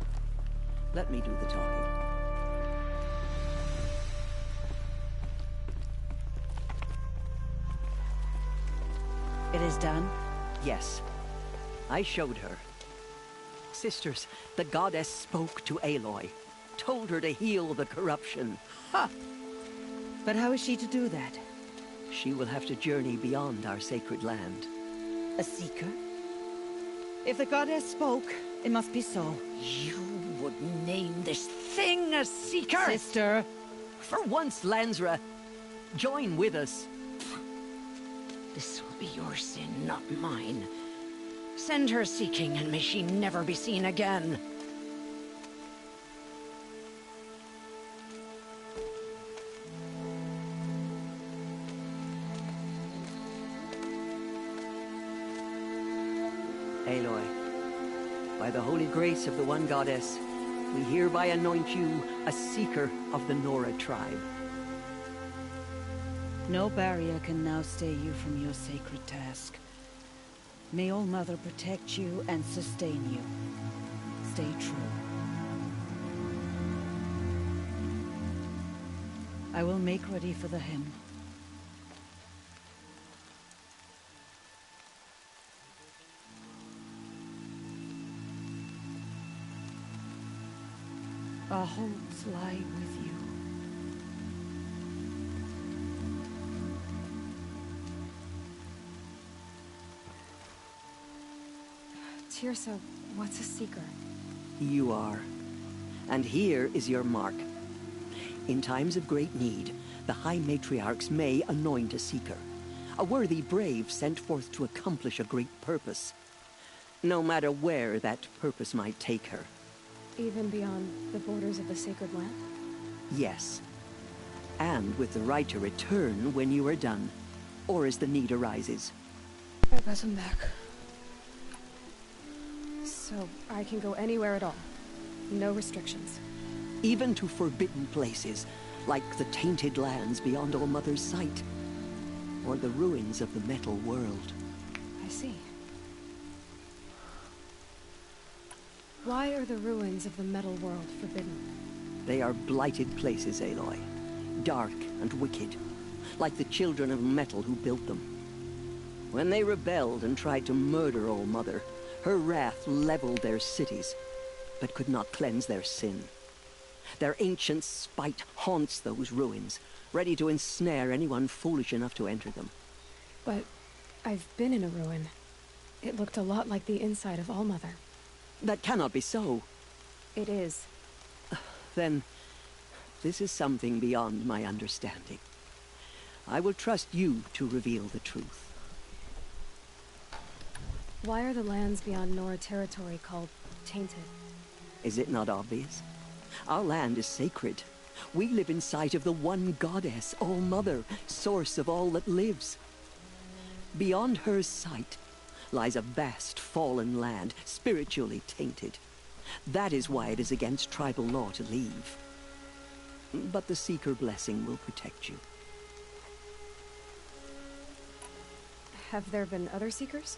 Let me do the talking. It is done? Yes. I showed her. Sisters, the goddess spoke to Aloy. Told her to heal the corruption. Ha! But how is she to do that? She will have to journey beyond our sacred land. A seeker? If the goddess spoke, it must be so. You would name this thing a seeker? Sister! For once, Lansra, join with us. This will be your sin, not mine. Send her seeking, and may she never be seen again. Aloy, by the holy grace of the One Goddess, we hereby anoint you a seeker of the Nora tribe. No barrier can now stay you from your sacred task. May All Mother protect you and sustain you. Stay true. I will make ready for the hymn. Our hopes lie with you. Teersa, what's a seeker? You are. And here is your mark. In times of great need, the High Matriarchs may anoint a seeker. A worthy brave sent forth to accomplish a great purpose. No matter where that purpose might take her. Even beyond the borders of the sacred land? Yes. And with the right to return when you are done, or as the need arises. I guess I'm back. So, I can go anywhere at all? No restrictions? Even to forbidden places, like the tainted lands beyond All Mother's sight. Or the ruins of the metal world. I see. Why are the ruins of the metal world forbidden? They are blighted places, Aloy. Dark and wicked. Like the children of metal who built them. When they rebelled and tried to murder All Mother, her wrath leveled their cities, but could not cleanse their sin. Their ancient spite haunts those ruins, ready to ensnare anyone foolish enough to enter them. But I've been in a ruin. It looked a lot like the inside of All Mother. That cannot be so. It is. Then, this is something beyond my understanding. I will trust you to reveal the truth. Why are the lands beyond Nora territory called tainted? Is it not obvious? Our land is sacred. We live in sight of the One Goddess, All Mother, source of all that lives. Beyond her sight lies a vast fallen land, spiritually tainted. That is why it is against tribal law to leave. But the Seeker blessing will protect you. Have there been other Seekers?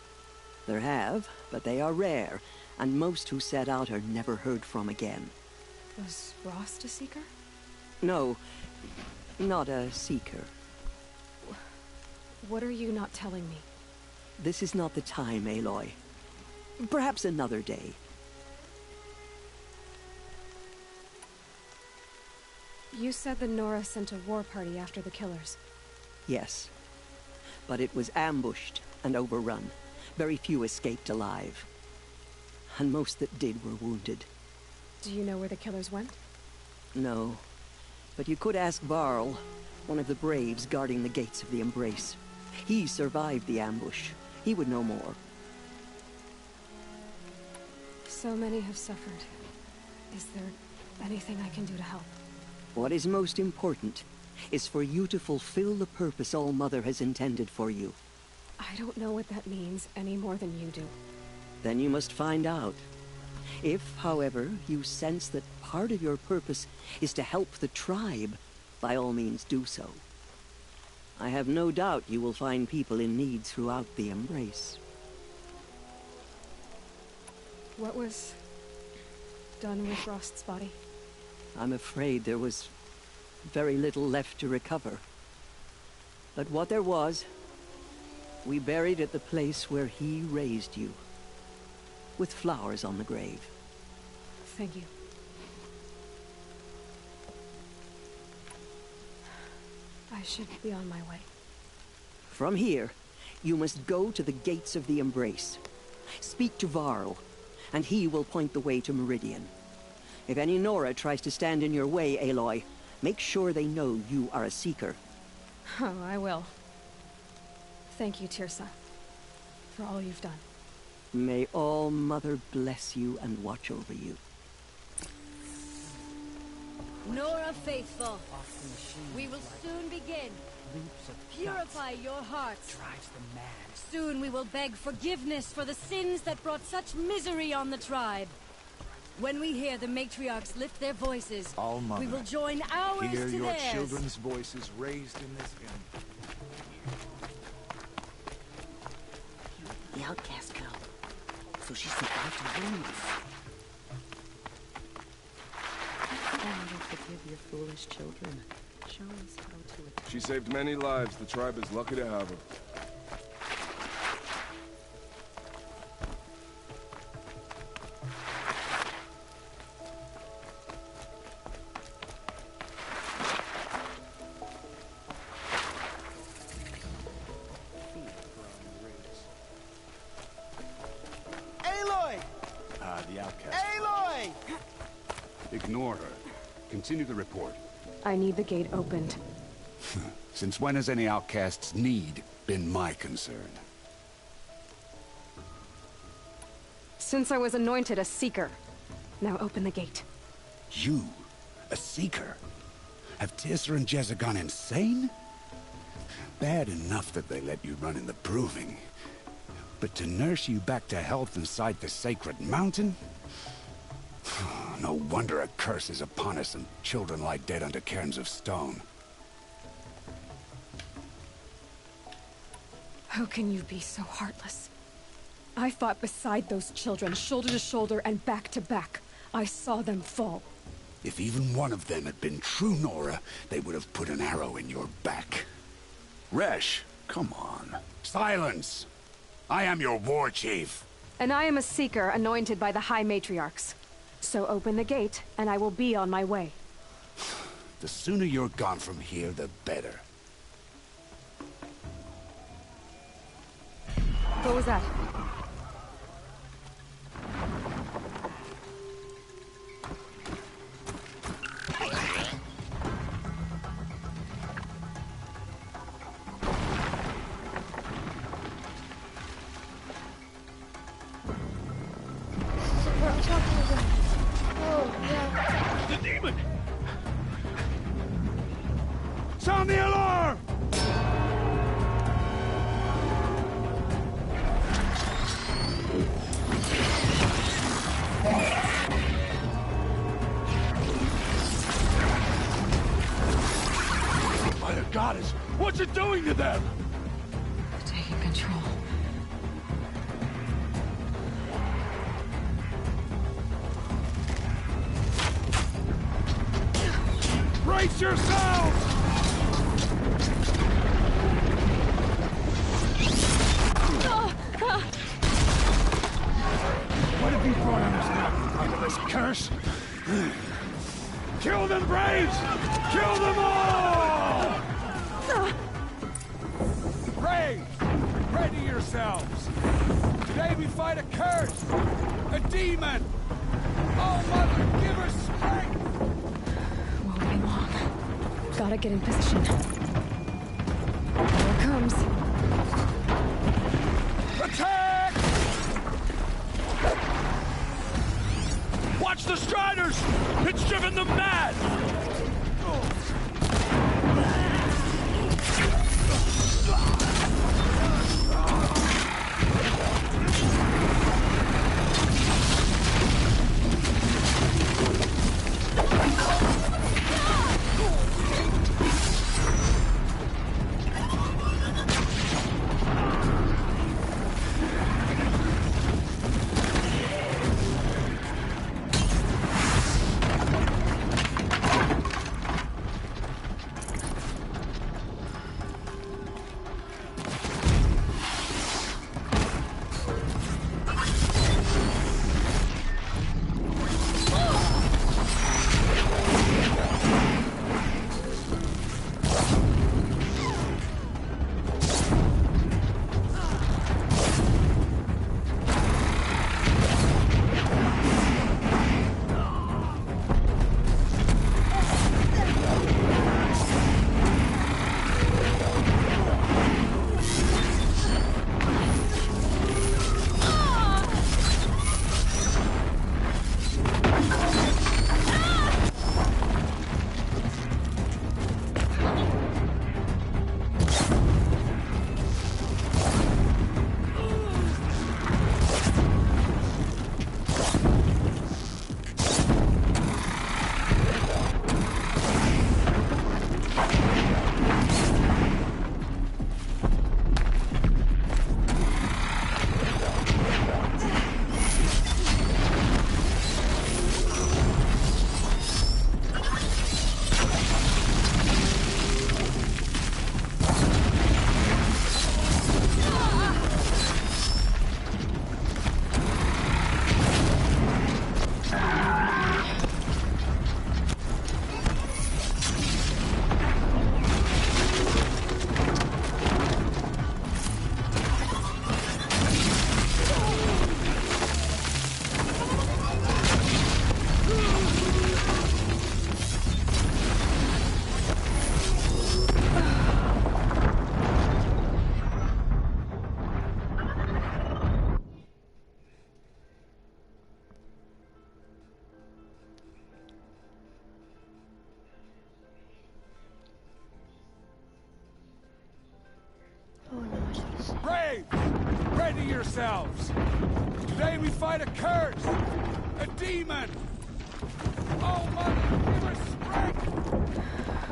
There have, but they are rare, and most who set out are never heard from again. Was Rost a Seeker? No, not a Seeker. What are you not telling me? This is not the time, Aloy. Perhaps another day. You said the Nora sent a war party after the killers. Yes. But it was ambushed and overrun. Very few escaped alive. and most that did were wounded. Do you know where the killers went? No, but you could ask Varl, one of the braves guarding the gates of the Embrace. He survived the ambush. He would know more. So many have suffered. Is there anything I can do to help? What is most important is for you to fulfill the purpose All-Mother has intended for you. I don't know what that means any more than you do. Then you must find out. If, however, you sense that part of your purpose is to help the tribe, by all means do so. I have no doubt you will find people in need throughout the Embrace. What was done with Rost's body? I'm afraid there was very little left to recover. But what there was, we buried at the place where he raised you, with flowers on the grave. Thank you. I should be on my way. From here, you must go to the gates of the Embrace. Speak to Varl, and he will point the way to Meridian. If any Nora tries to stand in your way, Aloy, make sure they know you are a Seeker. Oh, I will. Thank you, Teersa, for all you've done. May All-Mother bless you and watch over you. Nora Faithful, we will soon begin. Purify your hearts. Soon we will beg forgiveness for the sins that brought such misery on the tribe. When we hear the matriarchs lift their voices, All-Mother, we will join ours hear to your theirs. children's voices raised in this hymn. The outcast girl. So she survived her wounds. Father, forgive your foolish children. Show us how to... She saved many lives. The tribe is lucky to have her. Aloy! The outcast. Aloy! Ignore her. Continue the report. I need the gate opened. Since when has any outcast's need been my concern? Since I was anointed a Seeker. Now open the gate. You? A Seeker? Have Teersa and Jezza gone insane? Bad enough that they let you run in the Proving. But to nurse you back to health inside the Sacred Mountain? No wonder a curse is upon us and children lie dead under cairns of stone. How can you be so heartless? I fought beside those children, shoulder to shoulder and back to back. I saw them fall. If even one of them had been true Nora, they would have put an arrow in your back. Resh, come on. Silence! I am your war chief. And I am a Seeker anointed by the High Matriarchs. So open the gate, and I will be on my way. The sooner you're gone from here, the better. What was that? The demon! Sound the alarm! By the goddess, what's it doing to them? Taking control. Brace yourselves! What have you brought on us now, under this curse? Kill them, Braves! Kill them all! Braves, ready yourselves! Today we fight a curse! A demon! Oh, Mother, give her strength! Won't be long. Gotta get in position. Here it comes. Attack! Watch the Striders! It's driven them mad! Brave! Ready yourselves! Today we fight a curse! A demon! Oh, Mother, give her strength!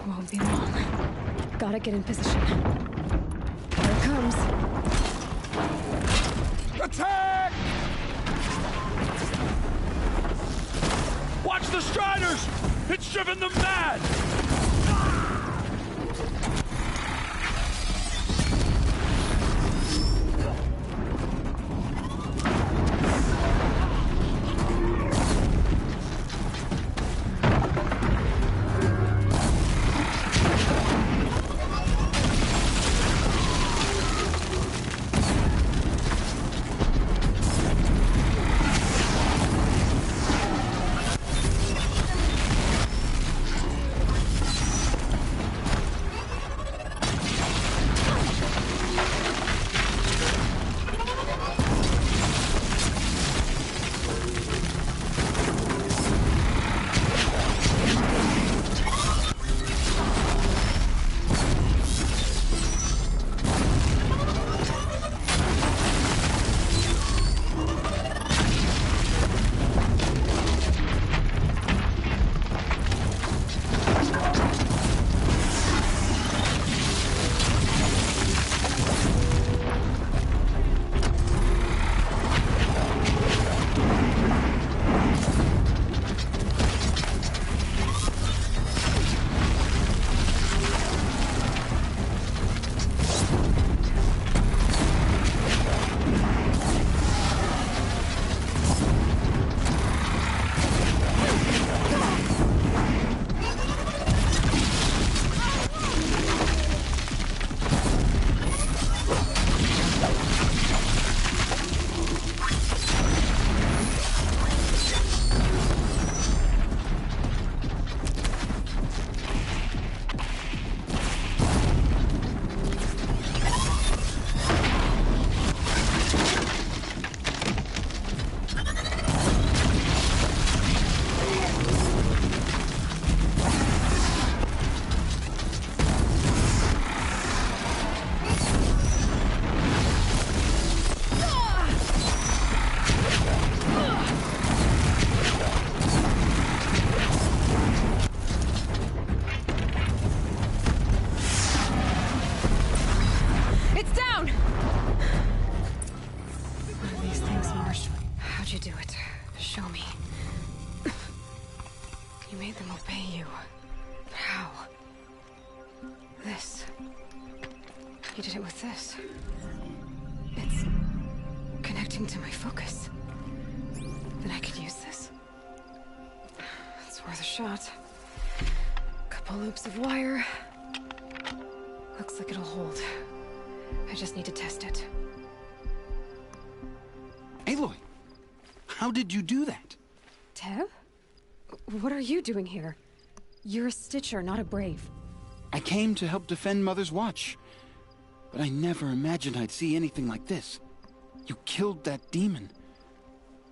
Won't be long. Gotta get in position. Here it comes. Attack! Watch the Striders! It's driven them mad! Show me. You made them obey you. How? This. You did it with this. It's connecting to my focus. Then I could use this. It's worth a shot. Couple loops of wire. Looks like it'll hold. I just need to test it. Aloy, how did you do that? Teb? What are you doing here? You're a Stitcher, not a Brave. I came to help defend Mother's Watch, but I never imagined I'd see anything like this. You killed that demon,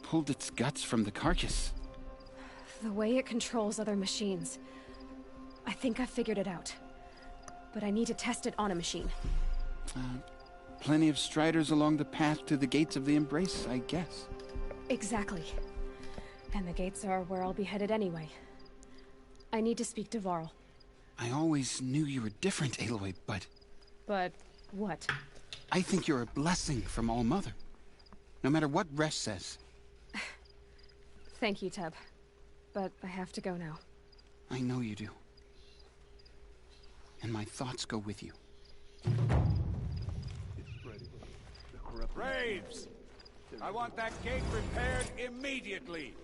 pulled its guts from the carcass. The way it controls other machines. I think I figured it out. But I need to test it on a machine. Plenty of Striders along the path to the gates of the Embrace, I guess. Exactly. And the gates are where I'll be headed anyway. I need to speak to Varl. I always knew you were different, Aloy, but... But what? I think you're a blessing from All-Mother. No matter what Resh says. Thank you, Teb. But I have to go now. I know you do. And my thoughts go with you. Braves! I want that gate repaired immediately.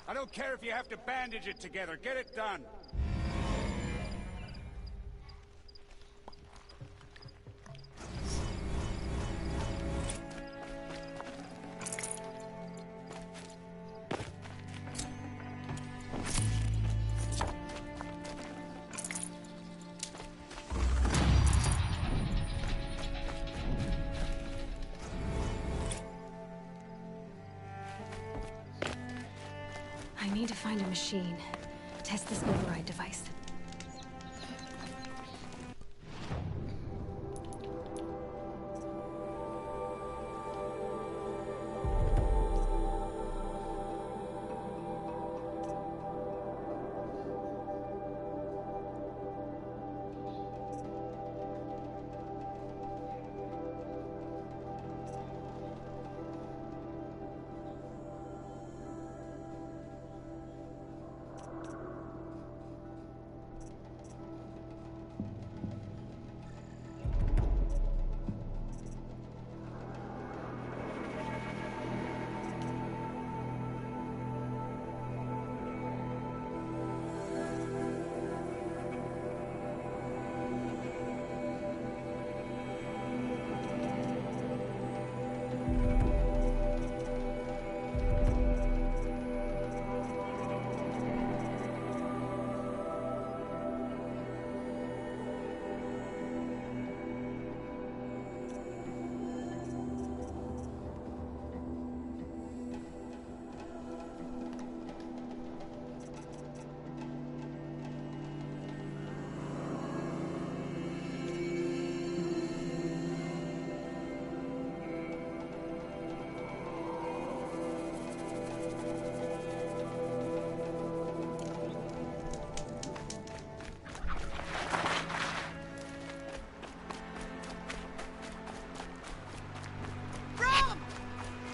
I don't care if you have to bandage it together. Get it done. I need to find a machine. Test this override device.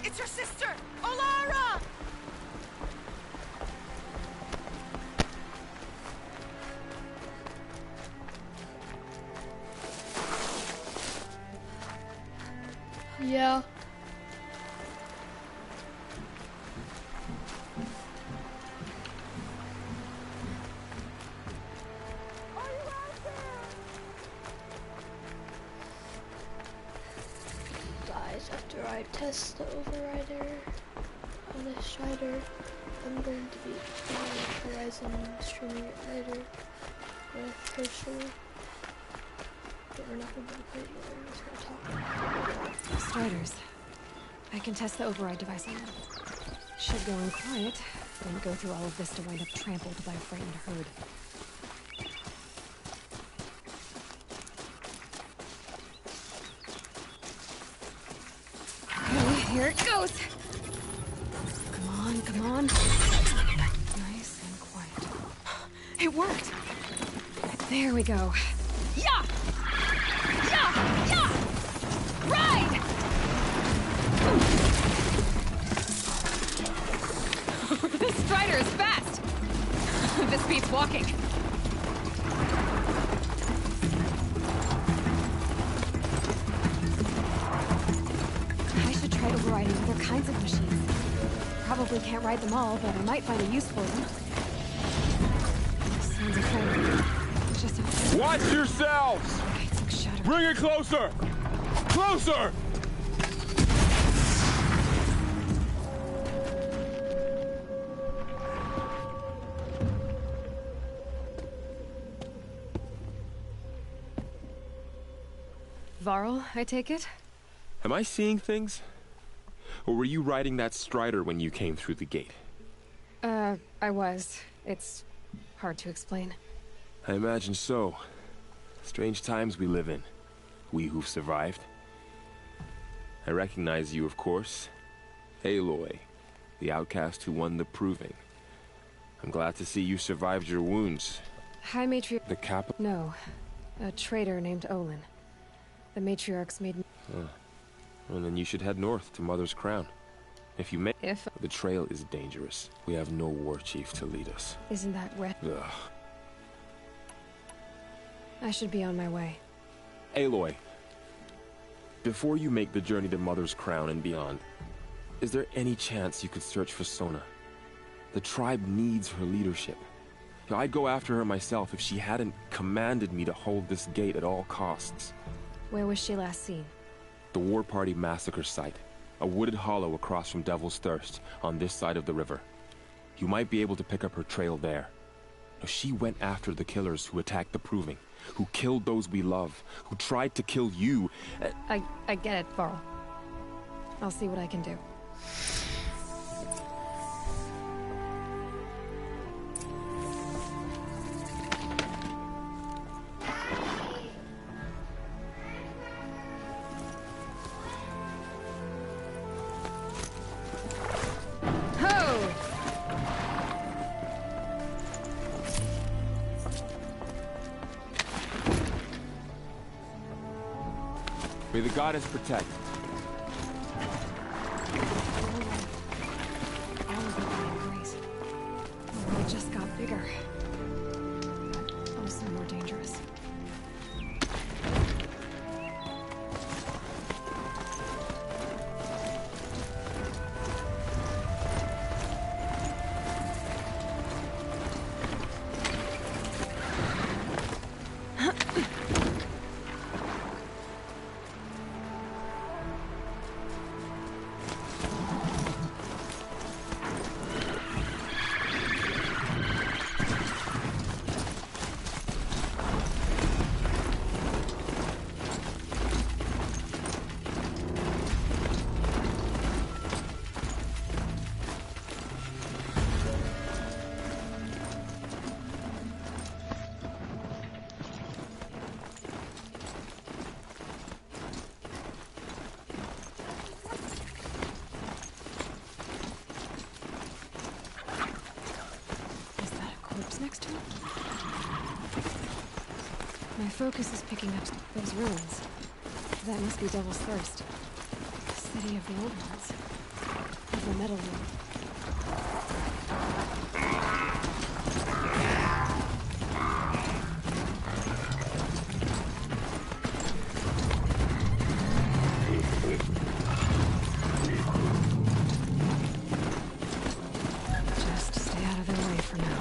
It's your sister, Olara! Yeah. Guys, after I test the overrider on the Strider, I'm going to be playing Horizon, streaming it later with Herschel. But we're not going to play it together, we're just going to talk. Striders. I can test the override device on them. Should go in quiet, then go through all of this to wind up trampled by a frightened herd. Okay, here it goes! Come on, come on. Nice and quiet. It worked! There we go. Yeah! Yeah! Yeah! Ride! Strider is fast! This beats walking. I should try overriding other kinds of machines. Probably can't ride them all, but I might find a use for them. Sounds exciting. Just a... Watch yourselves! Bring it closer! Closer! Varl, I take it? Am I seeing things? Or were you riding that Strider when you came through the gate? I was. It's hard to explain. I imagine so. Strange times we live in. We who've survived. I recognize you, of course. Aloy, the outcast who won the proving. I'm glad to see you survived your wounds. High Matriarch... The capital? No. A traitor named Olin. The Matriarchs made me... Well, then you should head north to Mother's Crown. If you may... If... The trail is dangerous. We have no war chief to lead us. Isn't that red? Ugh. I should be on my way. Aloy, before you make the journey to Mother's Crown and beyond, is there any chance you could search for Sona? The tribe needs her leadership. I'd go after her myself if she hadn't commanded me to hold this gate at all costs. Where was she last seen? The War Party massacre site. A wooded hollow across from Devil's Thirst, on this side of the river. You might be able to pick up her trail there. Now, she went after the killers who attacked the Proving, who killed those we love, who tried to kill you. I get it, Varl. I'll see what I can do. May the goddess protect. All of it by grace. The world just got bigger. But also more dangerous. Next to it? My focus is picking up those ruins. That must be Devil's Thirst. The city of the old ones. Of the Metal Room. Just stay out of their way for now.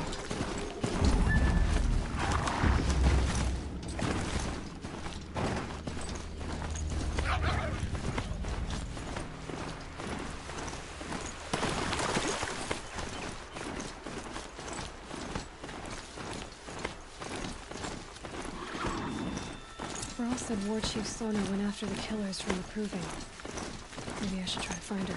Varl said War Chief Sona went after the killers from the Proving. Maybe I should try to find her.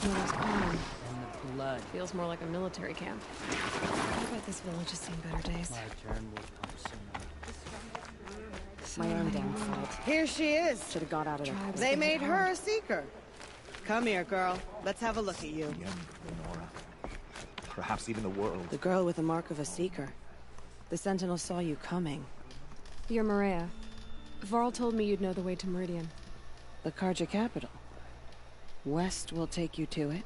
Mother's Crown. And the blood. Feels more like a military camp. I bet this village has seen better days. My turn will come sooner. My own damn fault. Here she is. Should have got out of there. They made her a seeker. Come here, girl. Let's have a look at you. Lenora. Perhaps even the world. The girl with the mark of a seeker. The Sentinel saw you coming. You're Maria. Varl told me you'd know the way to Meridian. The Carja capital. West will take you to it,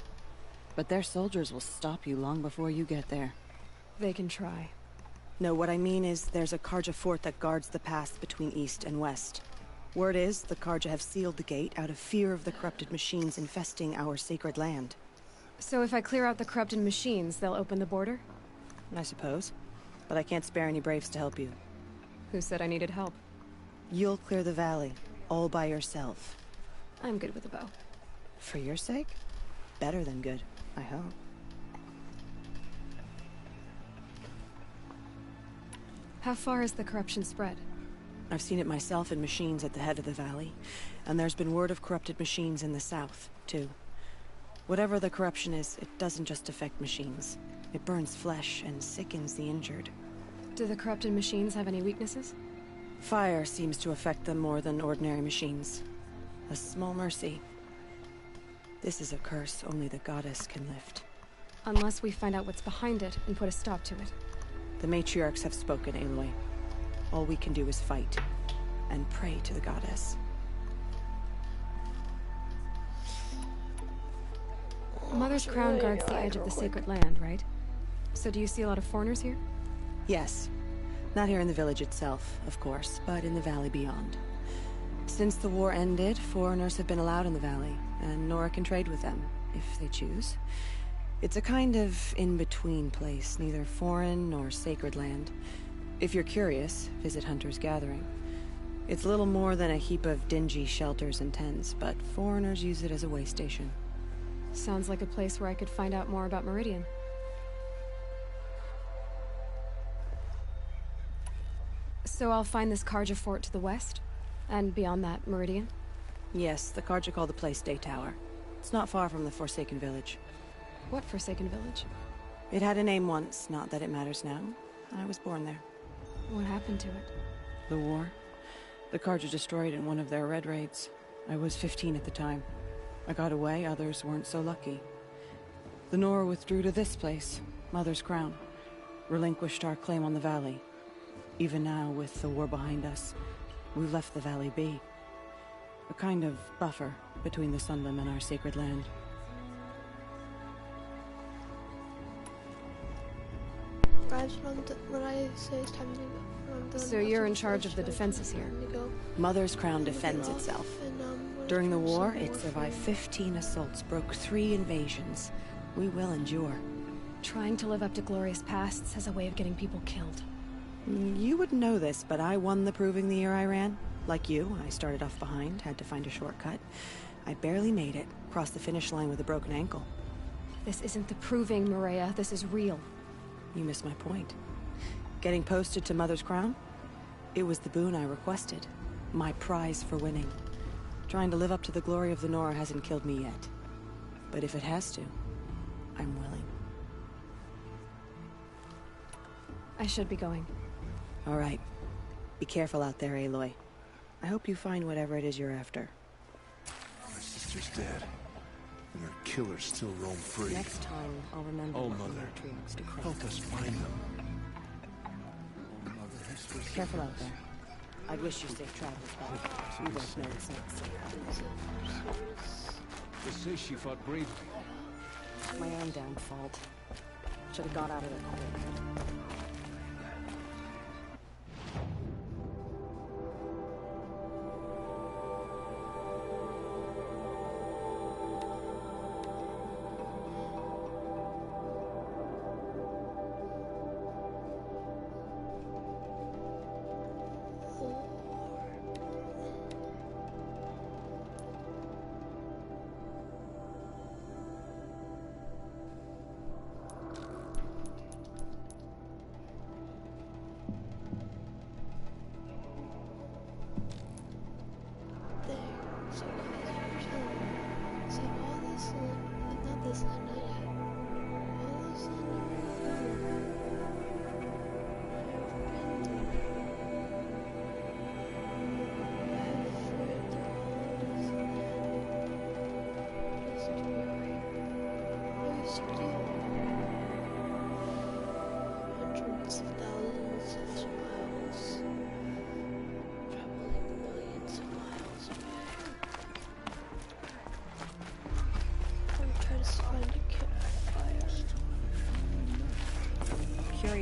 but their soldiers will stop you long before you get there. They can try. No, what I mean is there's a Carja fort that guards the pass between East and West. Word is, the Carja have sealed the gate out of fear of the corrupted machines infesting our sacred land. So if I clear out the corrupted machines, they'll open the border? I suppose. But I can't spare any braves to help you. Who said I needed help? You'll clear the valley, all by yourself. I'm good with a bow. For your sake? Better than good, I hope. How far has the corruption spread? I've seen it myself in machines at the head of the valley, and there's been word of corrupted machines in the south, too. Whatever the corruption is, it doesn't just affect machines. It burns flesh and sickens the injured. Do the corrupted machines have any weaknesses? Fire seems to affect them more than ordinary machines. A small mercy. This is a curse only the goddess can lift. Unless we find out what's behind it and put a stop to it. The matriarchs have spoken, Aloy. All we can do is fight, and pray to the goddess. Mother's crown guards the edge of the sacred land, right? So do you see a lot of foreigners here? Yes. Not here in the village itself, of course, but in the valley beyond. Since the war ended, foreigners have been allowed in the valley, and Nora can trade with them, if they choose. It's a kind of in-between place, neither foreign nor sacred land. If you're curious, visit Hunter's Gathering. It's little more than a heap of dingy shelters and tents, but foreigners use it as a way station. Sounds like a place where I could find out more about Meridian. So I'll find this Carja fort to the west? And beyond that, Meridian? Yes, the Carja call the place Day Tower. It's not far from the Forsaken Village. What Forsaken Village? It had a name once, not that it matters now. I was born there. What happened to it? The war. The Carja destroyed in one of their red raids. I was 15 at the time. I got away, others weren't so lucky. The Nora withdrew to this place, Mother's Crown. Relinquished our claim on the valley. Even now, with the war behind us, we've left the valley be. A kind of buffer between the Sunlim and our sacred land. Guys, when I say it's time to go, when I'm done, So you're in charge of the defenses here? Mother's Crown defends itself. During the war, it survived 15 assaults, broke 3 invasions. We will endure. Trying to live up to glorious pasts has a way of getting people killed. You wouldn't know this, but I won the proving the year I ran. Like you, I started off behind, had to find a shortcut. I barely made it, crossed the finish line with a broken ankle. This isn't the proving, Maria. This is real. You missed my point. Getting posted to Mother's Crown? It was the boon I requested. My prize for winning. Trying to live up to the glory of the Nora hasn't killed me yet. But if it has to, I'm willing. I should be going. All right. Be careful out there, Aloy. I hope you find whatever it is you're after. My sister's dead, and her killers still roam free. Next time, I'll remember Oh, what Mother, matriarchs decreed. help us find them. Careful out there. I'd wish you safe travels, but we both know it's not safe. They say she fought bravely. My own damn fault. Should have got out of there.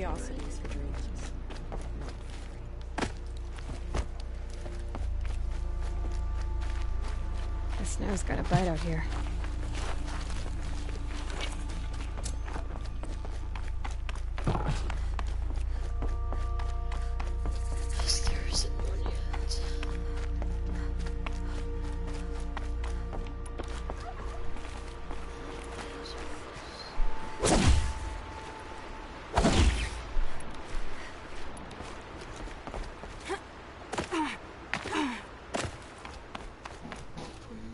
curiosities for dreams. The snow's got a bite out here. There isn't one yet.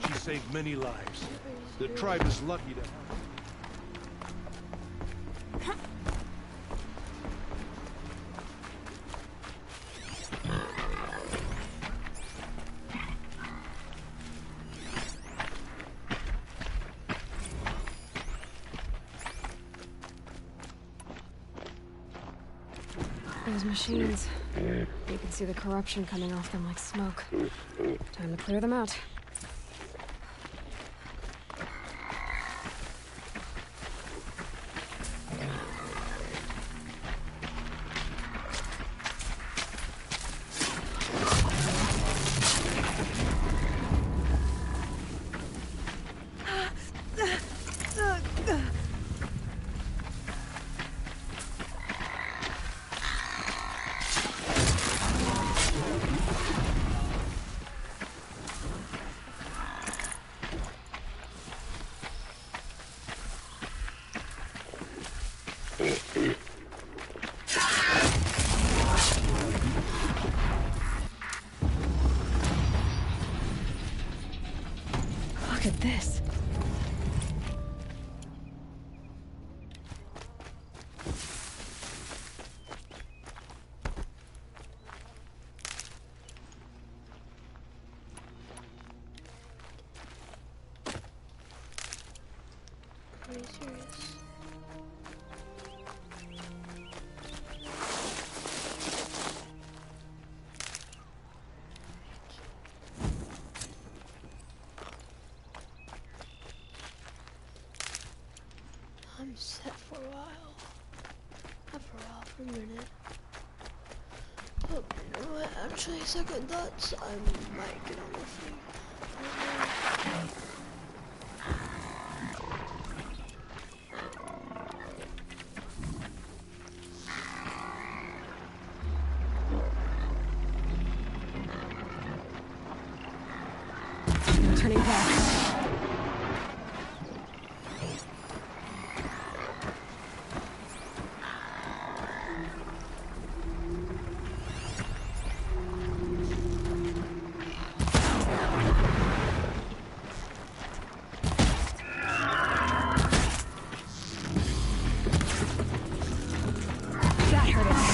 She saved many lives. The tribe is lucky to... Those machines. You can see the corruption coming off them like smoke. Time to clear them out. Look at this. Are you serious? I'm set for a while. Not for a while, for a minute. Oh, you know what? Actually, second thoughts, I might get on with you. Turning back. That hurt us.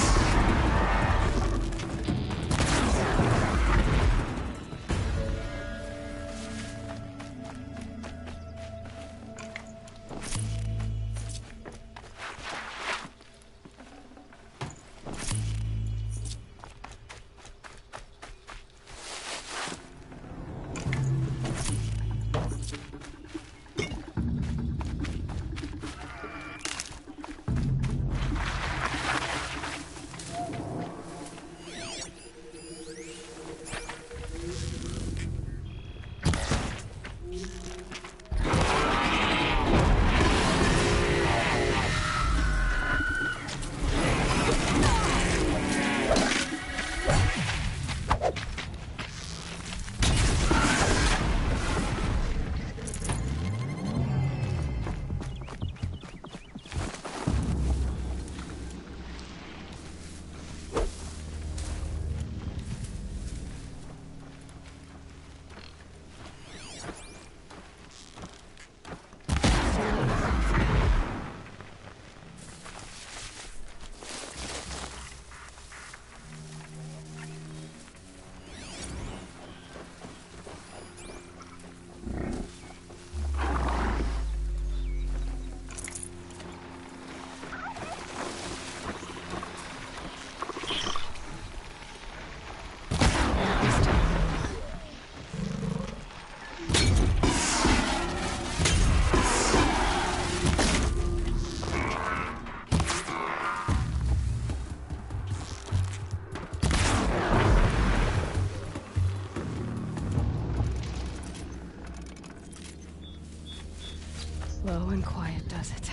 Slow and quiet does it.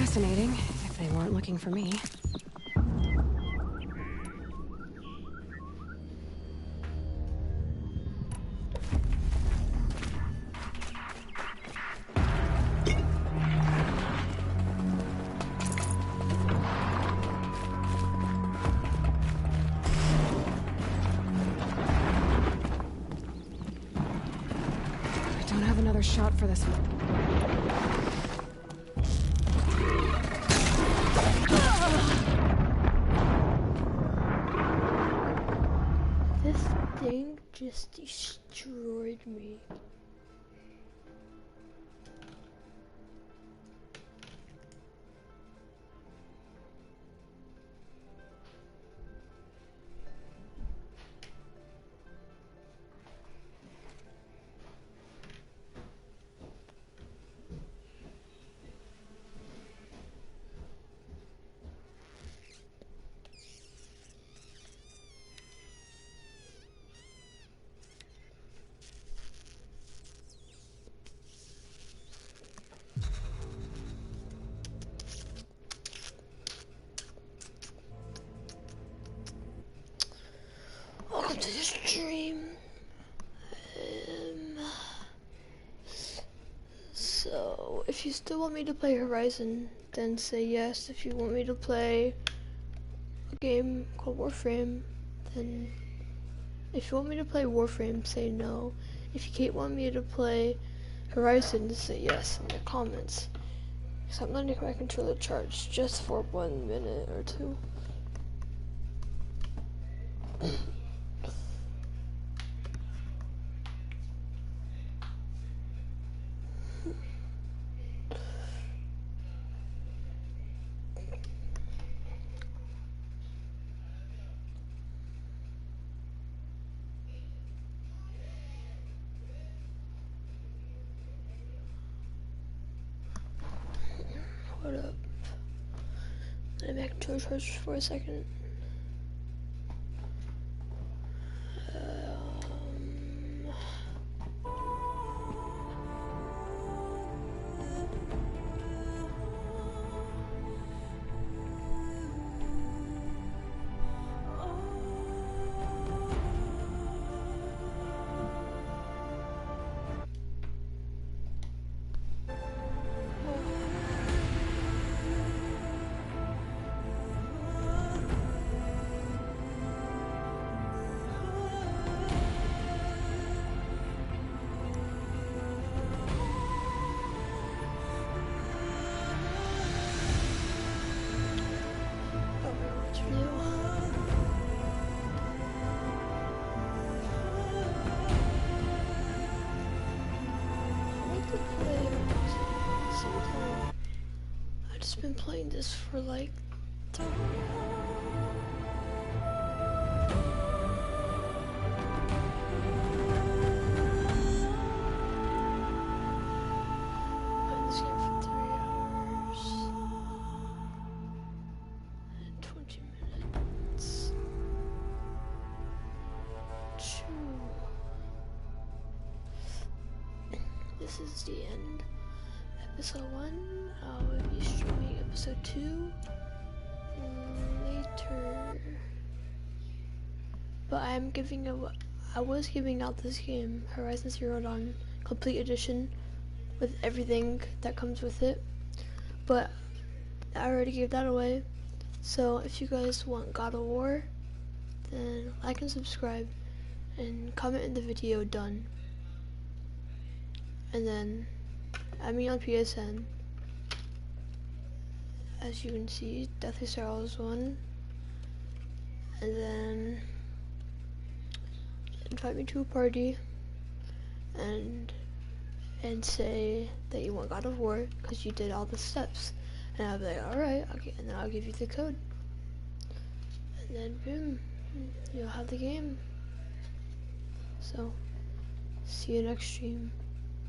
Fascinating, if they weren't looking for me. I don't have another shot for this one. Thing just destroyed me. Welcome to the stream. So, if you still want me to play Horizon, then say yes. If you want me to play a game called Warframe, then if you want me to play Warframe, say no. If you can't want me to play Horizon, then say yes in the comments. Because I'm letting my controller charge just for 1 minute or two. What up? Let me make controller charge for a second. playing this for like this game for 3 hours and 20 minutes. This is the end. Episode 1. I'll be streaming episode 2 later. But I was giving out this game, Horizon Zero Dawn Complete Edition, with everything that comes with it. But I already gave that away. So if you guys want God of War, then like and subscribe and comment in the video done. And then add me on PSN. As you can see, Deathly Sorrows 1. And then invite me to a party and say that you want God of War because you did all the steps. And I'll be like, alright, okay, and then I'll give you the code. And then boom, you'll have the game. So, see you next stream.